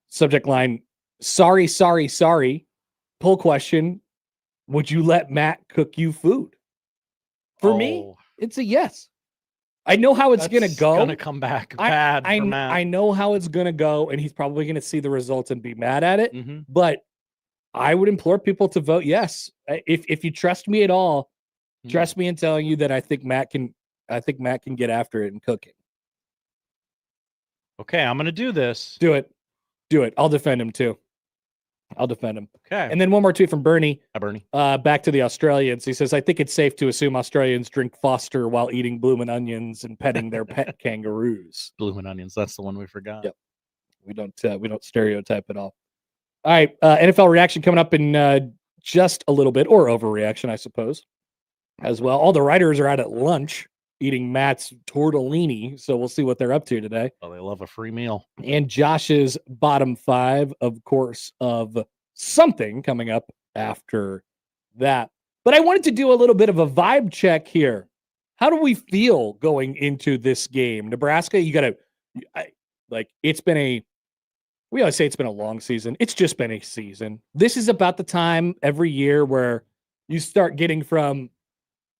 Subject line, sorry. Poll question, would you let Matt cook you food? For me, it's a yes. I know how it's going to go. It's going to come back bad for Matt. I know how it's going to go, and he's probably going to see the results and be mad at it. But I would implore people to vote yes. If you trust me at all, trust me in telling you that I think Matt can get after it and cook it. Okay, I'm going to do this. Do it. I'll defend him too. Okay. And then one more tweet from Bernie. Hi, Bernie. Back to the Australians. He says, I think it's safe to assume Australians drink Foster while eating bloomin' onions and petting their pet kangaroos. Bloomin' onions. That's the one we forgot. Yep. We don't stereotype at all. All right. NFL reaction coming up in just a little bit, or overreaction, I suppose, as well. All the writers are out at lunch eating Matt's tortellini, so we'll see what they're up to today. Oh, they love a free meal. And Josh's bottom five, of course, of something coming up after that. But I wanted to do a little bit of a vibe check here. How do we feel going into this game? Nebraska, we always say it's been a long season. It's just been a season. This is about the time every year where you start getting from,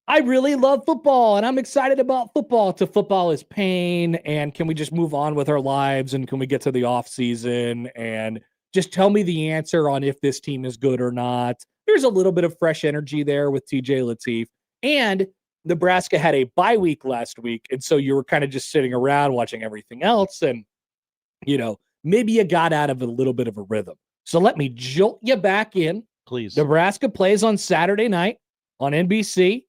I really love football and I'm excited about football, to football is pain and can we just move on with our lives and can we get to the off season and just tell me the answer on if this team is good or not. There's a little bit of fresh energy there with TJ Lateef, and Nebraska had a bye week last week. And so you were kind of just sitting around watching everything else. And, maybe you got out of a little bit of a rhythm. So let me jolt you back in. Please. Nebraska plays on Saturday night on NBC.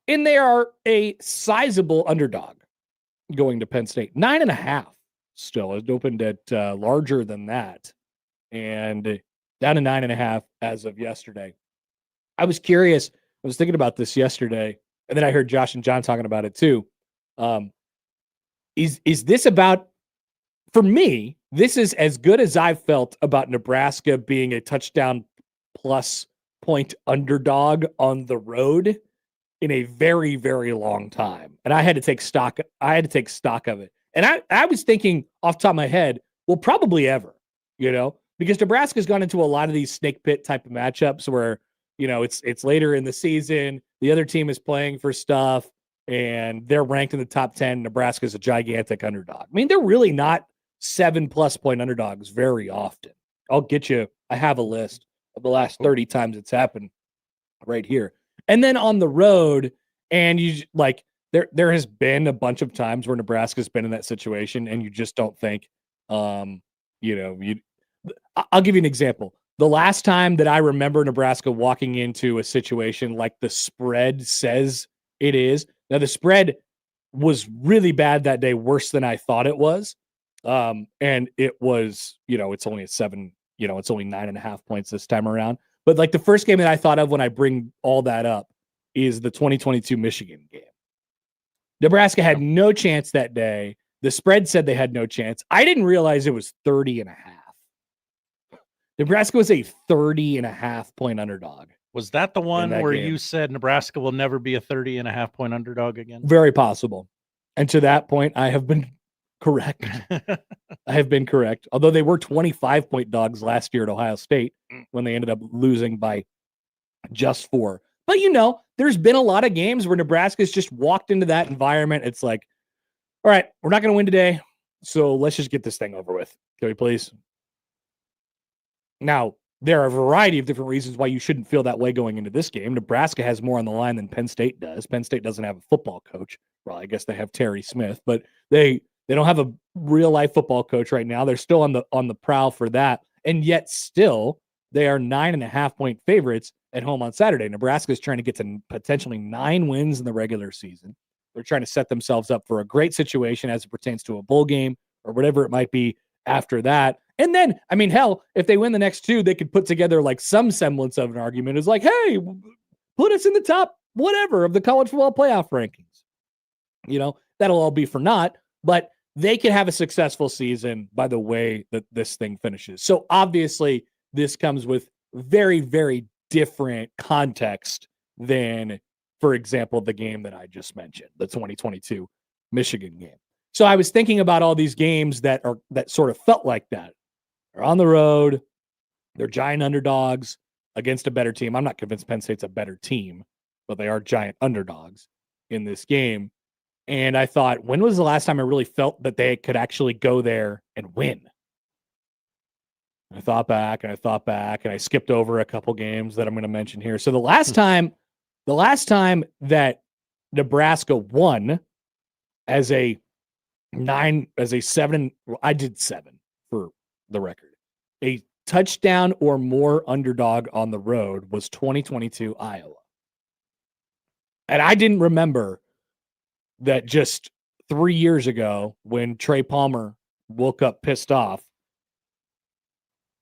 And they are a sizable underdog going to Penn State. 9.5 still. It opened at larger than that. And down to 9.5 as of yesterday. I was curious. I was thinking about this yesterday, and then I heard Josh and John talking about it too. Is this about, for me, this is as good as I've felt about Nebraska being a touchdown plus point underdog on the road in a very, very long time. And I had to take stock. Of it. And I was thinking off the top of my head, well, probably ever, because Nebraska's gone into a lot of these snake pit type of matchups where, it's later in the season. The other team is playing for stuff and they're ranked in the top 10. Nebraska's a gigantic underdog. I mean, they're really not 7+ point underdogs very often. I'll get you. I have a list of the last 30 times it's happened right here. And then on the road, and there has been a bunch of times where Nebraska's been in that situation and you just don't think, I'll give you an example. The last time that I remember Nebraska walking into a situation like the spread says it is. Now, the spread was really bad that day, worse than I thought it was. And it was, it's only at 7, it's only 9.5 points this time around. But like the first game that I thought of when I bring all that up is the 2022 Michigan game. Nebraska had no chance that day. The spread said they had no chance. I didn't realize it was 30.5. Nebraska was a 30.5 point underdog. Was that the one where you said Nebraska will never be a 30.5 point underdog again? Very possible. And to that point, I have been correct. Although they were 25 point dogs last year at Ohio State when they ended up losing by just 4. But, there's been a lot of games where Nebraska's just walked into that environment. It's like, all right, we're not going to win today, so let's just get this thing over with. Can we please? Now, there are a variety of different reasons why you shouldn't feel that way going into this game. Nebraska has more on the line than Penn State does. Penn State doesn't have a football coach. Well, I guess they have Terry Smith, but they don't have a real life football coach right now. They're still on the prowl for that. And yet still, they are 9.5 point favorites at home on Saturday. Nebraska is trying to get to potentially 9 wins in the regular season. They're trying to set themselves up for a great situation as it pertains to a bowl game or whatever it might be after that. And then, hell, if they win the next 2, they could put together like some semblance of an argument. It's like, hey, put us in the top whatever of the college football playoff rankings. That'll all be for naught, but they could have a successful season by the way that this thing finishes. So obviously this comes with very, very different context than, for example, the game that I just mentioned, the 2022 Michigan game. So I was thinking about all these games that sort of felt like that. They're on the road. They're giant underdogs against a better team. I'm not convinced Penn State's a better team, but they are giant underdogs in this game. And I thought, when was the last time I really felt that they could actually go there and win? I thought back and I skipped over a couple games that I'm going to mention here. So the last time that Nebraska won as a 7, I did 7 for the record. A touchdown or more underdog on the road was 2022 Iowa. And I didn't remember that just 3 years ago when Trey Palmer woke up pissed off,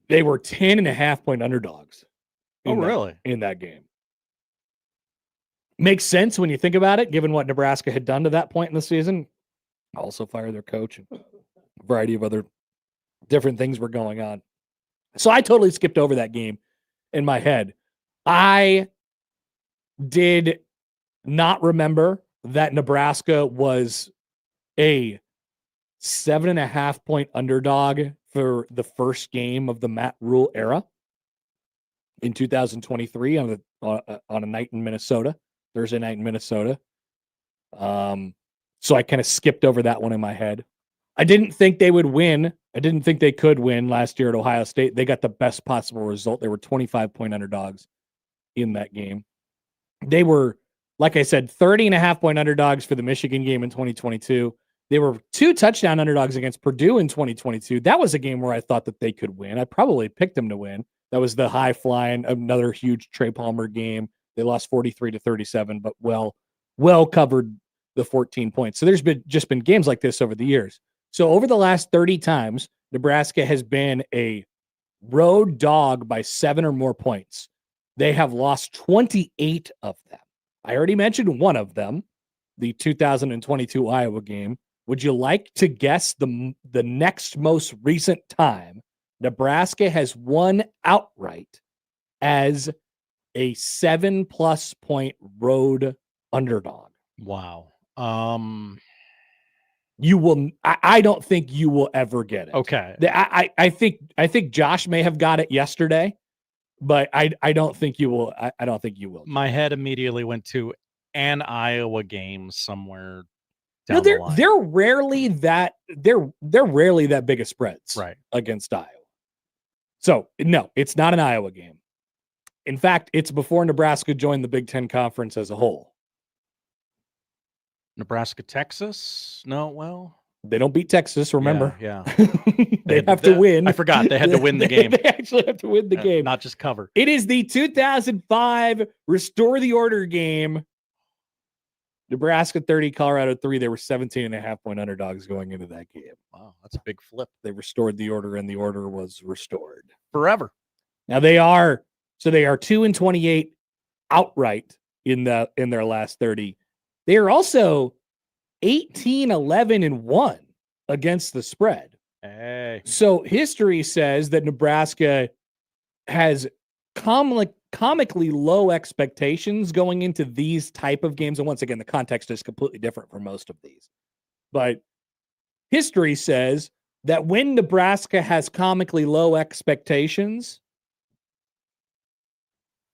they were 10.5-point underdogs. In that game. Makes sense when you think about it, given what Nebraska had done to that point in the season. Also fired their coach and a variety of other different things were going on. So I totally skipped over that game in my head. I did not remember that Nebraska was a 7.5-point underdog for the first game of the Matt Rule era in 2023 on a night in Minnesota, Thursday night in Minnesota. So I kind of skipped over that one in my head. I didn't think they would win. I didn't think they could win last year at Ohio State. They got the best possible result. They were 25-point underdogs in that game. They were, like I said, 30.5-point underdogs for the Michigan game in 2022. They were 2 touchdown underdogs against Purdue in 2022. That was a game where I thought that they could win. I probably picked them to win. That was the high flying, another huge Trey Palmer game. They lost 43-37, but well covered the 14 points. So there's just been games like this over the years. So over the last 30 times, Nebraska has been a road dog by 7 or more points. They have lost 28 of them. I already mentioned one of them, the 2022 Iowa game. Would you like to guess the next most recent time Nebraska has won outright as a 7+ point road underdog? Wow. You will. I don't think you will ever get it. Okay. I think Josh may have got it yesterday, but I don't think you will. I don't think you will. My head immediately went to an Iowa game somewhere. No, they're rarely that big of spreads against Iowa. So no, it's not an Iowa game. In fact, it's before Nebraska joined the Big Ten Conference as a whole. Nebraska, Texas? No, well, they don't beat Texas. Remember? Yeah. they have to win. I forgot they had to win the game. They actually have to win the game, not just cover. It is the 2005 Restore the Order game. Nebraska 30, Colorado 3. They were 17.5-point underdogs going into that game. Wow, that's a big flip. They restored the order, and the order was restored forever. Now they are 2-28 outright in their last 30. They are also 18-11-1 against the spread. Hey. So history says that Nebraska has comically low expectations going into these type of games. And once again, the context is completely different for most of these. But history says that when Nebraska has comically low expectations,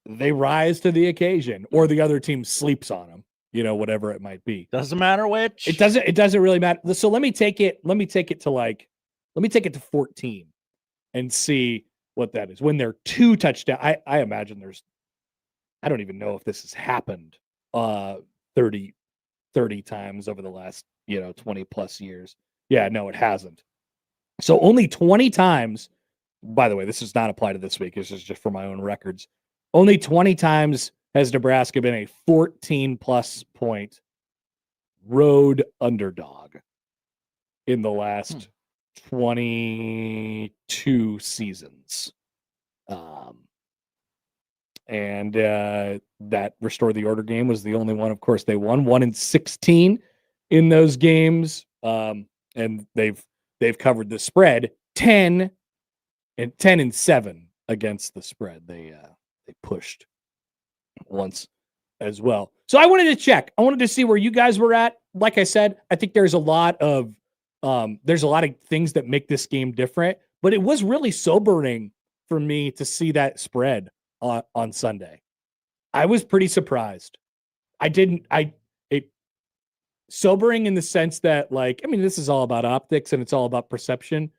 they rise to the occasion, or the other team sleeps on them. Whatever it might be. Doesn't matter which. It doesn't really matter. So let me take it to 14 and see what that is. When they're 2 touchdowns, I imagine I don't even know if this has happened 30 times over the last 20 plus years. Yeah, no, it hasn't. So only 20 times, by the way, this does not apply to this week. This is just for my own records. Only 20 times has Nebraska been a 14+ point road underdog in the last 22 seasons. And that Restore the Order game was the only one. Of course, they won 1-16 in those games. And they've covered the spread 10-7 against the spread. They pushed once as well. So I wanted to check. I wanted to see where you guys were at. Like I said, I think there's a lot of There's a lot of things that make this game different, but it was really sobering for me to see that spread on Sunday. I was pretty surprised. Sobering in the sense that, like, I mean, this is all about optics and it's all about perception.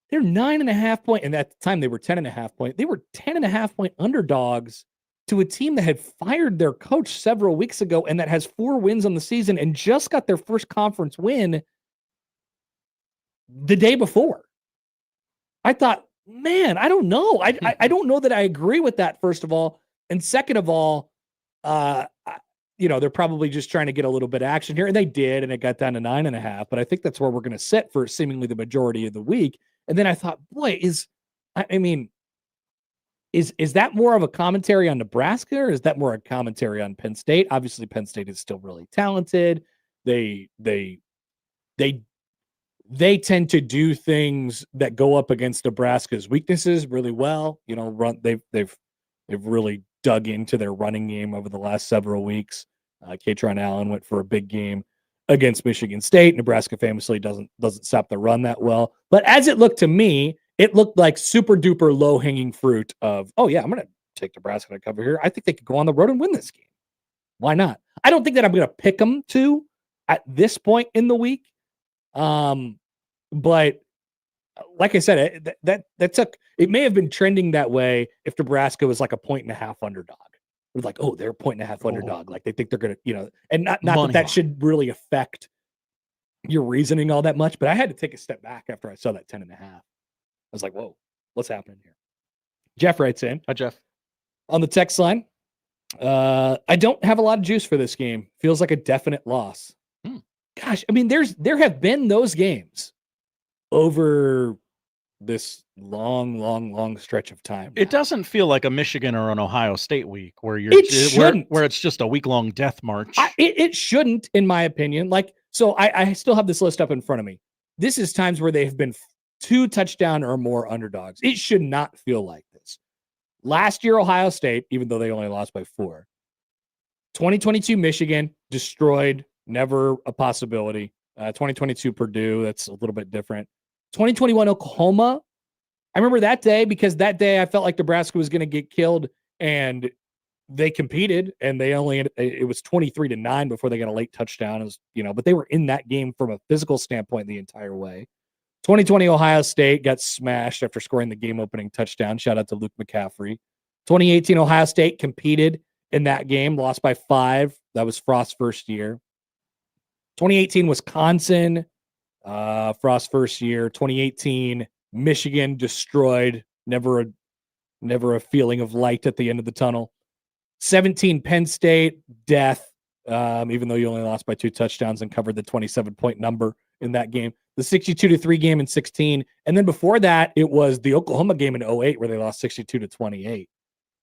They're 9.5 point, and at the time they were 10.5 point. They were 10.5 point underdogs to a team that had fired their coach several weeks ago and that has 4 wins on the season and just got their first conference win the day before. I thought, man, I don't know. I don't know that I agree with that, first of all. And second of all, they're probably just trying to get a little bit of action here. And they did, and it got down to 9.5. But I think that's where we're going to sit for seemingly the majority of the week. And then I thought, boy, is that more of a commentary on Nebraska, or is that more a commentary on Penn State? Obviously, Penn State is still really talented. They tend to do things that go up against Nebraska's weaknesses really well. They've really dug into their running game over the last several weeks. Katron Allen went for a big game against Michigan State. Nebraska famously doesn't stop the run that well. But as it looked to me, it looked like super duper low hanging fruit of, oh yeah, I'm going to take Nebraska to cover here. I think they could go on the road and win this game. Why not? I don't think that I'm going to pick them to at this point in the week. But like I said, it may have been trending that way if Nebraska was like a 1.5 underdog. It was like, oh, they're a 1.5 underdog. Like they think they're going to, and not that should really affect your reasoning all that much. But I had to take a step back after I saw that 10.5. I was like, whoa, what's happening here? Jeff writes in. Hi, Jeff. On the text line, I don't have a lot of juice for this game. Feels like a definite loss. Gosh, I mean, there have been those games over this long stretch of time. It doesn't feel like a Michigan or an Ohio State week where where it's just a week-long death march. It shouldn't, in my opinion. Like, so I still have this list up in front of me. This is times where they have been 2 touchdown or more underdogs. It should not feel like this. Last year, Ohio State, even though they only lost by 4. 2022 Michigan, destroyed, never a possibility. 2022 Purdue, that's a little bit different. 2021 Oklahoma, I remember that day because that day I felt like Nebraska was going to get killed, and they competed, and it was 23-9 before they got a late touchdown. But they were in that game from a physical standpoint the entire way. 2020 Ohio State got smashed after scoring the game-opening touchdown. Shout out to Luke McCaffrey. 2018 Ohio State competed in that game, lost by 5. That was Frost's first year. 2018 Wisconsin, Frost's first year. 2018 Michigan, destroyed. Never a feeling of light at the end of the tunnel. 17 Penn State, death. Even though you only lost by 2 touchdowns and covered the 27-point number in that game. The 62-3 game in 16. And then before that, it was the Oklahoma game in 08 where they lost 62-28.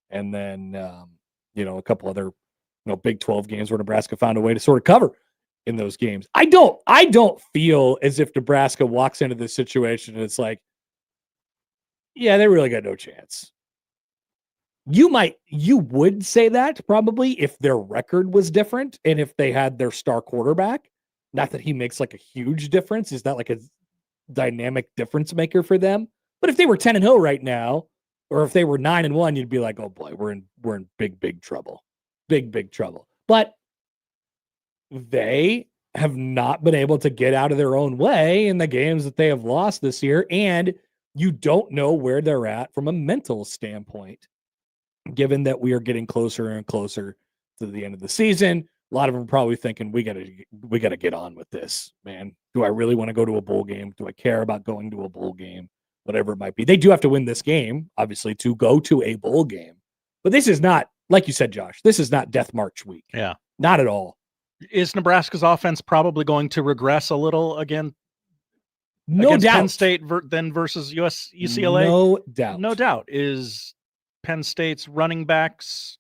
And then, a couple other, Big 12 games where Nebraska found a way to sort of cover in those games. I don't feel as if Nebraska walks into this situation and it's like, yeah, they really got no chance. You would say that probably if their record was different and if they had their star quarterback. Not that he makes like a huge difference. He's not like a dynamic difference maker for them. But if they were 10-0 right now, or if they were 9-1, you'd be like, oh boy, we're in big trouble. Big trouble. But they have not been able to get out of their own way in the games that they have lost this year. And you don't know where they're at from a mental standpoint, given that we are getting closer and closer to the end of the season. A lot of them are probably thinking, we gotta get on with this, man. Do I really want to go to a bowl game? Do I care about going to a bowl game? Whatever it might be. They do have to win this game, obviously, to go to a bowl game. But this is not, like you said, Josh, this is not Death March week. Yeah. Not at all. Is Nebraska's offense probably going to regress a little again? No doubt. Penn State then versus UCLA? No doubt. Is Penn State's running backs,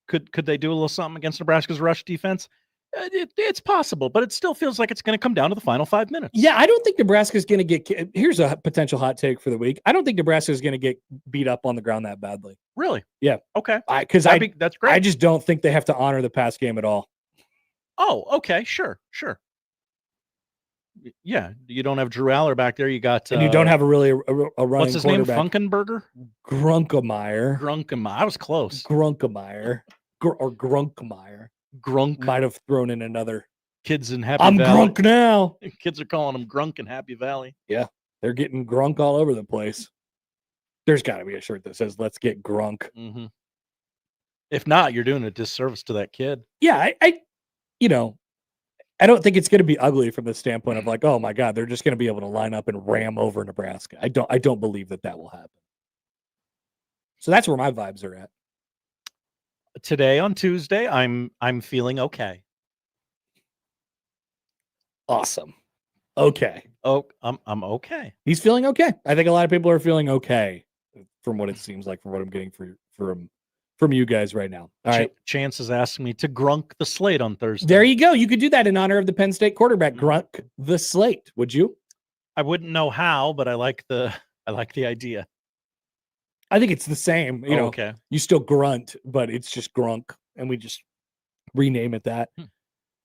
could they do a little something against Nebraska's rush defense? It's possible, but it still feels like it's going to come down to the final 5 minutes. Yeah, I don't think Nebraska's going to get – here's a potential hot take for the week. I don't think Nebraska's going to get beat up on the ground that badly. Really? Yeah. Okay. That's great. I just don't think they have to honor the pass game at all. Oh, okay. Sure. Yeah, you don't have Drew Aller back there. You got and you don't have a running what's his name? quarterback. Funkenberger? Grunkemeyer. I was close. Grunkemeyer. Or Grunkmeyer. Grunk. Might have thrown in another. Kids in Happy I'm Valley. Grunk now. Kids are calling him Grunk in Happy Valley. Yeah, they're getting Grunk all over the place. There's got to be a shirt that says "Let's get Grunk." Mm-hmm. If not, you're doing a disservice to that kid. Yeah, I don't think it's going to be ugly from the standpoint of like, oh my God, they're just going to be able to line up and ram over Nebraska. I don't believe that will happen. So that's where my vibes are at. Today on Tuesday, I'm feeling okay. Awesome. Okay. Oh, I'm okay. He's feeling okay. I think a lot of people are feeling okay from what it seems like, from what I'm getting from you guys right now. All right. Chance is asking me to grunk the slate on Thursday. There you go. You could do that in honor of the Penn State quarterback. Grunk the slate. Would you? I wouldn't know how, but I like the idea. I think it's the same. You know, okay. You still grunt, but it's just grunk, and we just rename it that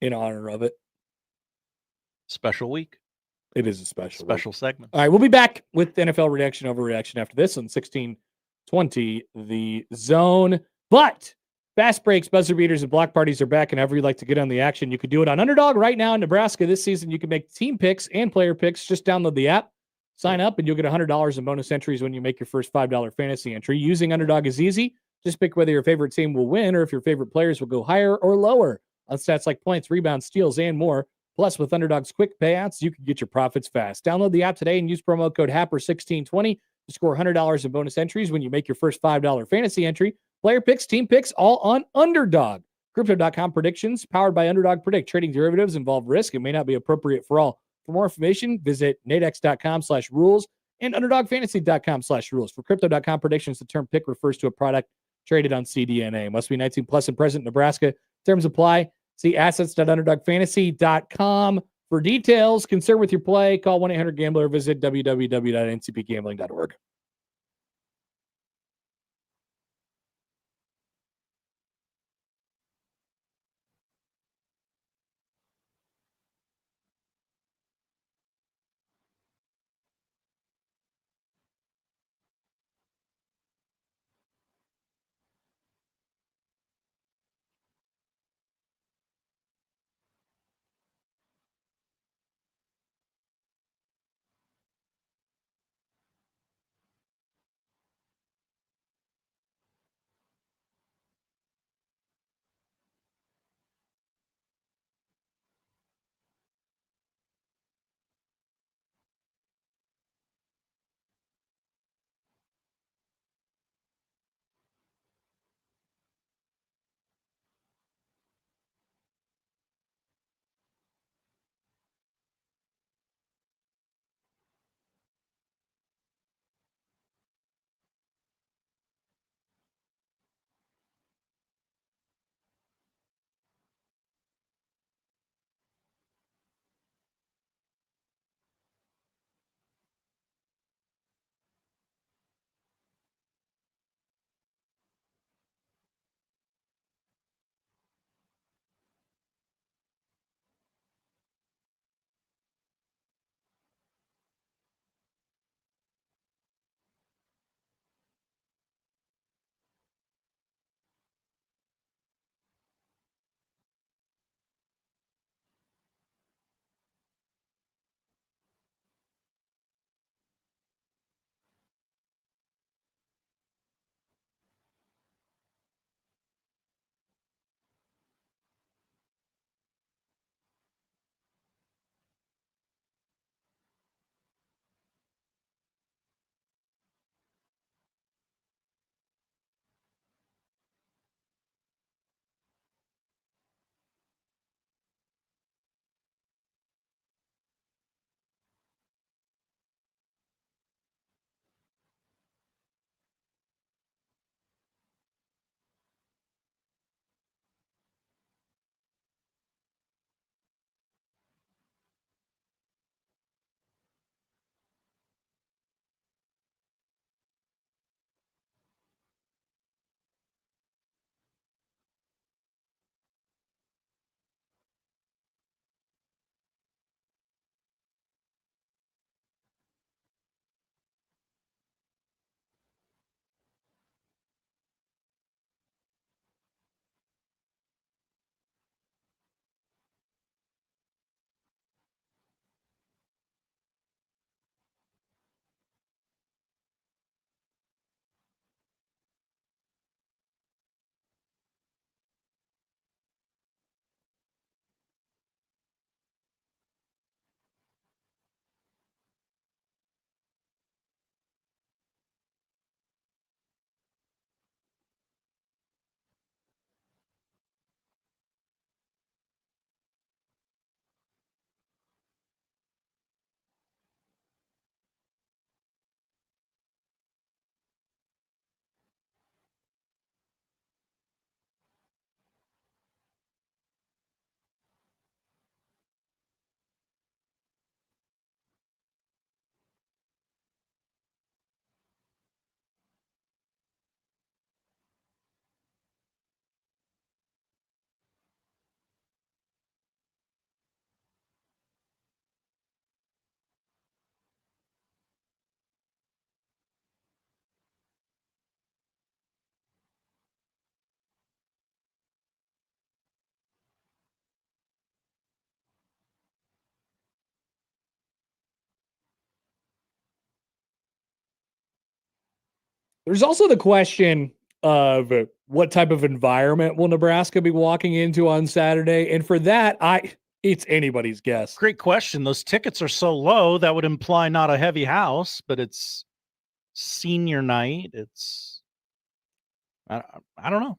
in honor of it. Special week. It is a special segment. All right, we'll be back with NFL Reaction, Overreaction after this on 1620 The Zone. But fast breaks, buzzer beaters, and block parties are back, and however you'd like to get on the action, you can do it on Underdog right now in Nebraska. This season, you can make team picks and player picks. Just download the app, sign up, and you'll get $100 in bonus entries when you make your first $5 fantasy entry. Using Underdog is easy. Just pick whether your favorite team will win or if your favorite players will go higher or lower on stats like points, rebounds, steals, and more. Plus, with Underdog's quick payouts, you can get your profits fast. Download the app today and use promo code HAPPER1620 to score $100 in bonus entries when you make your first $5 fantasy entry. Player picks, team picks, all on Underdog. Crypto.com predictions powered by Underdog Predict. Trading derivatives involve risk and may not be appropriate for all. For more information, visit nadex.com/rules and underdogfantasy.com/rules. For Crypto.com predictions, the term pick refers to a product traded on CDNA. Must be 19 plus and present in Nebraska. Terms apply. See assets.underdogfantasy.com for details. Concern with your play, call 1-800-GAMBLER or visit www.ncpgambling.org. There's also the question of what type of environment will Nebraska be walking into on Saturday, and for that, it's anybody's guess. Great question. Those tickets are so low that would imply not a heavy house, but it's senior night. It's I don't know.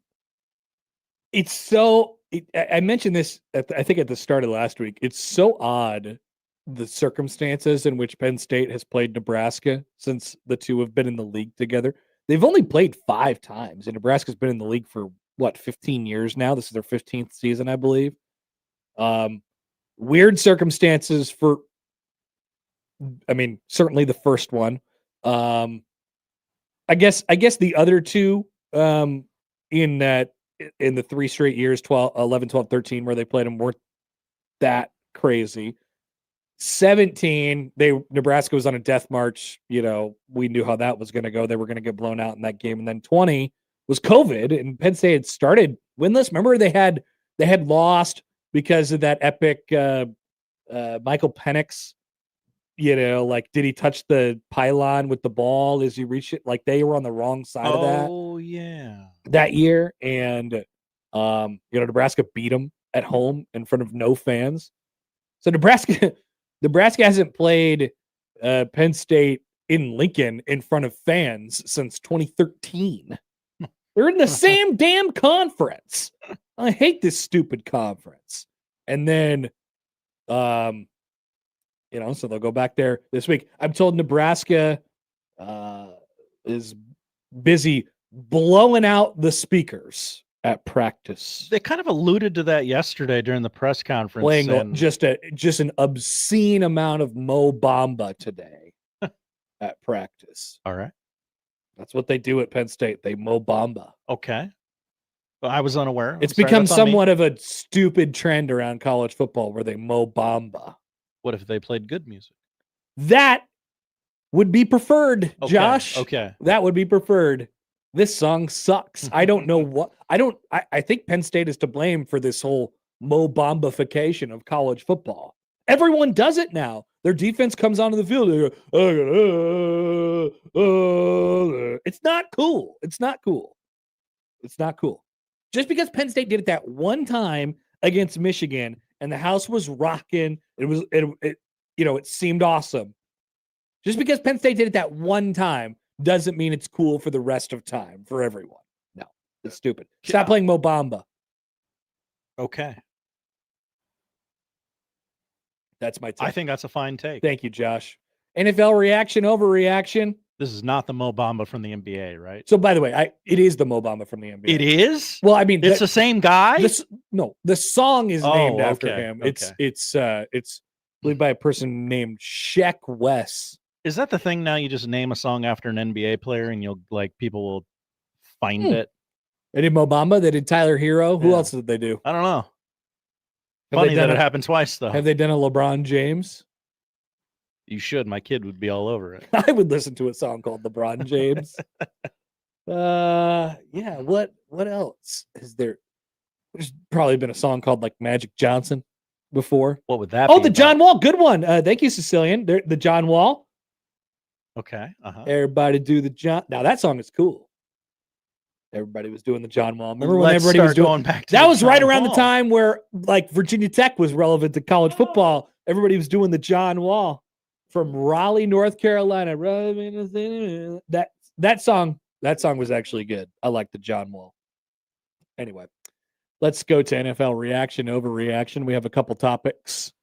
It's so. I mentioned this. I think at the start of last week. It's so odd the circumstances in which Penn State has played Nebraska since the two have been in the league together. They've only played 5 times, and Nebraska's been in the league for 15 years now. This is their 15th season, I believe. Weird circumstances for. I mean, certainly the first one. I guess the other two in the 3 straight years, 11, 12, 13, where they played them weren't that crazy. 17, Nebraska was on a death march. We knew how that was going to go. They were going to get blown out in that game. And then 20 was COVID, and Penn State had started winless. Remember, they had lost because of that epic Michael Penix. Did he touch the pylon with the ball as he reached it? Like, they were on the wrong side of that. Oh, yeah. That year. And, Nebraska beat them at home in front of no fans. So Nebraska hasn't played Penn State in Lincoln in front of fans since 2013. They're in the same damn conference. I hate this stupid conference. And then, so they'll go back there this week. I'm told Nebraska is busy blowing out the speakers at practice. They kind of alluded to that yesterday during the press conference. Playing just an obscene amount of Mo Bamba today at practice. All right. That's what they do at Penn State. They Mo Bamba. Okay. Well, I was unaware. It's become somewhat of a stupid trend around college football where they Mo Bamba. What if they played good music? That would be preferred, Okay, Josh. okay. That would be preferred. This song sucks. I don't know what. I think Penn State is to blame for this whole Mo Bamba-fication of college football. Everyone does it now. Their defense comes onto the field. They go, it's not cool. It's not cool. It's not cool. Just because Penn State did it that one time against Michigan and the house was rocking, it seemed awesome. Just because Penn State did it that one time doesn't mean it's cool for the rest of time for everyone. No, it's stupid. Stop playing Mo Bamba. Okay. That's my take. I think that's a fine take. Thank you, Josh. NFL reaction, overreaction. This is not the Mo Bamba from the NBA, right? So, by the way, it is the Mo Bamba from the NBA. It is? Well, I mean, it's the same guy? The song is named after him. Okay. It's believed by a person named Sheck Wes. Is that the thing now? You just name a song after an NBA player and people will find it? They did Mo Bamba. They did Tyler Hero. Who else did they do? I don't know. Funny that it happened twice, though. Have they done a LeBron James? You should. My kid would be all over it. I would listen to a song called LeBron James. Yeah. What else is there? There's probably been a song called like Magic Johnson before. What would that? Oh, the John Wall. Good one. Thank you, Sicilian. The John Wall. Okay. Everybody do the John. Now that song is cool. Everybody was doing the John Wall. Remember when everybody was doing back to that? Was right around Wall. the time where like Virginia Tech was relevant to college football. Everybody was doing the John Wall from Raleigh, North Carolina. That song was actually good. I like the John Wall. Anyway, let's go to NFL reaction, overreaction. We have a couple topics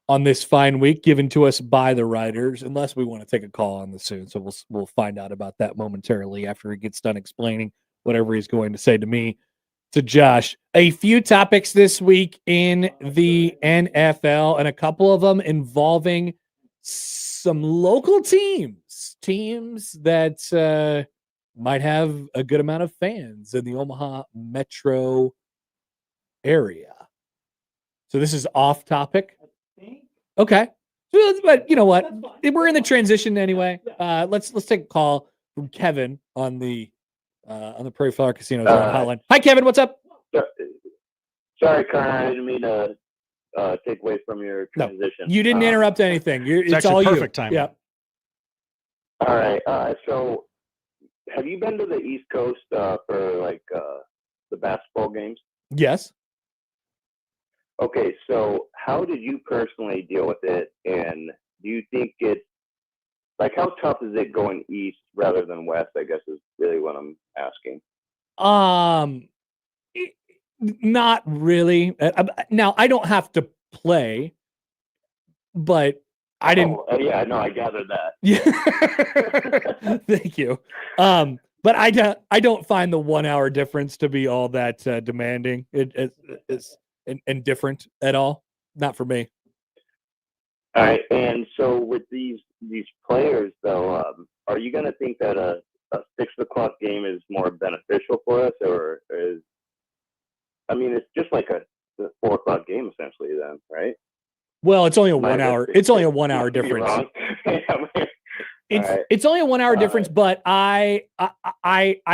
on this fine week given to us by the writers, unless we want to take a call on this soon. So we'll find out about that momentarily after he gets done explaining whatever he's going to say to me, to Josh. A few topics this week in the NFL, and a couple of them involving some local teams that might have a good amount of fans in the Omaha metro area. So this is off topic. Okay. But you know what? We're in the transition anyway. Let's take a call from Kevin on the Prairie Flower Casino hotline. Hi, Kevin. What's up? Sorry, Connor. I didn't mean to take away from your transition. No, you didn't interrupt anything. It's actually all perfect you. timing. Yeah. All right. So have you been to the East Coast for like the basketball games? Yes. Okay. So how did you personally deal with it? And do you think like how tough is it going east rather than west? I guess is really what I'm asking. Not really. Now I don't have to play, but I didn't. Yeah, no, I gathered that. Yeah. Thank you. But I don't find the 1 hour difference to be all that demanding. It's indifferent at all. Not for me. All right, and so with these players, though, are you going to think that a 6 o'clock game is more beneficial for us, or is? I mean, it's just like a 4 o'clock game essentially, then, right? Well, it's only a 1 hour. It's only a 1 hour difference. It's only a 1 hour difference, but I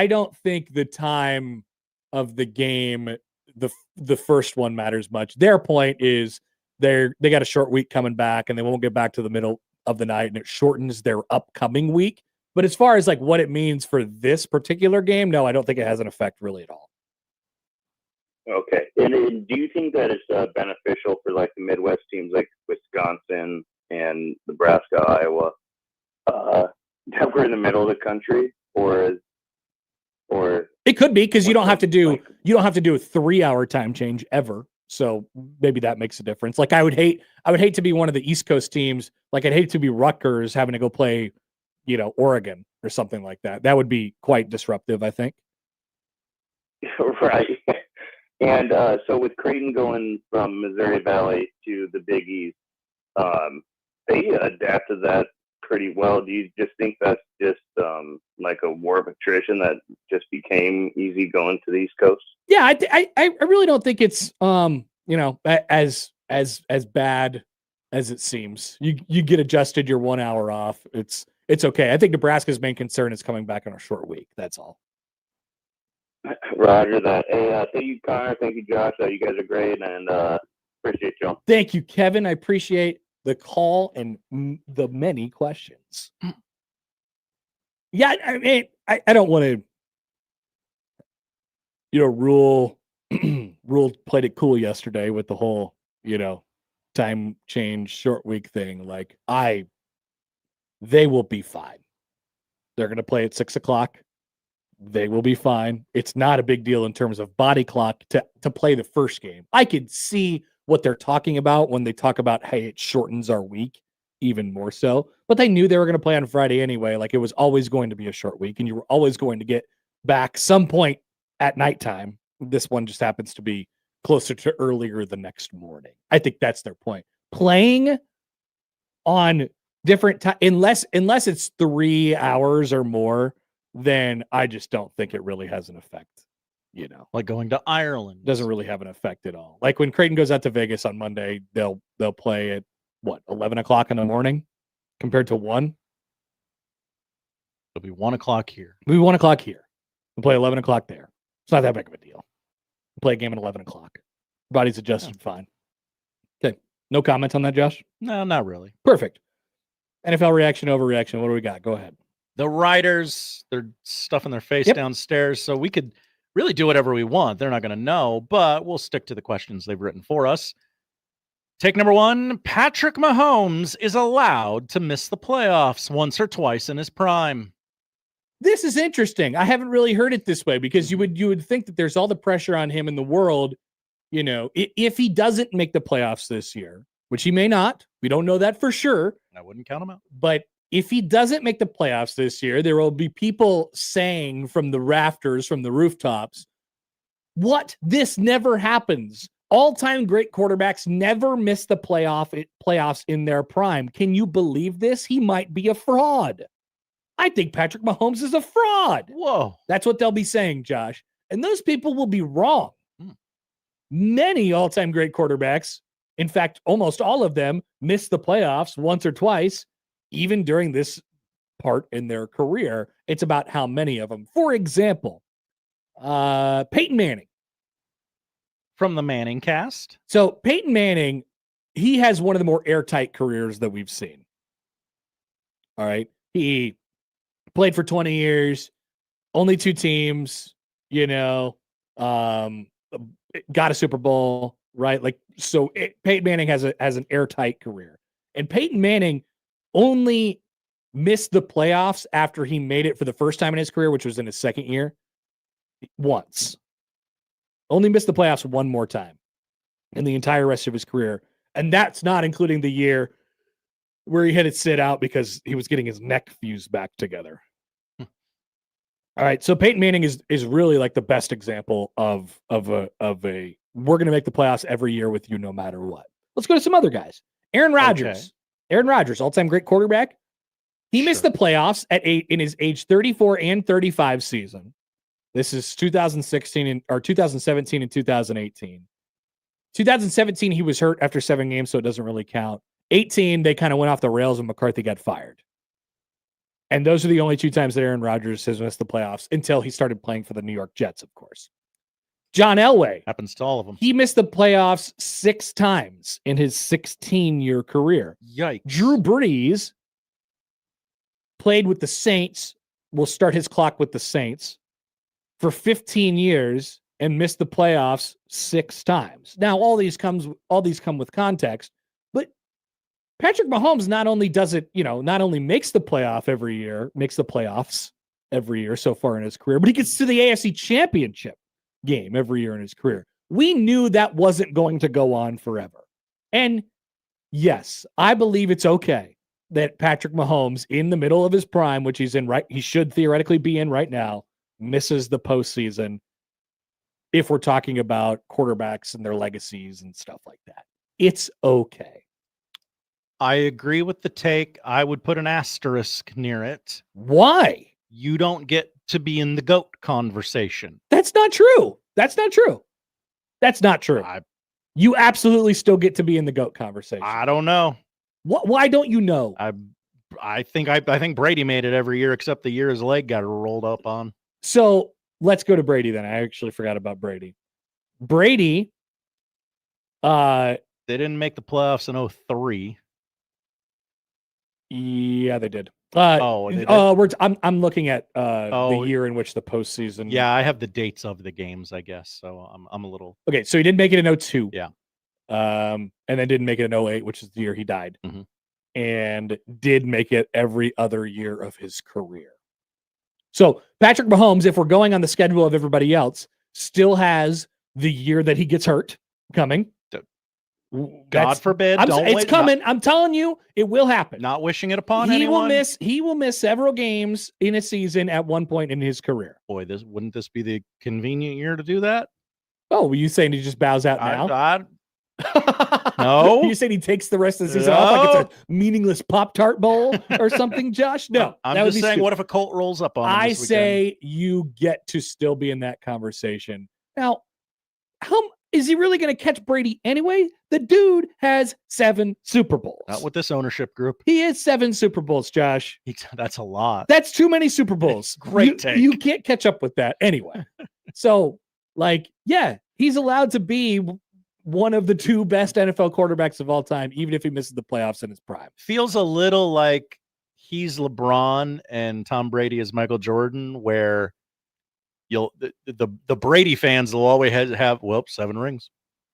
don't think the time of the game, the first one matters much. Their point is they got a short week coming back, and they won't get back to the middle of the night, and it shortens their upcoming week. But as far as like what it means for this particular game, no, I don't think it has an effect really at all. Okay, and do you think that it's beneficial for like the Midwest teams like Wisconsin and Nebraska, Iowa, that we're in the middle of the country, or it could be because you don't have to do a 3 hour time change ever. So maybe that makes a difference. Like I would hate to be one of the East Coast teams. Like I'd hate to be Rutgers having to go play, Oregon or something like that. That would be quite disruptive, I think. Right. And so with Creighton going from Missouri Valley to the Big East, they adapted that pretty well. Do you just think that's just like a war of attrition that just became easy going to the East Coast? Yeah, I really don't think it's as bad as it seems. You get adjusted your 1 hour off. It's okay. I think Nebraska's main concern is coming back on a short week. That's all. Roger that. Hey, thank you, Connor. Thank you, Josh. You guys are great, and appreciate y'all. Thank you, Kevin. I appreciate the call and the many questions. Yeah, I mean, I don't want to, Rule played it cool yesterday with the whole, time change, short week thing. Like, they will be fine. They're going to play at 6 o'clock. They will be fine. It's not a big deal in terms of body clock to play the first game. I could see what they're talking about when they talk about, hey, it shortens our week even more so. But they knew they were going to play on Friday anyway. Like it was always going to be a short week, and you were always going to get back some point at nighttime. This one just happens to be closer to earlier the next morning. I think that's their point. Playing on different time, unless it's 3 hours or more, then I just don't think it really has an effect. Like going to Ireland doesn't really have an effect at all. Like when Creighton goes out to Vegas on Monday, they'll play at 11 o'clock in the morning compared to 1. It'll be 1 o'clock here. It'll be 1 o'clock here. We'll play 11 o'clock there. It's not that big of a deal. We'll play a game at 11 o'clock. Body's adjusted fine. Okay. No comments on that, Josh? No, not really. Perfect. NFL reaction, overreaction. What do we got? Go ahead. The writers, they're stuffing their face downstairs, so we could really do whatever we want. They're not going to know, but we'll stick to the questions they've written for us. Take number 1, Patrick Mahomes is allowed to miss the playoffs once or twice in his prime. This is interesting. I haven't really heard it this way because you would think that there's all the pressure on him in the world, if he doesn't make the playoffs this year, which he may not. We don't know that for sure. I wouldn't count him out. But if he doesn't make the playoffs this year, there will be people saying from the rafters, from the rooftops, what? This never happens. All-time great quarterbacks never miss the playoffs in their prime. Can you believe this? He might be a fraud. I think Patrick Mahomes is a fraud. Whoa. That's what they'll be saying, Josh. And those people will be wrong. Many all-time great quarterbacks, in fact, almost all of them, miss the playoffs once or twice, even during this part in their career. It's about how many of them. For example, Peyton Manning. From the Manning cast. So Peyton Manning, he has one of the more airtight careers that we've seen. All right. He played for 20 years, only 2 teams, got a Super Bowl, right? Like, so Peyton Manning has an airtight career. And Peyton Manning only missed the playoffs after he made it for the first time in his career, which was in his second year, once. Only missed the playoffs one more time in the entire rest of his career. And that's not including the year where he had to sit out because he was getting his neck fused back together. All right, so Peyton Manning is really like the best example of a we're going to make the playoffs every year with you no matter what. Let's go to some other guys. Aaron Rodgers. Okay. Aaron Rodgers, all-time great quarterback. He missed the playoffs in his age 34 and 35 season. This is 2017 and 2018. 2017, he was hurt after 7 games, so it doesn't really count. 18, they kind of went off the rails and McCarthy got fired. And those are the only 2 times that Aaron Rodgers has missed the playoffs until he started playing for the New York Jets, of course. John Elway. Happens to all of them. He missed the playoffs 6 times in his 16-year career. Yikes. Drew Brees played with the Saints, will start his clock with the Saints, for 15 years and missed the playoffs 6 times. Now, all these come with context, but Patrick Mahomes not only makes the playoffs every year so far in his career, but he gets to the AFC Championship game every year in his career. We knew that wasn't going to go on forever. And yes, I believe it's okay that Patrick Mahomes, in the middle of his prime, which he should theoretically be in right now, misses the postseason if we're talking about quarterbacks and their legacies and stuff like that. It's okay. I agree with the take. I would put an asterisk near it. Why? You don't get to be in the GOAT conversation. That's not true. You absolutely still get to be in the GOAT conversation. I don't know. Why don't you know? I think Brady made it every year except the year his leg got rolled up on. So let's go to Brady then. I actually forgot about Brady. Brady, they didn't make the playoffs in 2003. Yeah, they did. They did? I'm looking at the year in which the postseason. Yeah, I have the dates of the games, I guess. So I'm a little okay. So he didn't make it in 2002. Yeah. And then didn't make it in 2008, which is the year he died. Mm-hmm. And did make it every other year of his career. So Patrick Mahomes, if we're going on the schedule of everybody else, still has the year that he gets hurt coming. God forbid. It's coming. I'm telling you, it will happen. Not wishing it upon anyone. He will miss several games in a season at one point in his career. Boy, wouldn't this be the convenient year to do that? Oh, were you saying he just bows out now? No. You saying he takes the rest of the season off like it's a meaningless Pop-Tart bowl or something, Josh? No. I'm just saying, what if a Colt rolls up on him I this say weekend? You get to still be in that conversation. Now, how is he really going to catch Brady anyway? The dude has 7 Super Bowls. Not with this ownership group. He has 7 Super Bowls, Josh. That's a lot. That's too many Super Bowls. Great take. You can't catch up with that anyway. So, yeah, he's allowed to be one of the 2 best NFL quarterbacks of all time, even if he misses the playoffs in his prime. Feels a little like he's LeBron and Tom Brady is Michael Jordan, where the Brady fans will always have 7 rings.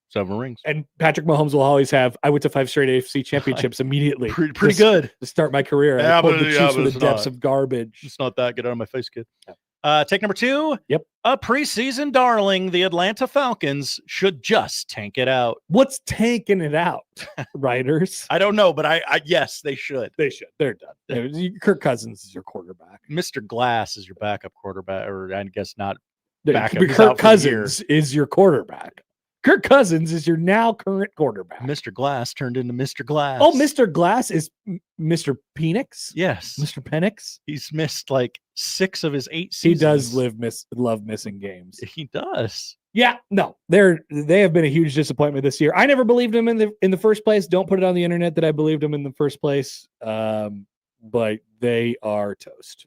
7 rings. And Patrick Mahomes will always have, I went to 5 straight AFC championships immediately. Pretty good. To start my career. I pulled the Chiefs from the depths of garbage. It's not that. Get out of my face, kid. Take number 2. Yep. A preseason darling, the Atlanta Falcons should just tank it out. What's tanking it out, writers? I don't know, but yes, they should. They should. They're done. Kirk Cousins is your quarterback. Mr. Glass is your backup quarterback, or I guess not backup. Kirk Cousins is your quarterback. Kirk Cousins is your now current quarterback. Mr. Glass turned into Mr. Glass. Oh, Mr. Glass is Mr. Penix? Yes. Mr. Penix? He's missed 6 of his 8 seasons. He does love missing games. He does. Yeah, no. They have been a huge disappointment this year. I never believed him in the first place. Don't put it on the internet that I believed him in the first place. But they are toast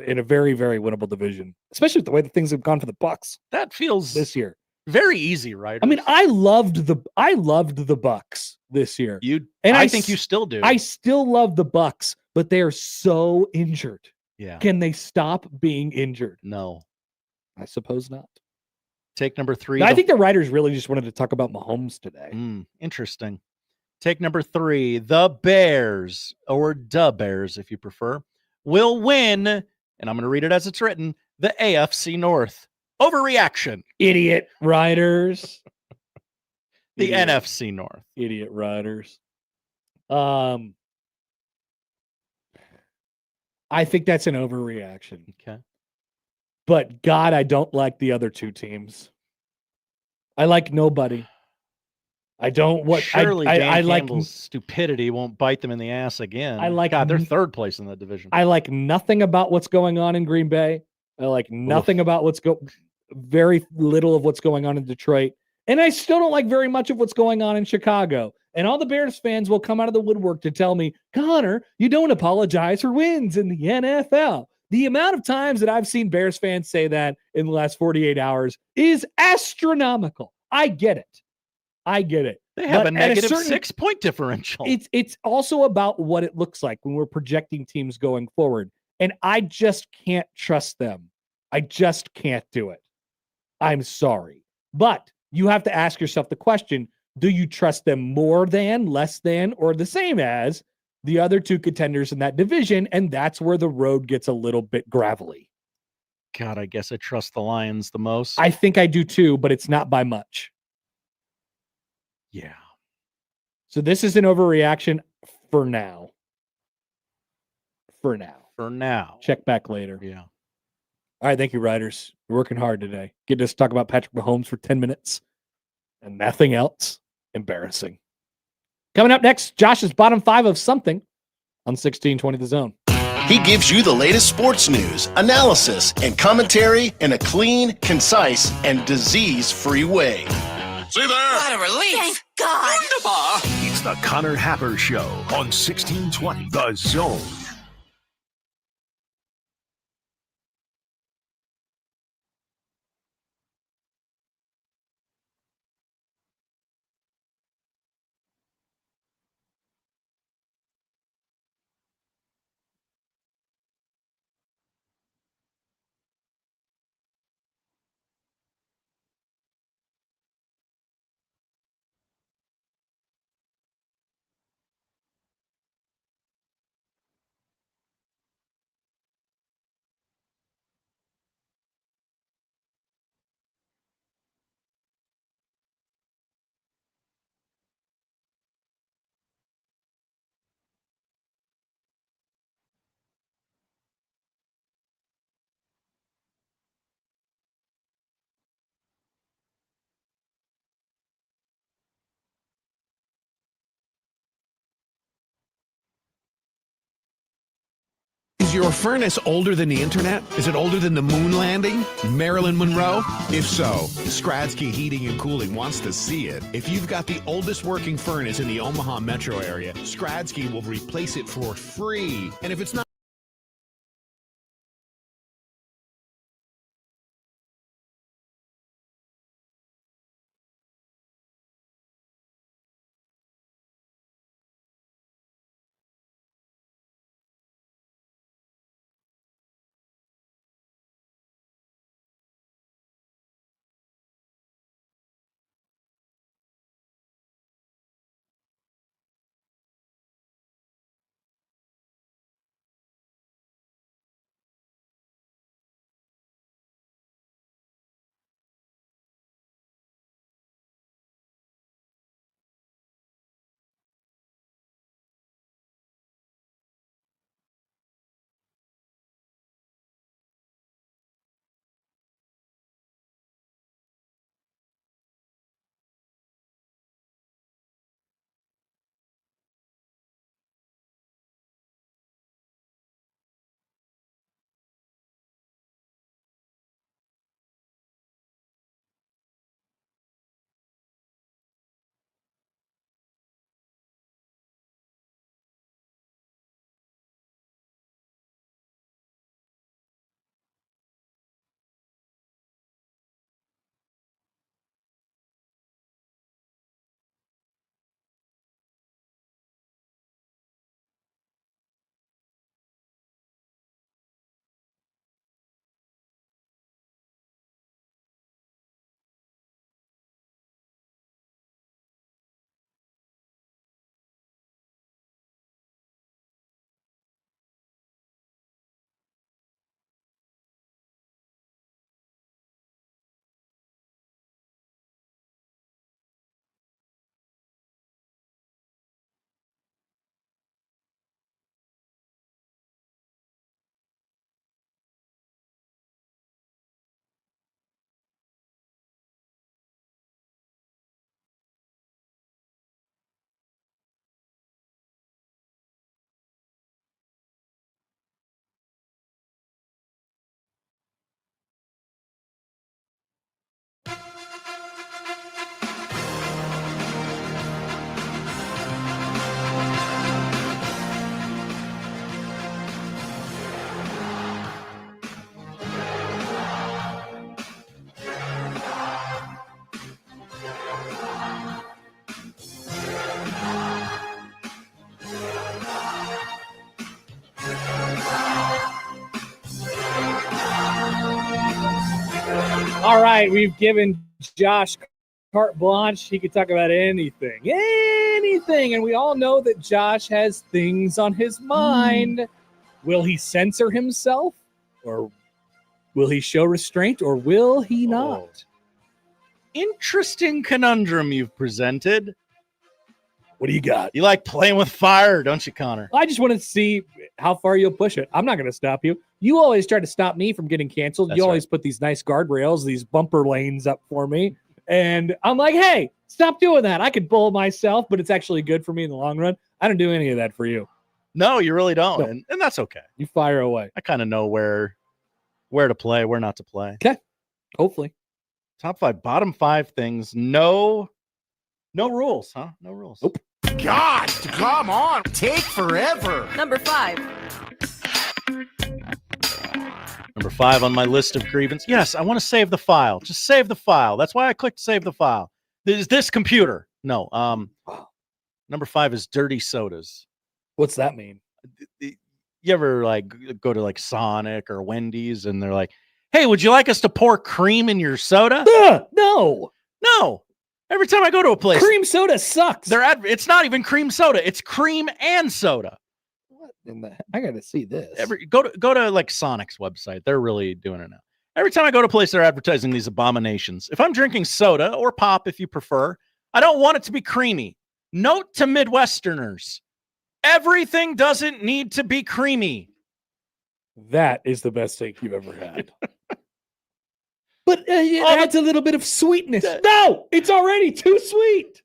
in a very, very winnable division, especially with the way that things have gone for the Bucs. That feels this year. Very easy, right? I mean, I loved the Bucs this year. I think you still do. I still love the Bucs, but they are so injured. Yeah. Can they stop being injured? No. I suppose not. Take number 3. I think the writers really just wanted to talk about Mahomes today. Interesting. Take number 3. The Bears, or the Bears if you prefer, will win, and I'm going to read it as it's written, the AFC North. Overreaction. Idiot writers. The NFC North. Idiot writers. I think that's an overreaction. Okay. But God, I don't like the other two teams. I like nobody. I don't what Surely I Dan like Campbell's stupidity won't bite them in the ass again. I like God, they're third place in that division. I like nothing about what's going on in Green Bay. I like nothing about very little of what's going on in Detroit. And I still don't like very much of what's going on in Chicago. And all the Bears fans will come out of the woodwork to tell me, Connor, you don't apologize for wins in the NFL. The amount of times that I've seen Bears fans say that in the last 48 hours is astronomical. I get it. They have a negative 6-point differential. It's also about what it looks like when we're projecting teams going forward. And I just can't trust them. I just can't do it. I'm sorry. But you have to ask yourself the question, do you trust them more than, less than, or the same as the other two contenders in that division? And that's where the road gets a little bit gravelly. God, I guess I trust the Lions the most. I think I do too, but it's not by much. Yeah. So this is an overreaction for now. For now. Check back later. Yeah. All right, thank you, writers. You're working hard today. Getting us to talk about Patrick Mahomes for 10 minutes and nothing else. Embarrassing. Coming up next, Josh's bottom 5 of something on 1620 The Zone. He gives you the latest sports news, analysis, and commentary in a clean, concise, and disease-free way. See there? What a relief. Thank God. It's the Connor Happer Show on 1620 The Zone. Is your furnace older than the internet? Is it older than the moon landing? Marilyn Monroe? If so, Stradsky Heating and Cooling wants to see it. If you've got the oldest working furnace in the Omaha metro area, Stradsky will replace it for free. And if it's not All right, we've given Josh carte blanche. He could talk about anything, and we all know that Josh has things on his mind. Will he censor himself, or will he show restraint, or will he not? Interesting conundrum you've presented. What do you got? You like playing with fire, don't you, Connor? I just want to see how far you'll push it. I'm not going to stop you. You always try to stop me from getting canceled. You always put these nice guardrails, these bumper lanes up for me. And I'm like, hey, stop doing that. I could bull myself, but it's actually good for me in the long run. I don't do any of that for you. No, you really don't. No. And that's okay. You fire away. I kind of know where to play, where not to play. Okay. Hopefully. Top 5, bottom 5 things. No rules, huh? No rules. Nope. God, come on. Take forever. Number 5. Number 5 on my list of grievance. Yes, I want to save the file. Just save the file. That's why I clicked save the file. This computer. No. Number 5 is dirty sodas. What's that mean? You ever go to Sonic or Wendy's and they're like, hey, would you like us to pour cream in your soda? No. Every time I go to a place, cream soda sucks. It's not even cream soda. It's cream and soda. What in the? I got to see this. Go to Sonic's website. They're really doing it now. Every time I go to a place, they're advertising these abominations. If I'm drinking soda or pop, if you prefer, I don't want it to be creamy. Note to Midwesterners: everything doesn't need to be creamy. That is the best take you've ever had. But it adds a little bit of sweetness. No, it's already too sweet.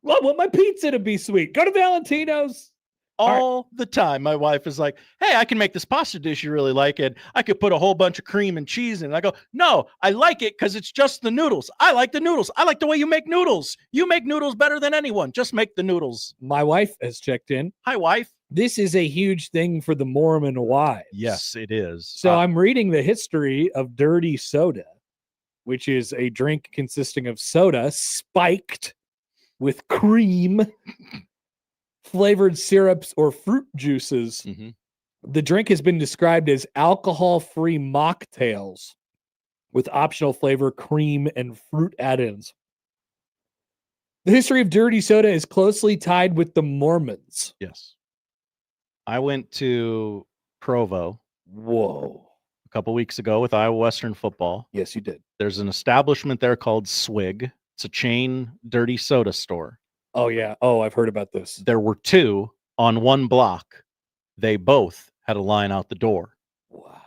I want my pizza to be sweet. Go to Valentino's. All the time, my wife is like, hey, I can make this pasta dish you really like it. I could put a whole bunch of cream and cheese in it. I go, no, I like it because it's just the noodles. I like the noodles. I like the way you make noodles. You make noodles better than anyone. Just make the noodles. My wife has checked in. Hi, wife. This is a huge thing for the Mormon wives. Yes, it is. So I'm reading the history of dirty soda, which is a drink consisting of soda spiked with cream, flavored syrups, or fruit juices. Mm-hmm. The drink has been described as alcohol-free mocktails with optional flavor, cream, and fruit add-ins. The history of dirty soda is closely tied with the Mormons. Yes. I went to Provo. Whoa. A couple weeks ago with Iowa Western football. Yes, you did. There's an establishment there called Swig. It's a chain dirty soda store. Oh, yeah. Oh, I've heard about this. There were 2 on one block. They both had a line out the door. Wow.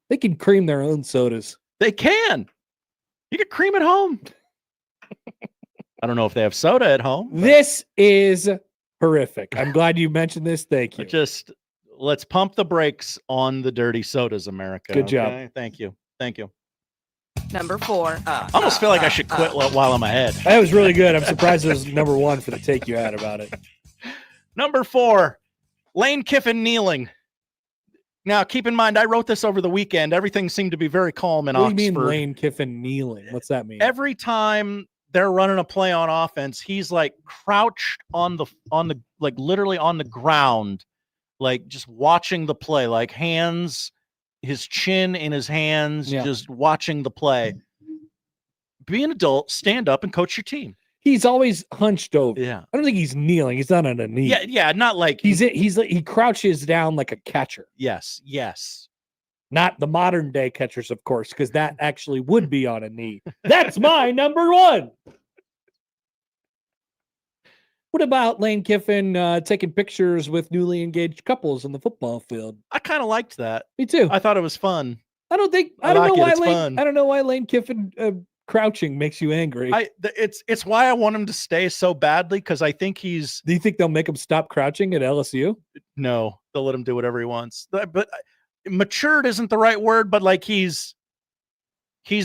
They can cream their own sodas. They can. You can cream at home. I don't know if they have soda at home. This is horrific. I'm glad you mentioned this. Thank you. Let's pump the brakes on the dirty sodas, America. Good job. Thank you. Number 4. I almost feel like I should quit while I'm ahead. That was really good. I'm surprised it was number 1 for the take you had about it. Number 4, Lane Kiffin kneeling. Now, keep in mind, I wrote this over the weekend. Everything seemed to be very calm in Oxford. What do you mean Lane Kiffin kneeling? What's that mean? Every time they're running a play on offense, he's like crouched on the literally on the ground, like just watching the play, like his chin in his hands, just watching the play. Be an adult, stand up and coach your team. He's always hunched over. Yeah. I don't think he's kneeling. He's not on a knee. Yeah, not like he crouches down like a catcher. Yes. Not the modern day catchers, of course, because that actually would be on a knee. That's my number 1. What about Lane Kiffin taking pictures with newly engaged couples in the football field? I kind of liked that. Me too. I thought it was fun. I don't know why Lane Kiffin crouching makes you angry. It's why I want him to stay so badly, because I think he's. Do you think they'll make him stop crouching at LSU? No, they'll let him do whatever he wants. But matured isn't the right word, but like he's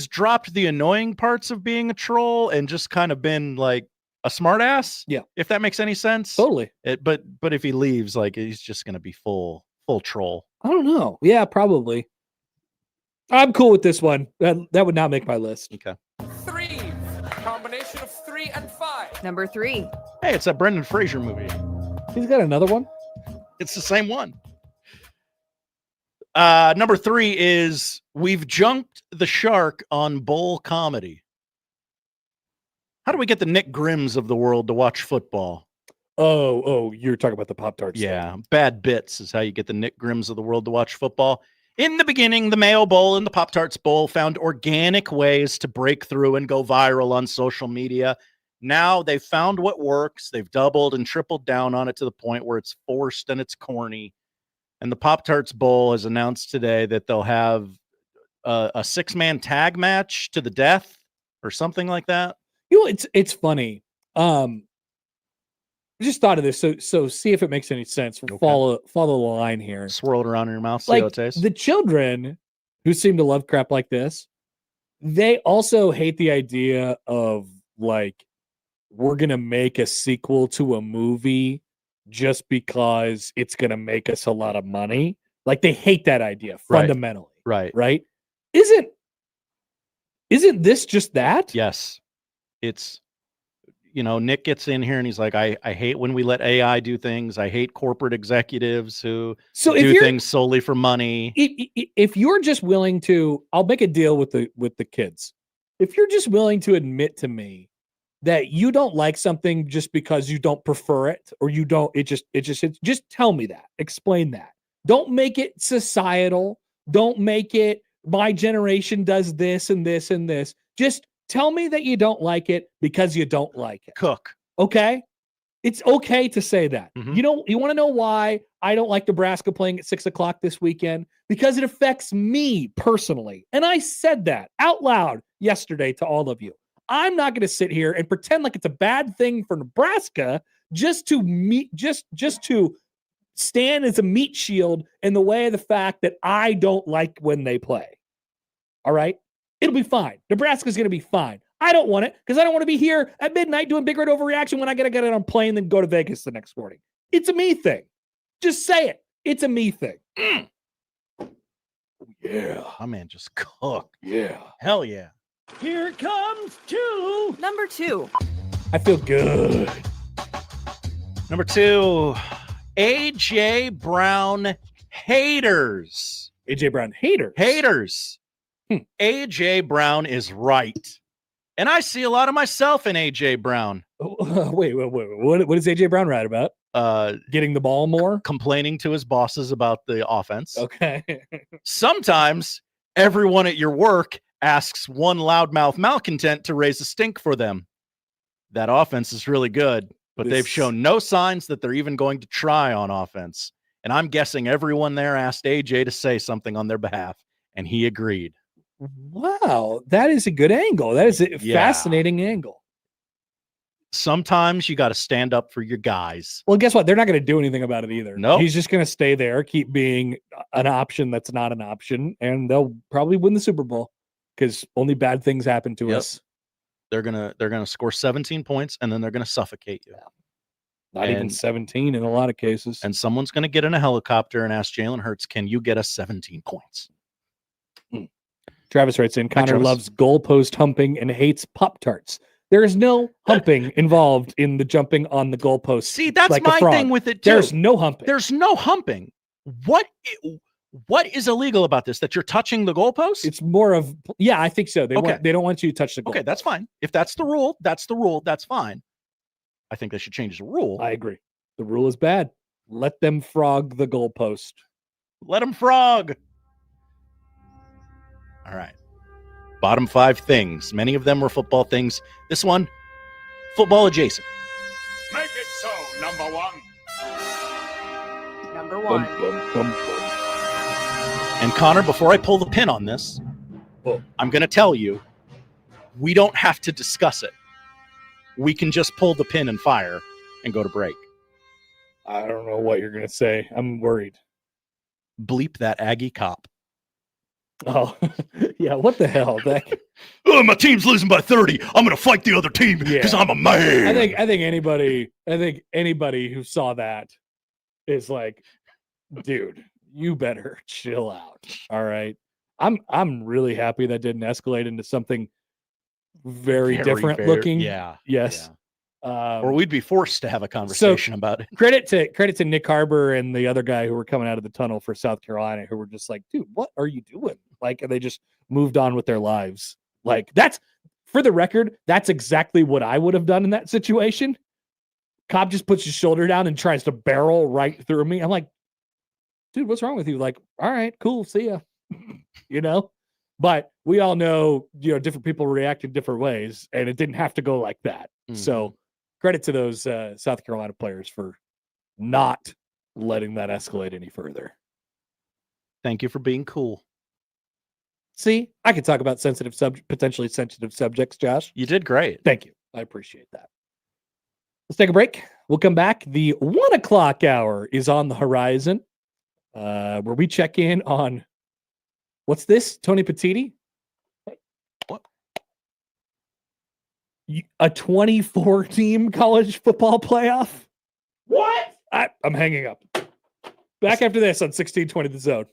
dropped the annoying parts of being a troll and just kind of been like a smart ass. Yeah. If that makes any sense. Totally. But if he leaves, like he's just going to be full troll. I don't know. Yeah, probably. I'm cool with this one. That would not make my list. Okay. 3. Combination of 3 and 5. Number 3. Hey, it's that Brendan Fraser movie. He's got another one. It's the same one. Number 3 is we've jumped the shark on bowl comedy. How do we get the Nick Grimms of the world to watch football? Oh, you're talking about the Pop-Tarts. Yeah, bad bits is how you get the Nick Grimms of the world to watch football. In the beginning, the Mayo Bowl and the Pop-Tarts Bowl found organic ways to break through and go viral on social media. Now they've found what works. They've doubled and tripled down on it to the point where it's forced and it's corny. And the Pop-Tarts Bowl has announced today that they'll have a 6-man tag match to the death or something like that. You know, it's funny. I just thought of this. So see if it makes any sense. Okay. Follow the line here. Swirl it around in your mouth. See Like how it tastes. the children who seem to love crap like this, they also hate the idea of like, we're going to make a sequel to a movie just because it's going to make us a lot of money. Like they hate that idea fundamentally. Right. Isn't this just that? Yes. It's, Nick gets in here and he's like, I hate when we let AI do things. I hate corporate executives who do things solely for money. If you're just willing to, I'll make a deal with the kids. If you're just willing to admit to me that you don't like something just because you don't prefer it or you don't, just tell me that. Explain that. Don't make it societal. Don't make it my generation does this and this and this. Just tell me that you don't like it because you don't like it. Cook. Okay? It's okay to say that. Mhm. You want to know why I don't like Nebraska playing at 6:00 this weekend? Because it affects me personally. And I said that out loud yesterday to all of you. I'm not going to sit here and pretend like it's a bad thing for Nebraska just to stand as a meat shield in the way of the fact that I don't like when they play. All right? It'll be fine. Nebraska's going to be fine. I don't want it because I don't want to be here at midnight doing big red overreaction when I got to get on a plane and go to Vegas the next morning. It's a me thing. Just say it. It's a me thing. Yeah. My man just cooked. Yeah. Hell yeah. Here comes Number 2. I feel good. Number 2, A.J. Brown haters. A.J. Brown haters. Haters. A.J. Brown is right. And I see a lot of myself in A.J. Brown. Wait. What is A.J. Brown right about? Getting the ball more? Complaining to his bosses about the offense. Okay. Sometimes everyone at your work asks one loudmouth malcontent to raise a stink for them. That offense is really good, but they've shown no signs that they're even going to try on offense. And I'm guessing everyone there asked AJ to say something on their behalf, and he agreed. Wow, that is a good angle. That is a fascinating angle. Sometimes you got to stand up for your guys. Well, guess what? They're not going to do anything about it either. No, he's just going to stay there, keep being an option that's not an option, and they'll probably win the Super Bowl because only bad things happen to us. They're gonna score 17 points and then they're gonna suffocate you. Not even 17 in a lot of cases. And someone's gonna get in a helicopter and ask Jalen Hurts, "Can you get us 17 points?" Travis writes in, Connor Travis. loves goalpost humping and hates Pop-Tarts. There is no humping involved in the jumping on the goalpost. See, that's like a my frog. thing with it too. There's no humping. There's no humping. What is illegal about this? That you're touching the goalpost? It's more of, yeah, I think so. They Okay. they don't want you to touch the goal. Okay, that's fine. If that's the rule, that's the rule. That's fine. I think they should change the rule. I agree. The rule is bad. Let them frog the goalpost. Let them frog. All right. Bottom 5 things. Many of them were football things. This one, football adjacent. Make it so, number 1. Number 1. And Connor, before I pull the pin on this, I'm going to tell you, we don't have to discuss it. We can just pull the pin and fire and go to break. I don't know what you're going to say. I'm worried. Bleep that Aggie cop. Oh, yeah. What the hell? Oh, my team's losing by 30. I'm going to fight the other team because I'm a man. I think anybody who saw that is like, dude, you better chill out. All right. I'm really happy that didn't escalate into something very different looking. Yeah. Yes. Or we'd be forced to have a conversation about it. Credit to Nick Harbor and the other guy who were coming out of the tunnel for South Carolina, who were just like, dude, what are you doing? Like, and they just moved on with their lives. Like, that's, for the record, that's exactly what I would have done in that situation. Cobb just puts his shoulder down and tries to barrel right through me. I'm like, dude, what's wrong with you? Like, all right, cool, see ya. You know? But we all know, different people react in different ways, and it didn't have to go like that. Mm-hmm. So credit to those South Carolina players for not letting that escalate any further. Thank you for being cool. See, I could talk about potentially sensitive subjects, Josh. You did great. Thank you. I appreciate that. Let's take a break. We'll come back. The 1 o'clock hour is on the horizon, where we check in on, what's this, Tony Petiti? What? A 24-team college football playoff? What? I'm hanging up. Back after this on 1620 The Zone.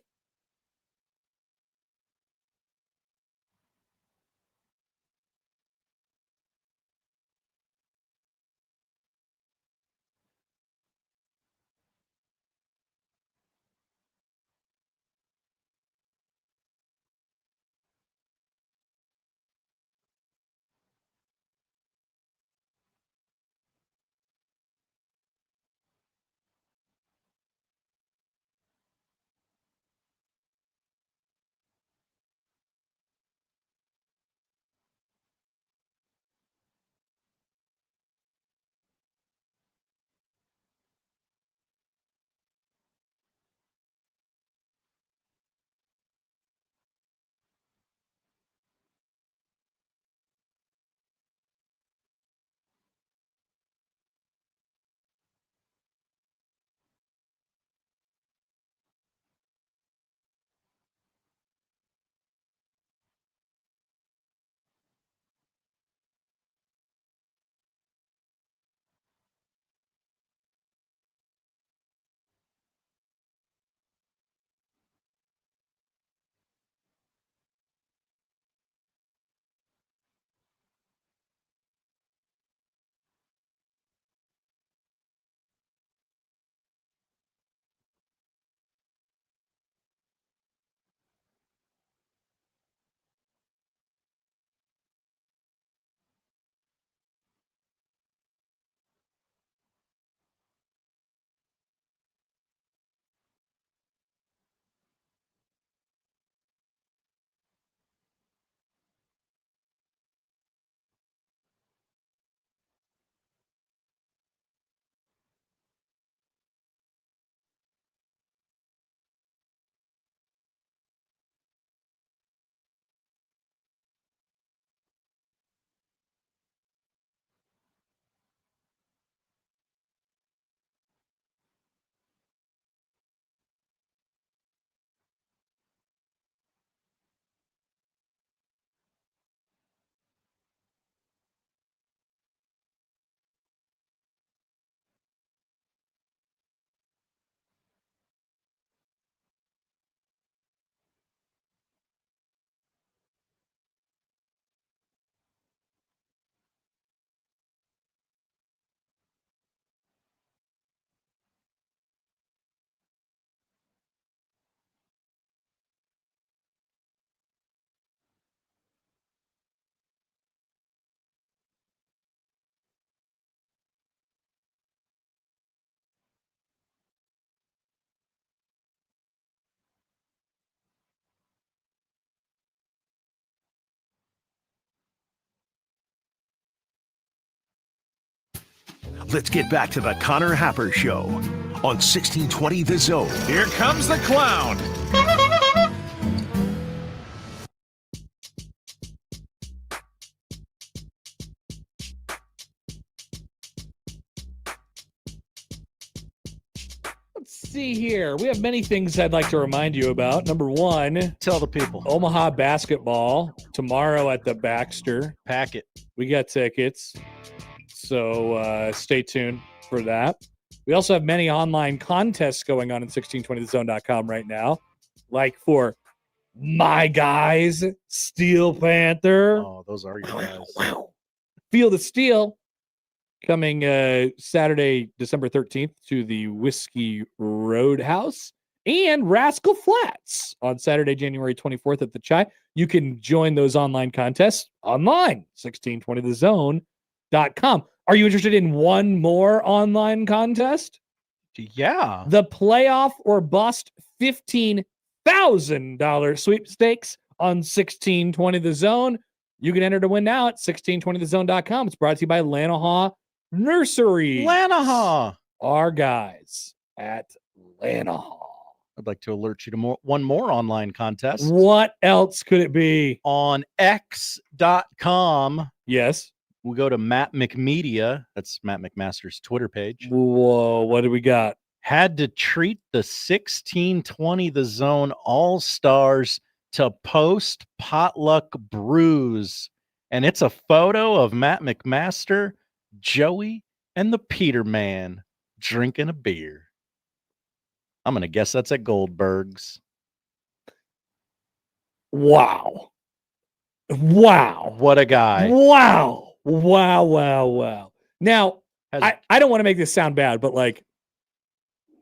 Let's get back to the Connor Happer Show on 1620 The Zone. Here comes the clown. Let's see here. We have many things I'd like to remind you about. Number one, tell the people. Omaha basketball tomorrow at the Baxter. Pack it. We got tickets. So stay tuned for that. We also have many online contests going on 1620thezone.com right now. Like for my guys, Steel Panther. Oh, those are your guys. Feel the Steel. coming Saturday, December 13th to the Whiskey Roadhouse, and Rascal Flats on Saturday, January 24th at the Chai. You can join those online contests online, 1620thezone.com. Are you interested in one more online contest? Yeah. The Playoff or Bust $15,000 sweepstakes on 1620 The Zone. You can enter to win now at 1620thezone.com. It's brought to you by Lanahaw Nursery. Lanahaw. Our guys at Lanahaw. I'd like to alert you to one more online contest. What else could it be? On X.com. Yes. We go to Matt McMedia. That's Matt McMaster's Twitter page. Whoa, what do we got? Had to treat the 1620 The Zone All-Stars to post potluck brews. And it's a photo of Matt McMaster, Joey, and the Peter Man drinking a beer. I'm going to guess that's at Goldberg's. Wow. Wow. What a guy. Wow. Wow, wow, wow. Now, I don't want to make this sound bad, but like,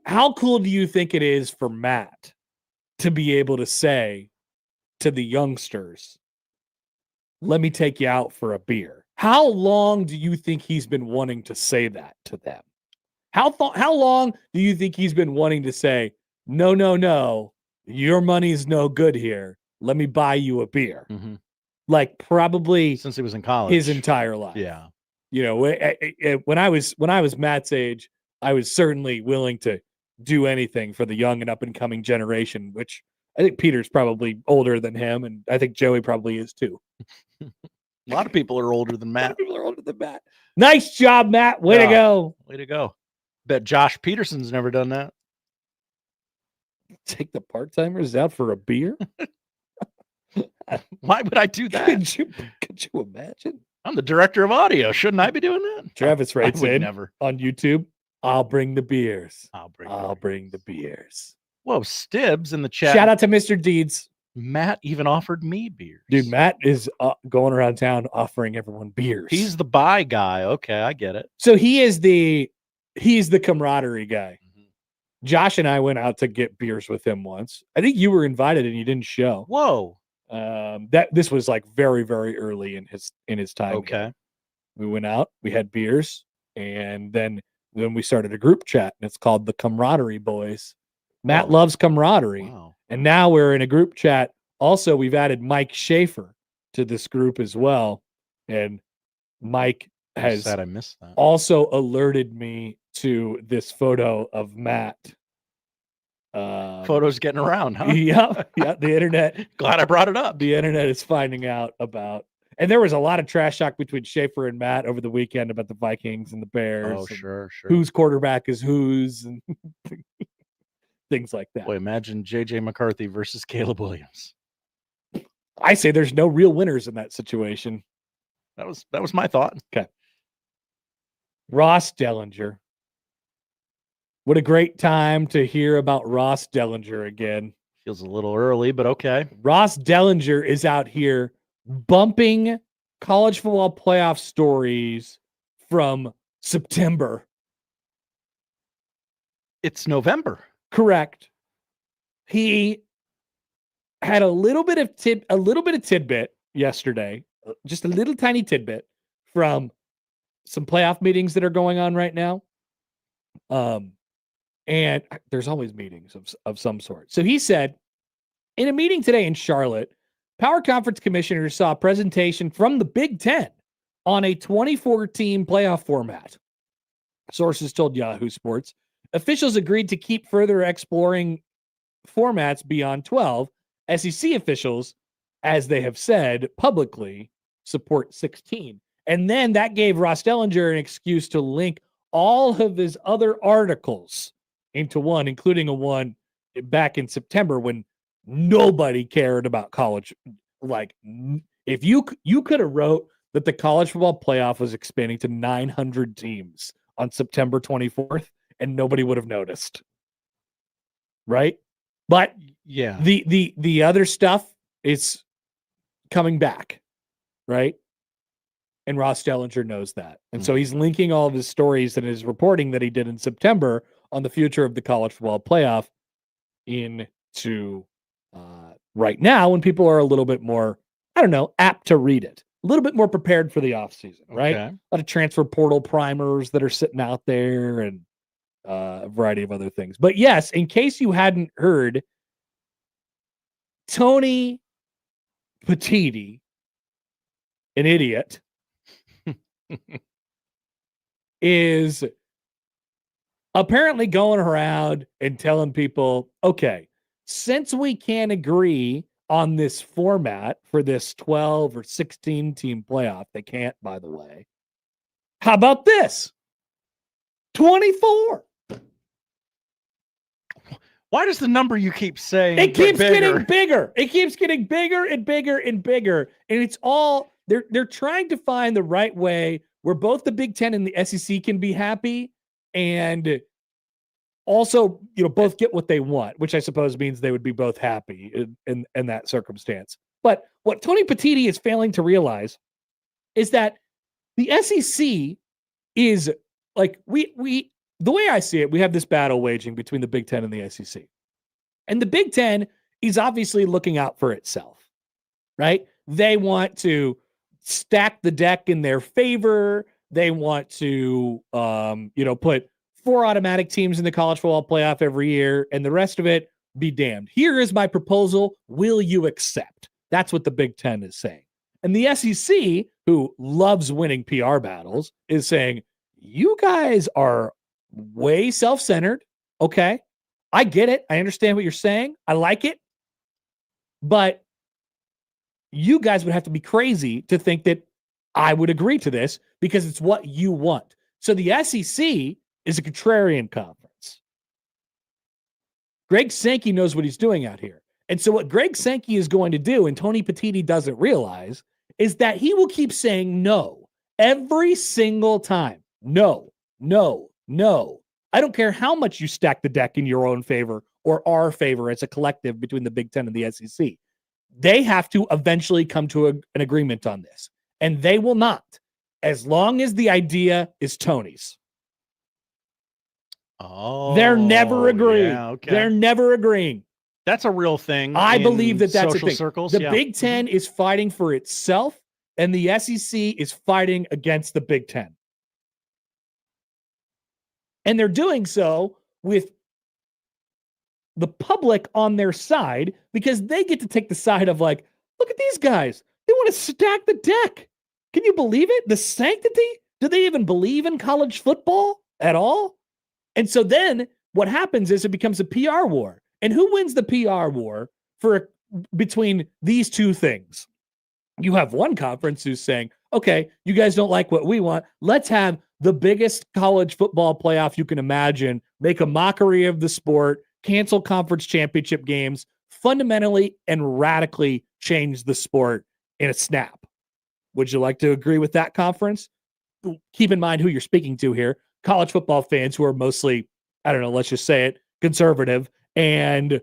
how cool do you think it is for Matt to be able to say to the youngsters, let me take you out for a beer? How long do you think he's been wanting to say that to them? How long do you think he's been wanting to say, no, your money's no good here. Let me buy you a beer. Mm-hmm. Like probably since he was in college, his entire life. Yeah. You know, when I was Matt's age, I was certainly willing to do anything for the young and up and coming generation, which I think Peter's probably older than him. And I think Joey probably is too. A lot of people are older than Matt. Nice job, Matt. Way to go. Way to go. Bet Josh Peterson's never done that. Take the part-timers out for a beer? Why would I do that? Could you imagine? I'm the director of audio. Shouldn't I be doing that? Travis writes in never. On YouTube, I'll bring the beers. I'll bring the beers. Whoa, Stibbs in the chat. Shout out to Mr. Deeds. Matt even offered me beers. Dude, Matt is going around town offering everyone beers. He's the buy guy. Okay, I get it. So he's the camaraderie guy. Mm-hmm. Josh and I went out to get beers with him once. I think you were invited and you didn't show. Whoa. This was like very, very early in his time. Okay. Here. We went out, we had beers, and then we started a group chat, and it's called the Camaraderie Boys. Matt loves camaraderie. Wow. And now we're in a group chat. Also, we've added Mike Schaefer to this group as well. And Mike has sad I missed that. Also alerted me to this photo of Matt. Photos getting around, huh? Yeah, the internet. Glad I brought it up. The internet is finding out about. And there was a lot of trash talk between Schaefer and Matt over the weekend about the Vikings and the Bears. Oh, sure. Whose quarterback is whose and things like that. Boy, imagine J.J. McCarthy versus Caleb Williams. I say there's no real winners in that situation. That was my thought. Okay. Ross Dellinger. What a great time to hear about Ross Dellinger again. Feels a little early, but okay. Ross Dellinger is out here bumping college football playoff stories from September. It's November. Correct. He had a little bit of tidbit yesterday, just a little tiny tidbit from some playoff meetings that are going on right now. And there's always meetings of some sort. So he said, in a meeting today in Charlotte, Power Conference commissioners saw a presentation from the Big Ten on a 24-team playoff format. Sources told Yahoo Sports. Officials agreed to keep further exploring formats beyond 12. SEC officials, as they have said publicly, support 16. And then that gave Ross Dellinger an excuse to link all of his other articles into one, including a one back in September when nobody cared about college. Like, if you could have wrote that the college football playoff was expanding to 900 teams on September 24th, and nobody would have noticed. Right? But yeah, the other stuff is coming back. Right? And Ross Dellinger knows that. And so he's linking all of his stories and his reporting that he did in September on the future of the college football playoff into right now when people are a little bit more, I don't know, apt to read it. A little bit more prepared for the offseason, right? Okay. A lot of transfer portal primers that are sitting out there and a variety of other things. But yes, in case you hadn't heard, Tony Petitti, an idiot, is apparently going around and telling people, okay, since we can't agree on this format for this 12 or 16 team playoff, they can't, by the way. How about this? 24. Why does the number you keep saying It keeps get bigger? getting bigger. It keeps getting bigger and bigger and bigger. And it's all they're trying to find the right way where both the Big Ten and the SEC can be happy and also, both get what they want, which I suppose means they would be both happy in that circumstance. But what Tony Petitti is failing to realize is that the SEC is like the way I see it, we have this battle waging between the Big Ten and the SEC. And the Big Ten is obviously looking out for itself, right? They want to stack the deck in their favor. They want to, put 4 automatic teams in the college football playoff every year, and the rest of it be damned. Here is my proposal. Will you accept? That's what the Big Ten is saying. And the SEC, who loves winning PR battles, is saying, you guys are way self-centered. Okay. I get it. I understand what you're saying. I like it. But you guys would have to be crazy to think that I would agree to this because it's what you want. So the SEC is a contrarian conference. Greg Sankey knows what he's doing out here. And so what Greg Sankey is going to do, and Tony Petitti doesn't realize, is that he will keep saying no every single time. No, no, no. I don't care how much you stack the deck in your own favor or our favor as a collective between the Big Ten and the SEC. They have to eventually come to an agreement on this. And they will not, as long as the idea is Tony's. Oh, they're never agreeing. Yeah, okay. They're never agreeing. That's a real thing. I believe that that's a thing. Circles, the Big Ten is fighting for itself, and the SEC is fighting against the Big Ten. And they're doing so with the public on their side because they get to take the side of like, look at these guys. They want to stack the deck. Can you believe it? The sanctity? Do they even believe in college football at all? And so then what happens is it becomes a PR war. And who wins the PR war between these two things? You have one conference who's saying, okay, you guys don't like what we want. Let's have the biggest college football playoff you can imagine, make a mockery of the sport, cancel conference championship games, fundamentally and radically change the sport in a snap. Would you like to agree with that conference? Keep in mind who you're speaking to here. College football fans who are mostly, I don't know, let's just say it, conservative and,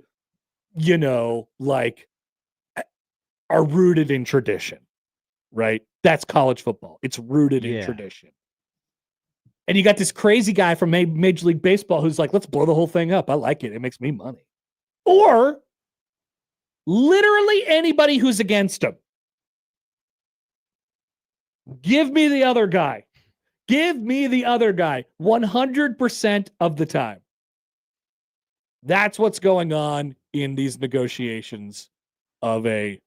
are rooted in tradition, right? That's college football. It's rooted in tradition. And you got this crazy guy from Major League Baseball who's like, let's blow the whole thing up. I like it. It makes me money. Or literally anybody who's against him. Give me the other guy. Give me the other guy 100% of the time. That's what's going on in these negotiations of a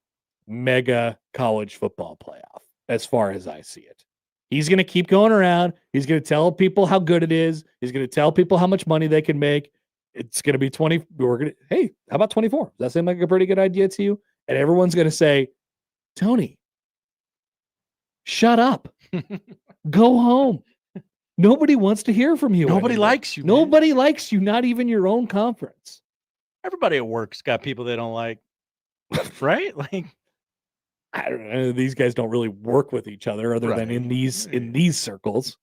mega college football playoff, as far as I see it. He's going to keep going around. He's going to tell people how good it is. He's going to tell people how much money they can make. It's going to be 20. Hey, how about 24? Does that seem like a pretty good idea to you? And everyone's going to say, Tony, shut up. Go home. Nobody wants to hear from you. Nobody anymore. likes you. Nobody likes you, not even your own conference. Everybody at work's got people they don't like, right? Like, I don't know. These guys don't really work with each other other than in these circles.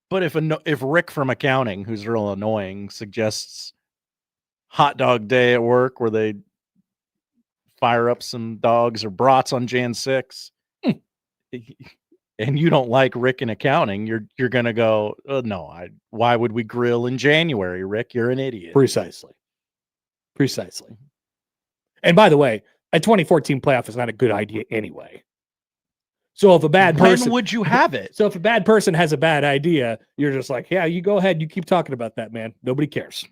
But if Rick from accounting, who's real annoying, suggests hot dog day at work where they fire up some dogs or brats on Jan 6, and you don't like Rick in accounting, you're gonna go, oh, no, why would we grill in January, Rick? You're an idiot. Precisely. And by the way, a 2014 playoff is not a good idea anyway. So if a bad person, when would you have it? So if a bad person has a bad idea, you're just like, yeah, you go ahead, you keep talking about that, man. Nobody cares.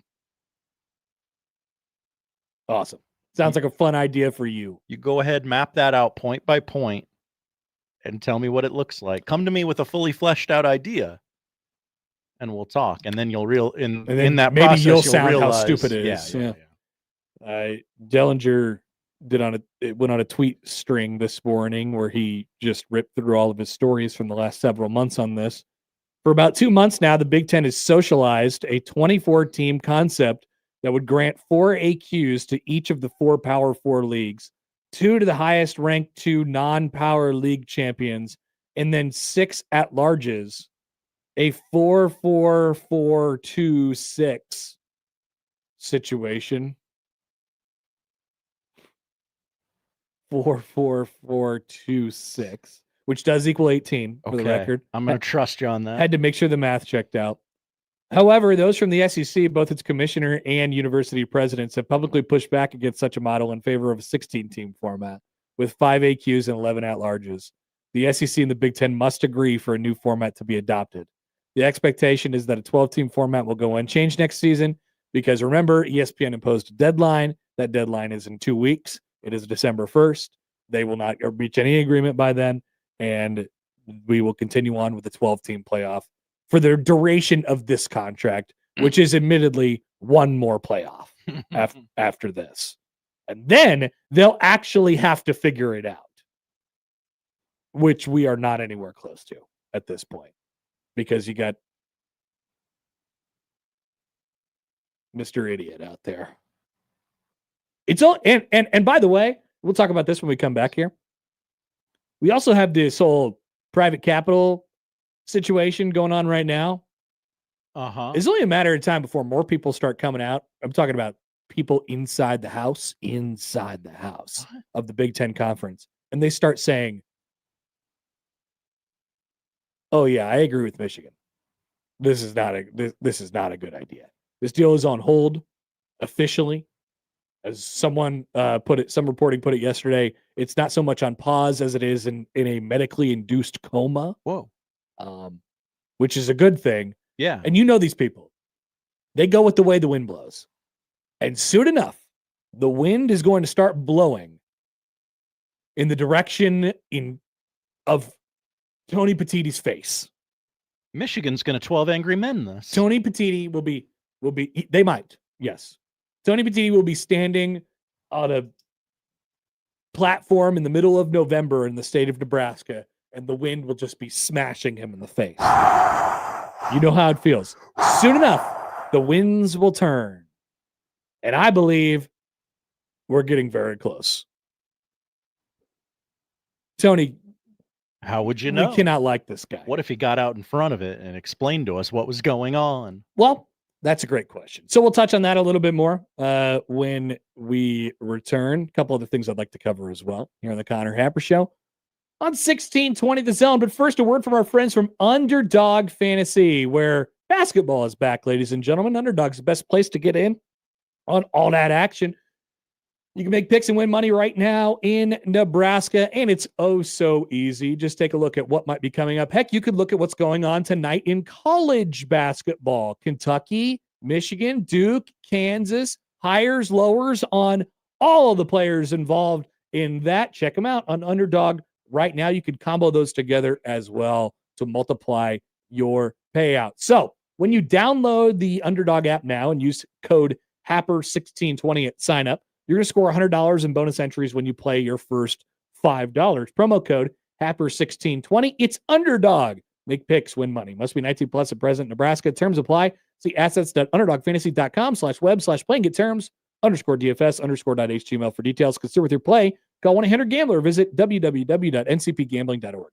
Awesome. Sounds like a fun idea for you. You go ahead, map that out point by point, and tell me what it looks like. Come to me with a fully fleshed out idea, and we'll talk. And then you'll in that maybe process, you'll sound realize, how stupid it is. Dellinger went on a tweet string this morning where he just ripped through all of his stories from the last several months on this. For about 2 months now, the Big Ten has socialized a 24-team concept that would grant 4 AQs to each of the 4 Power 4 leagues, 2 to the highest ranked 2 non-power league champions, and then 6 at-larges, a 4-4-4-2-6 situation. 4-4-4-2-6, which does equal 18 for the record. I'm going to trust you on that. Had to make sure the math checked out. However, those from the SEC, both its commissioner and university presidents, have publicly pushed back against such a model in favor of a 16-team format with 5 AQs and 11 at-larges. The SEC and the Big Ten must agree for a new format to be adopted. The expectation is that a 12-team format will go unchanged next season because, remember, ESPN imposed a deadline. That deadline is in 2 weeks. It is December 1st. They will not reach any agreement by then, and we will continue on with the 12-team playoff for the duration of this contract, which is admittedly one more playoff after this. And then they'll actually have to figure it out, which we are not anywhere close to at this point because you got Mr. Idiot out there. It's all and by the way, we'll talk about this when we come back here. We also have this whole private capital situation going on right now. It's only a matter of time before more people start coming out. I'm talking about people inside the house of the Big Ten Conference. And they start saying, oh yeah, I agree with Michigan. This is not a good idea. This deal is on hold officially. As someone some reporting put it yesterday, it's not so much on pause as it is in a medically induced coma. Whoa. Which is a good thing. Yeah. And you know these people. They go with the way the wind blows. And soon enough, the wind is going to start blowing in the direction of Tony Petitti's face. Michigan's going to 12 Angry Men this. Tony Petitti will be they might, yes. Tony Petitti will be standing on a platform in the middle of November in the state of Nebraska, and the wind will just be smashing him in the face. You know how it feels. Soon enough, the winds will turn. And I believe we're getting very close. Tony, how would you know? We cannot like this guy. What if he got out in front of it and explained to us what was going on? Well, that's a great question. So we'll touch on that a little bit more when we return. A couple other things I'd like to cover as well here on the Connor Happer Show on 1620 The Zone. But first, a word from our friends from Underdog Fantasy, where basketball is back, ladies and gentlemen. Underdog's the best place to get in on all that action. You can make picks and win money right now in Nebraska, and it's oh so easy. Just take a look at what might be coming up. Heck, you could look at what's going on tonight in college basketball. Kentucky, Michigan, Duke, Kansas, hires, lowers on all of the players involved in that. Check them out on Underdog right now. You can combo those together as well to multiply your payout. So when you download the Underdog app now and use code HAPPER1620 at sign up, you're going to score $100 in bonus entries when you play your first $5. Promo code HAPPER1620. It's Underdog. Make picks, win money. Must be 19 plus at present. Nebraska. Terms apply. See assets.underdogfantasy.com/web/play and get terms _DFS_.html for details. Consider with your play. Call 1-800-GAMBLER or visit www.ncpgambling.org.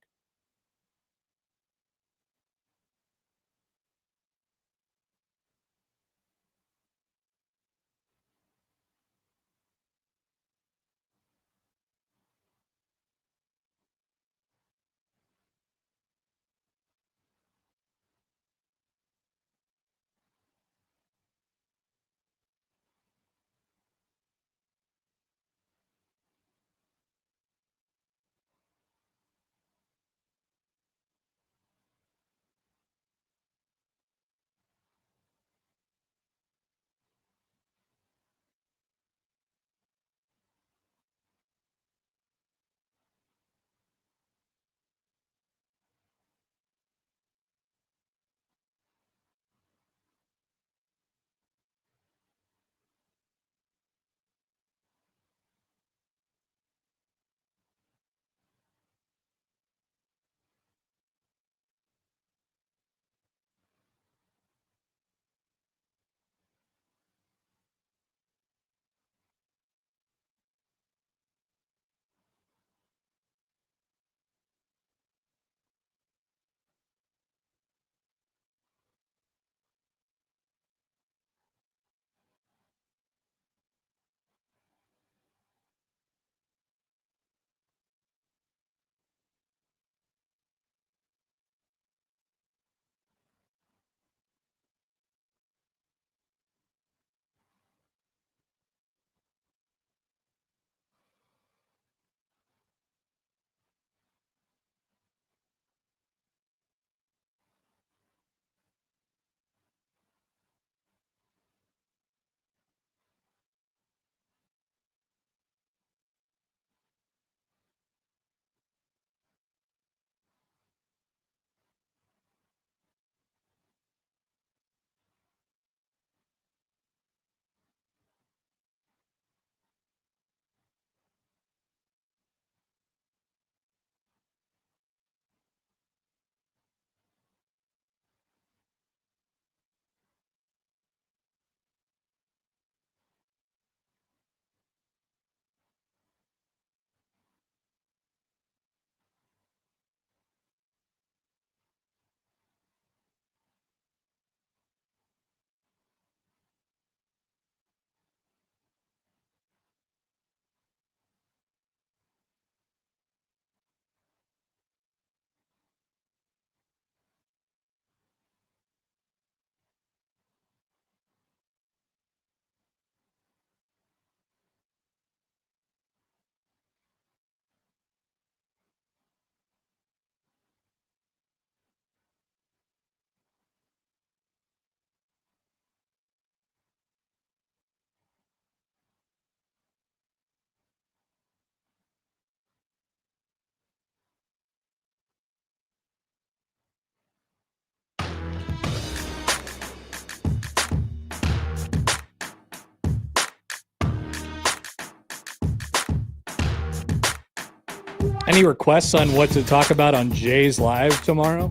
Any requests on what to talk about on Jay's Live tomorrow?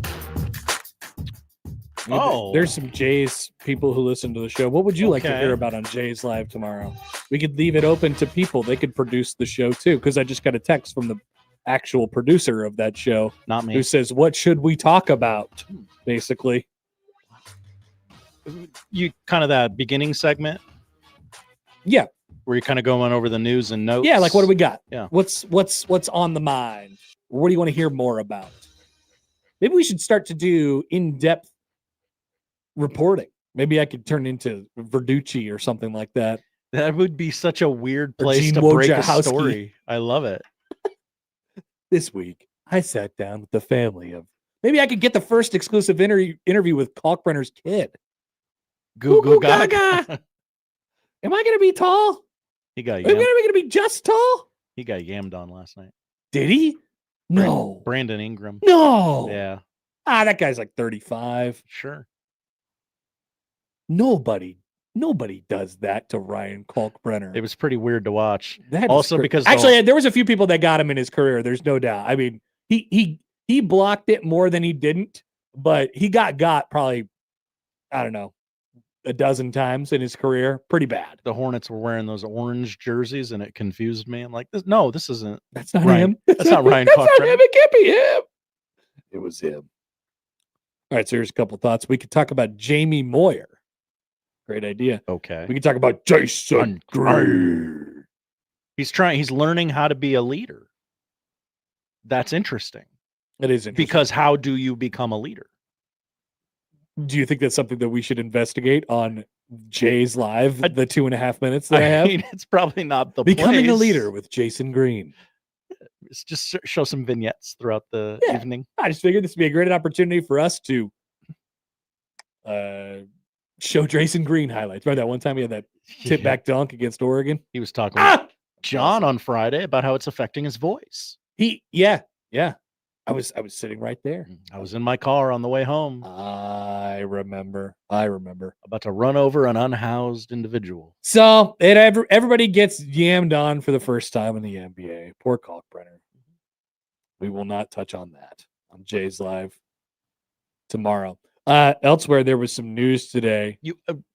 There's some Jay's people who listen to the show. What would you like to hear about on Jay's Live tomorrow? We could leave it open to people. They could produce the show too, because I just got a text from the actual producer of that show. Not me. Who says, what should we talk about, basically? You kind of that beginning segment? Yeah. Where you're kind of going over the news and notes? Yeah, like what do we got? Yeah. What's on the mind? What do you want to hear more about? Maybe we should start to do in-depth reporting. Maybe I could turn into Verducci or something like that. That would be such a weird Or place Gene to break a Wojciechowski. story. I love it. This week, I sat down with the family of... Maybe I could get the first exclusive interview with Kalkbrenner's kid. Goo goo gaga. gaga. Am I going to be tall? He got Am I going yammed. to be just tall? He got yammed on last night. Did he? No. Brandon Ingram. No. Yeah. That guy's like 35. Sure. Nobody does that to Ryan Kalkbrenner. It was pretty weird to watch. That is Also cra- because actually there was a few people that got him in his career. There's no doubt. I mean, he blocked it more than he didn't, but he got probably, I don't know, a dozen times in his career. Pretty bad. the Hornets were wearing those orange jerseys and it confused me. I'm like, this isn't. That's not Ryan. him. That's not Ryan That's not Kalkbrenner. him. It can't be him. It was him. All right, so here's a couple thoughts. We could talk about Jamie Moyer. Great idea. Okay. We can talk about Jason Green. He's learning how to be a leader. That's interesting. It is interesting. Because how do you become a leader? Do you think that's something that we should investigate on Jay's Live, the 2.5 minutes that I have? mean, it's probably not the Becoming a place. leader with Jason Green. It's just show some vignettes throughout the evening. I just figured this would be a great opportunity for us to show Jason Green highlights. Remember that one time he had that tip back dunk against Oregon? He was talking with John on Friday about how it's affecting his voice. Yeah. I was sitting right there. I was in my car on the way home. I remember. About to run over an unhoused individual. So everybody gets yammed on for the first time in the NBA. Poor Kalkbrenner. We will not touch on that on Jay's Live tomorrow. Elsewhere, there was some news today.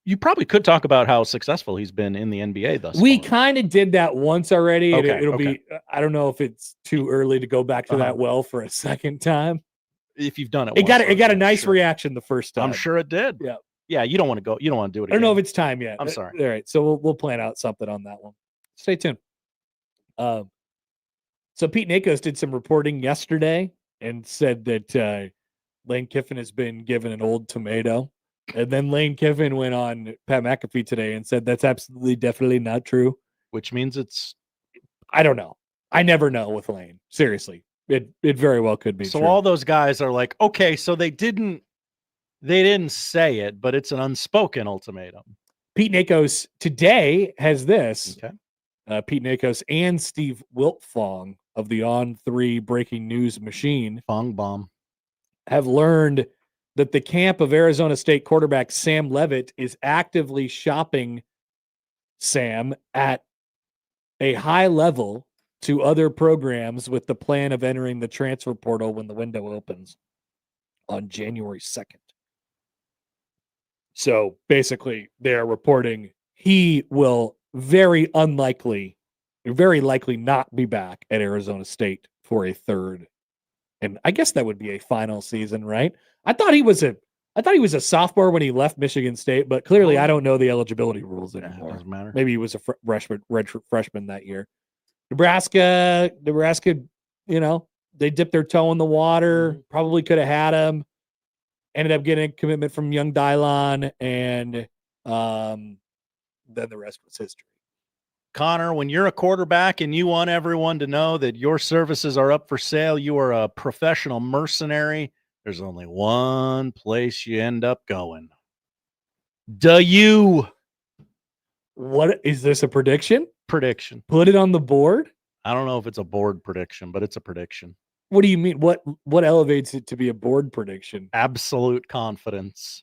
You probably could talk about how successful he's been in the NBA thus We far. kind of did that once already. Okay, It'll be. I don't know if it's too early to go back to that well for a second time. If you've done it, It got once, a nice reaction the first time. I'm sure it did. Yeah. Yeah. You don't want to go. You don't want to do it I again. don't know if it's time yet. I'm sorry. All right, so we'll plan out something on that one. Stay tuned. So Pete Nakos did some reporting yesterday and said that Lane Kiffin has been given an old tomato. And then Lane Kiffin went on Pat McAfee today and said that's absolutely, definitely not true. Which means it's... I don't know. I never know with Lane. Seriously. It very well could be So true. all those guys are like, okay, so they didn't say it, but it's an unspoken ultimatum. Pete Nakos today has this. Okay. Pete Nakos and Steve Wiltfong of the On3 breaking news machine Fong Bomb have learned that the camp of Arizona State quarterback Sam Leavitt is actively shopping Sam at a high level to other programs with the plan of entering the transfer portal when the window opens on January 2nd. So basically, they're reporting he will very likely not be back at Arizona State for a third. And I guess that would be a final season, right? I thought he was a sophomore when he left Michigan State, but clearly I don't know the eligibility rules anymore. Doesn't matter. Maybe he was a redshirt freshman that year. Nebraska, they dipped their toe in the water. Probably could have had him. Ended up getting a commitment from young Dylon, and then the rest was history. Connor, when you're a quarterback and you want everyone to know that your services are up for sale, you are a professional mercenary, there's only one place you end up going. What is this, a prediction? Prediction. Put it on the board? I don't know if it's a board prediction, but it's a prediction. What do you mean? What elevates it to be a board prediction? Absolute confidence.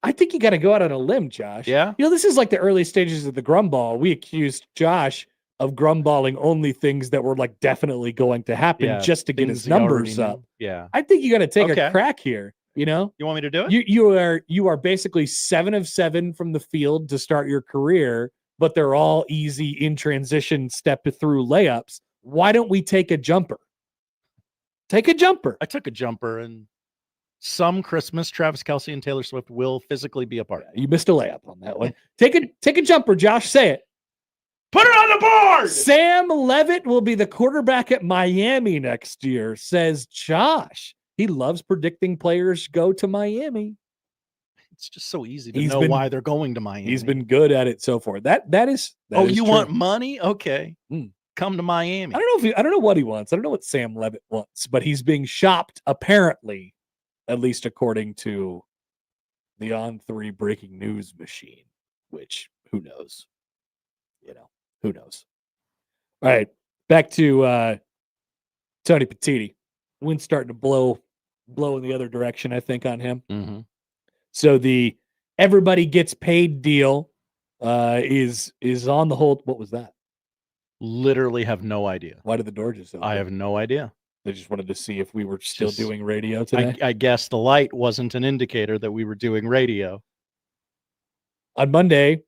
I think you got to go out on a limb, Josh. Yeah? This is like the early stages of the Grumball. We accused Josh of grumballing only things that were like definitely going to happen just to get his numbers up. Yeah. I think you got to take a crack here. You know, you want me to do it? You are basically 7 of 7 from the field to start your career, but they're all easy in transition step through layups. Why don't we take a jumper? Take a jumper. I took a jumper, and some Christmas, Travis Kelce and Taylor Swift will physically be apart. You missed a layup on that one. Take a jumper, Josh. Say it. Put it on the board. Sam Levitt will be the quarterback at Miami next year, says Josh. He loves predicting players go to Miami. It's just so easy to know why they're going to Miami. He's been good at it so far. That is you true. want money? Okay. Come to Miami. I don't know what he wants. I don't know what Sam Levitt wants, but he's being shopped apparently, at least according to the On3 breaking news machine, which who knows? Who knows? All right, back to Tony Petitti. Wind's starting to blow in the other direction, I think, on him. Mm-hmm. So the everybody gets paid deal is on the hold. What was that? Literally have no idea. Why did the door just open? I have no idea. They just wanted to see if we were still doing radio today. I guess the light wasn't an indicator that we were doing radio. On Monday,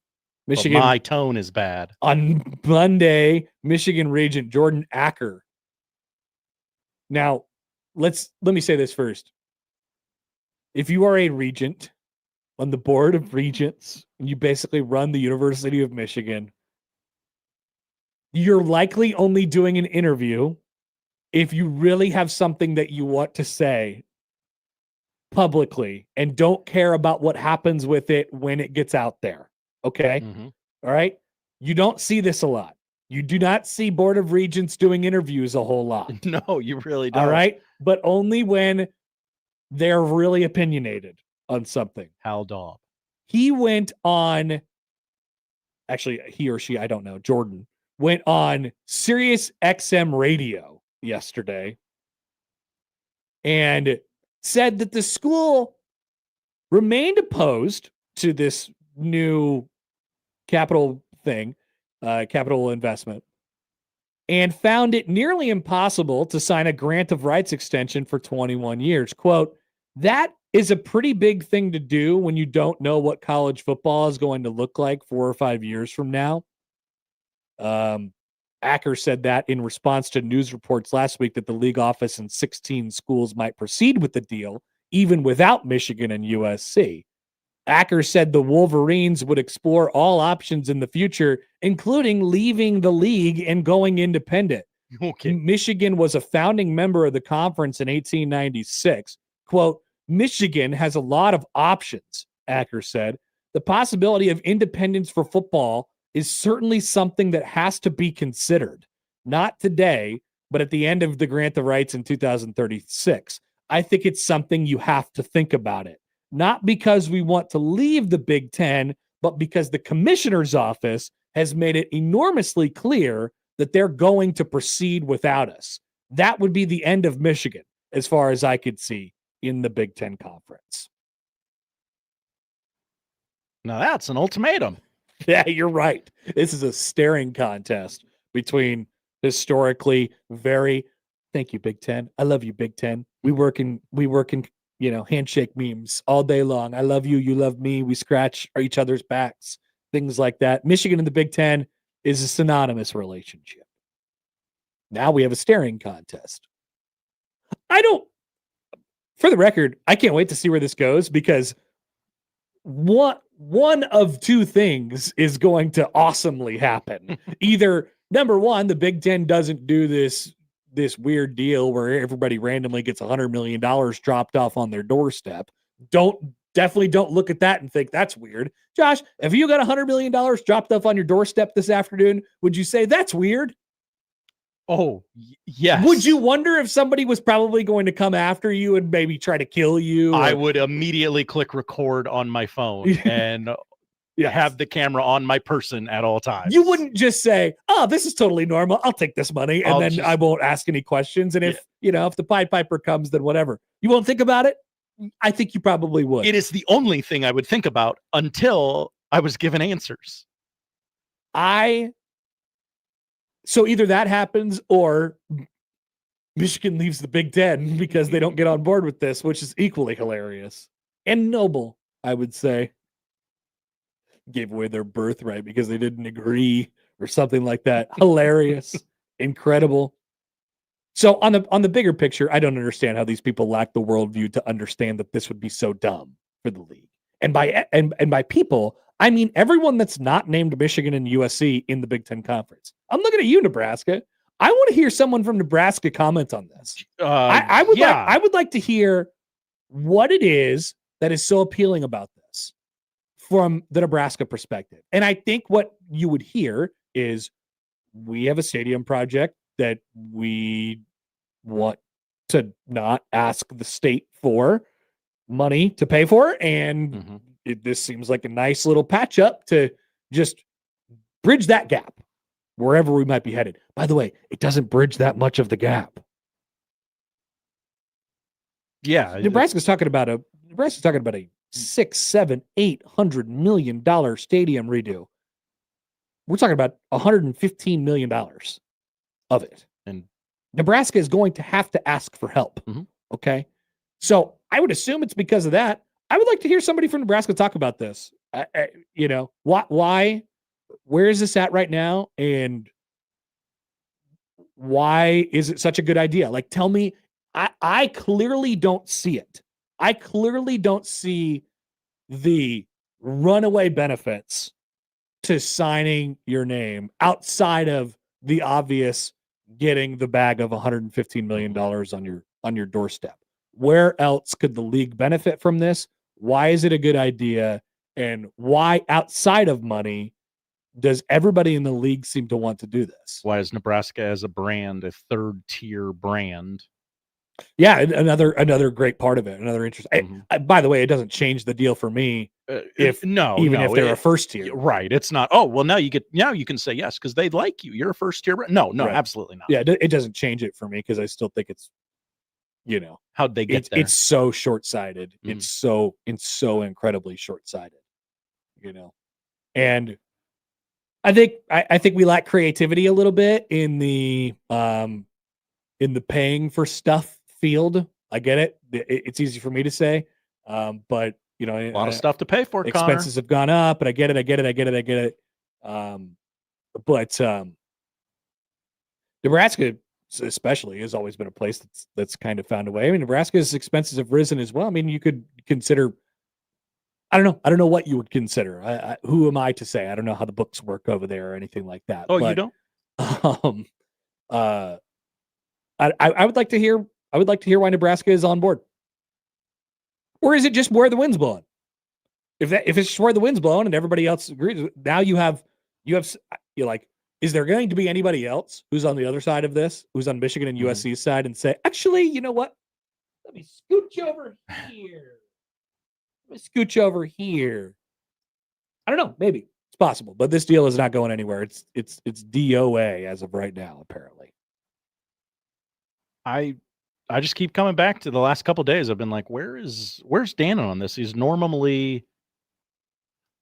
Michigan. But my tone is bad. On Monday, Michigan Regent Jordan Acker. Now, let me say this first. If you are a regent on the board of regents, and you basically run the University of Michigan, you're likely only doing an interview if you really have something that you want to say publicly and don't care about what happens with it when it gets out there. Okay? Mm-hmm. All right? You don't see this a lot. You do not see Board of Regents doing interviews a whole lot. No, you really don't. All right? But only when they're really opinionated on something. Hal Daub. He went on, actually, he or she, I don't know, Jordan, went on Sirius XM radio yesterday and said that the school remained opposed to this new capital thing, capital investment, and found it nearly impossible to sign a grant of rights extension for 21 years. Quote, that is a pretty big thing to do when you don't know what college football is going to look like 4 or 5 years from now. Acker said that in response to news reports last week that the league office and 16 schools might proceed with the deal, even without Michigan and USC. Acker said the Wolverines would explore all options in the future, including leaving the league and going independent. Okay. Michigan was a founding member of the conference in 1896. Quote, Michigan has a lot of options, Acker said. The possibility of independence for football is certainly something that has to be considered. Not today, but at the end of the grant of rights in 2036. I think it's something you have to think about it. Not because we want to leave the Big Ten, but because the commissioner's office has made it enormously clear that they're going to proceed without us. That would be the end of Michigan, as far as I could see, in the Big Ten Conference. Now that's an ultimatum. Yeah, you're right. This is a staring contest between historically very, thank you, Big Ten. I love you, Big Ten. We work in, handshake memes all day long. I love you. You love me. We scratch each other's backs, things like that. Michigan and the Big Ten is a synonymous relationship. Now we have a staring contest. For the record, I can't wait to see where this goes because one of two things is going to awesomely happen. Either, number one, the Big Ten doesn't do this weird deal where everybody randomly gets $100 million dropped off on their doorstep. Definitely don't look at that and think that's weird. Josh, if you got $100 million dropped off on your doorstep this afternoon, would you say that's weird? Oh, yes. Would you wonder if somebody was probably going to come after you and maybe try to kill you? I would immediately click record on my phone and have the camera on my person at all times. You wouldn't just say, oh, this is totally normal. I'll take this money. And I won't ask any questions. And if the Pied Piper comes, then whatever. You won't think about it? I think you probably would. It is the only thing I would think about until I was given answers. I So either that happens or Michigan leaves the Big Ten because they don't get on board with this, which is equally hilarious and noble, I would say. Gave away their birthright because they didn't agree or something like that. Hilarious. Incredible. So on the bigger picture, I don't understand how these people lack the worldview to understand that this would be so dumb for the league. And by people, I mean everyone that's not named Michigan and USC in the Big Ten Conference. I'm looking at you, Nebraska. I want to hear someone from Nebraska comment on this. I would like to hear what it is that is so appealing about this from the Nebraska perspective. And I think what you would hear is we have a stadium project that we want to not ask the state for money to pay for. And this seems like a nice little patch up to just bridge that gap wherever we might be headed. By the way, it doesn't bridge that much of the gap. Yeah. Nebraska's talking about a $600, $700, $800 million stadium redo. We're talking about $115 million of it. And Nebraska is going to have to ask for help. Okay. So I would assume it's because of that. I would like to hear somebody from Nebraska talk about this. Why, where is this at right now? And why is it such a good idea? Like, tell me, I clearly don't see it. I clearly don't see the runaway benefits to signing your name outside of the obvious getting the bag of $115 million on your doorstep. Where else could the league benefit from this? Why is it a good idea? And why, outside of money, does everybody in the league seem to want to do this? Why is Nebraska as a brand a third-tier brand? Yeah, another great part of it. Another interesting. By the way, it doesn't change the deal for me if they're a first tier. Right. It's not. Oh well, now you can say yes because they like you. You're a first tier. No, Right. Absolutely not. Yeah, it doesn't change it for me because I still think it's, how'd they get there? It's so short-sighted. It's so incredibly short-sighted. And I think we lack creativity a little bit in the paying for stuff field. I get it. It's easy for me to say, but a lot of stuff to pay for. Expenses have gone up, but I get it. But Nebraska, especially, has always been a place that's kind of found a way. I mean, Nebraska's expenses have risen as well. I mean, you could consider. I don't know what you would consider. Who am I to say? I don't know how the books work over there or anything like that. Oh, but, you don't? I would like to hear. I would like to hear why Nebraska is on board, or is it just where the wind's blowing? If it's just where the wind's blowing and everybody else agrees, now you're like, is there going to be anybody else who's on the other side of this, who's on Michigan and USC's side, and say, actually, you know what? Let me scooch over here. I don't know. Maybe it's possible, but this deal is not going anywhere. It's DOA as of right now, apparently. I just keep coming back to the last couple of days. I've been like, where's Dan on this? He's normally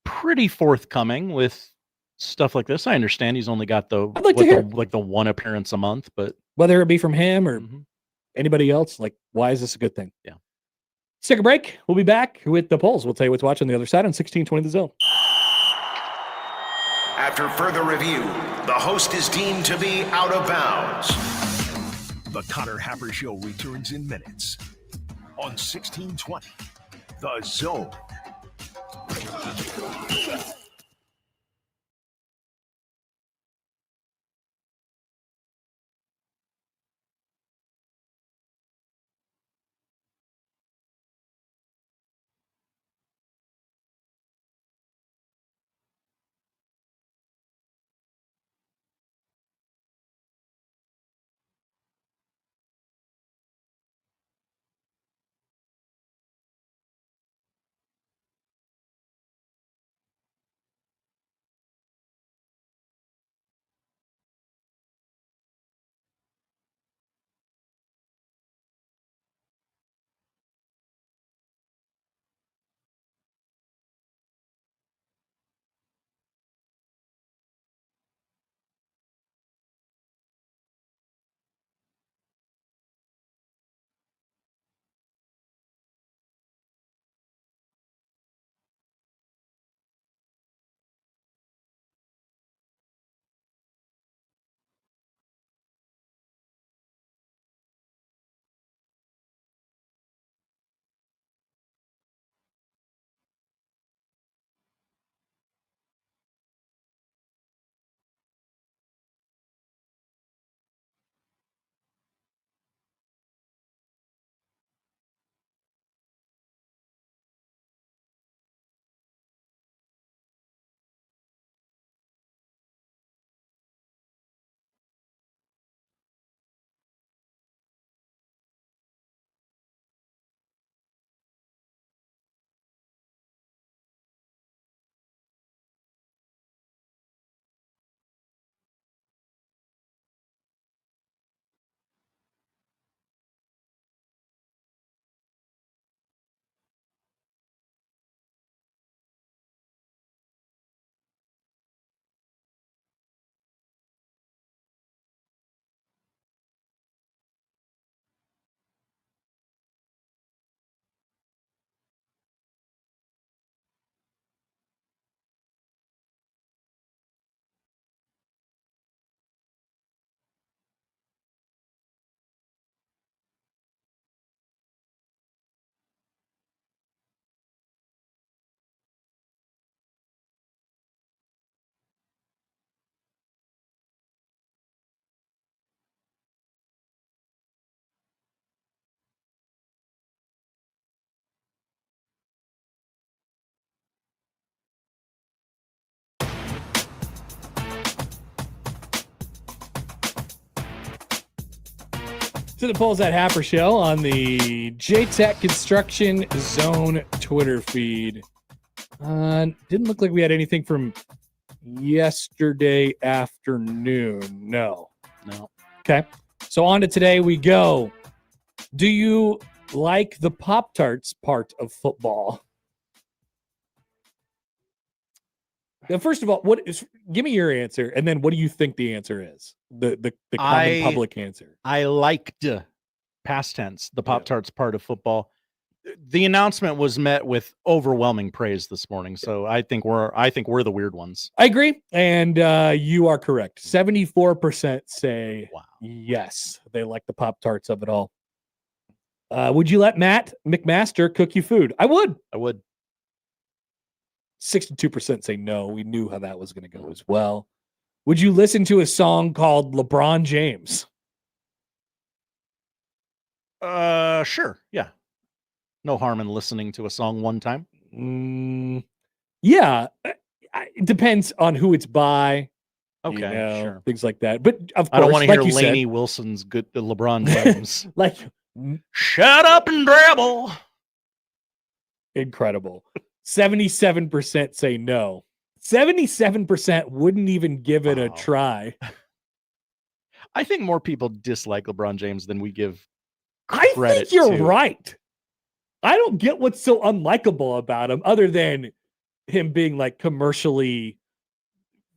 pretty forthcoming with stuff like this. I understand he's only got the one appearance a month, but whether it be from him or anybody else, like, why is this a good thing? Yeah. Let's take a break. We'll be back with the polls. We'll tell you what's watching on the other side on 1620 The Zone. After further review, the host is deemed to be out of bounds. The Connor Happer Show returns in minutes on 1620 The Zone. To the Polls at Happer Show on the JTech Construction Zone Twitter feed. Didn't look like we had anything from yesterday afternoon. No. Okay. So on to today we go. Do you like the Pop-Tarts part of football? Now, first of all, give me your answer, and then what do you think the answer is? The common public answer. I liked, past tense, the Pop-Tarts part of football. The announcement was met with overwhelming praise this morning, so I think we're the weird ones. I agree, and you are correct. 74% say yes, they like the Pop-Tarts of it all. Would you let Matt McMaster cook you food? I would. 62% say no. We knew how that was going to go as well. Would you listen to a song called LeBron James? Sure. Yeah. No harm in listening to a song one time. Yeah. It depends on who it's by. Okay, sure. Things like that. But of course, I don't want to hear like Lainey Wilson's good LeBron James. Like, shut up and dribble. Incredible. 77% say no. 77% wouldn't even give it a try. I think more people dislike LeBron James than we give I credit think you're to. right. I don't get what's so unlikable about him other than him being like commercially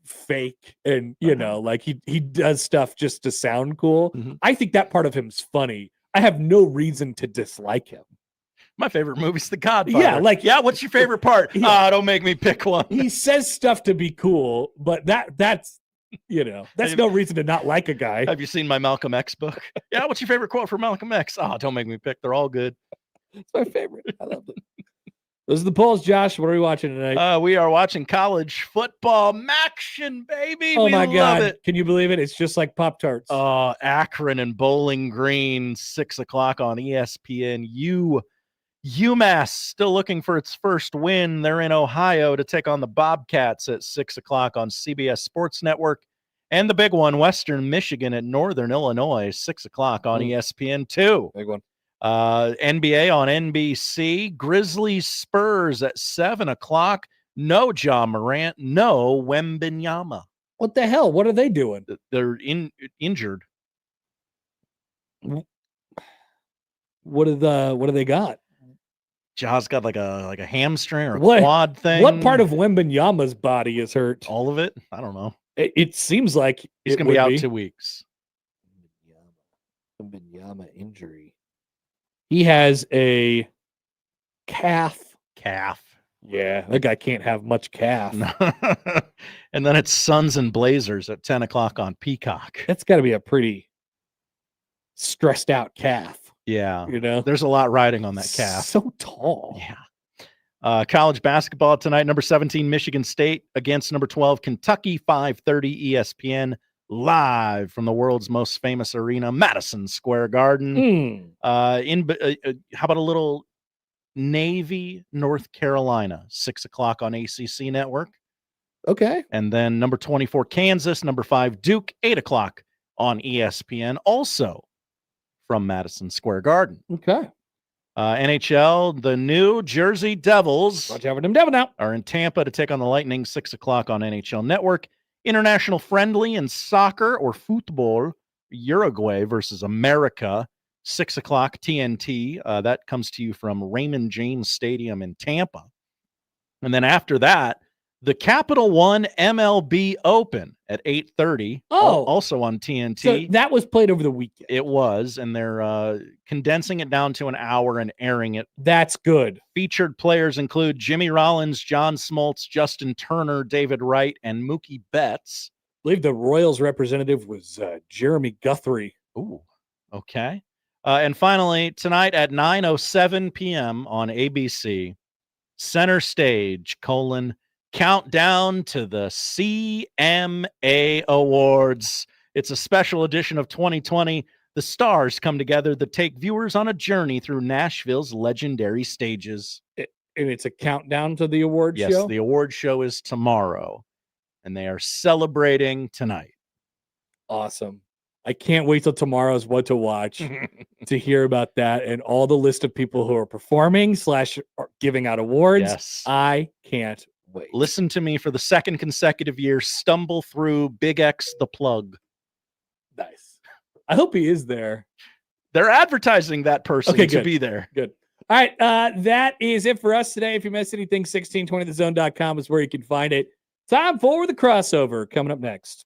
fake and, like he does stuff just to sound cool. I think that part of him's funny. I have no reason to dislike him. My favorite movie's The Godfather. Yeah, what's your favorite part? Don't make me pick one. He says stuff to be cool, but that's no reason to not like a guy. Have you seen my Malcolm X book? Yeah, what's your favorite quote from Malcolm X? Don't make me pick. They're all good. It's my favorite. I love it. Those are the polls, Josh. What are we watching tonight? We are watching college football action, baby. Oh we my love God. it. Can you believe it? It's just like Pop-Tarts. Akron and Bowling Green, 6:00 on ESPN. UMass still looking for its first win. They're in Ohio to take on the Bobcats at 6:00 on CBS Sports Network. And the big one, Western Michigan at Northern Illinois, 6:00 on ESPN2. Big one. NBA on NBC. Grizzlies Spurs at 7:00. No Ja Morant, no Wembanyama. What the hell? What are they doing? They're injured. What do they got? Ja's got like a hamstring or a What- quad thing. What part of Wembanyama's body is hurt? All of it? I don't know. It seems like He's it going to be would out 2 weeks. Wembanyama injury. He has a calf. Yeah, that guy can't have much calf. And then it's Suns and Blazers at 10:00 on Peacock. That's got to be a pretty stressed out calf. Yeah. You know? There's a lot riding on that calf. So tall. Yeah. College basketball tonight, number 17, Michigan State against number 12, Kentucky, 5:30 ESPN, live from the world's most famous arena, Madison Square Garden. How about a little Navy, North Carolina, 6:00 on ACC Network. Okay. And then number 24, Kansas, number 5, Duke, 8:00 on ESPN, also from Madison Square Garden. Okay. NHL, the New Jersey Devils now are in Tampa to take on the Lightning, 6:00 on NHL Network. International friendly in soccer or football, Uruguay versus America, 6:00 TNT. That comes to you from Raymond James Stadium in Tampa. And then after that, the Capital One MLB Open at 8:30. Also on TNT. So that was played over the weekend. It was, and they're condensing it down to an hour and airing it. That's good. Featured players include Jimmy Rollins, John Smoltz, Justin Turner, David Wright, and Mookie Betts. I believe the Royals representative was Jeremy Guthrie. Ooh, okay. And finally, tonight at 9:07 p.m. on ABC, Center Stage, countdown to the CMA Awards. It's a special edition of 2020. The stars come together to take viewers on a journey through Nashville's legendary stages. And it's a countdown to the award show? Yes, the award show is tomorrow, and they are celebrating tonight. Awesome. I can't wait till tomorrow's What to Watch to hear about that and all the list of people who are performing / giving out awards. Yes. I can't wait. Listen to me for the second consecutive year. Stumble through Big X the plug. Nice. I hope he is there. They're advertising that person to good. be there. Good. All right. That is it for us today. If you missed anything, 1620thezone.com is where you can find it. Time for the crossover coming up next.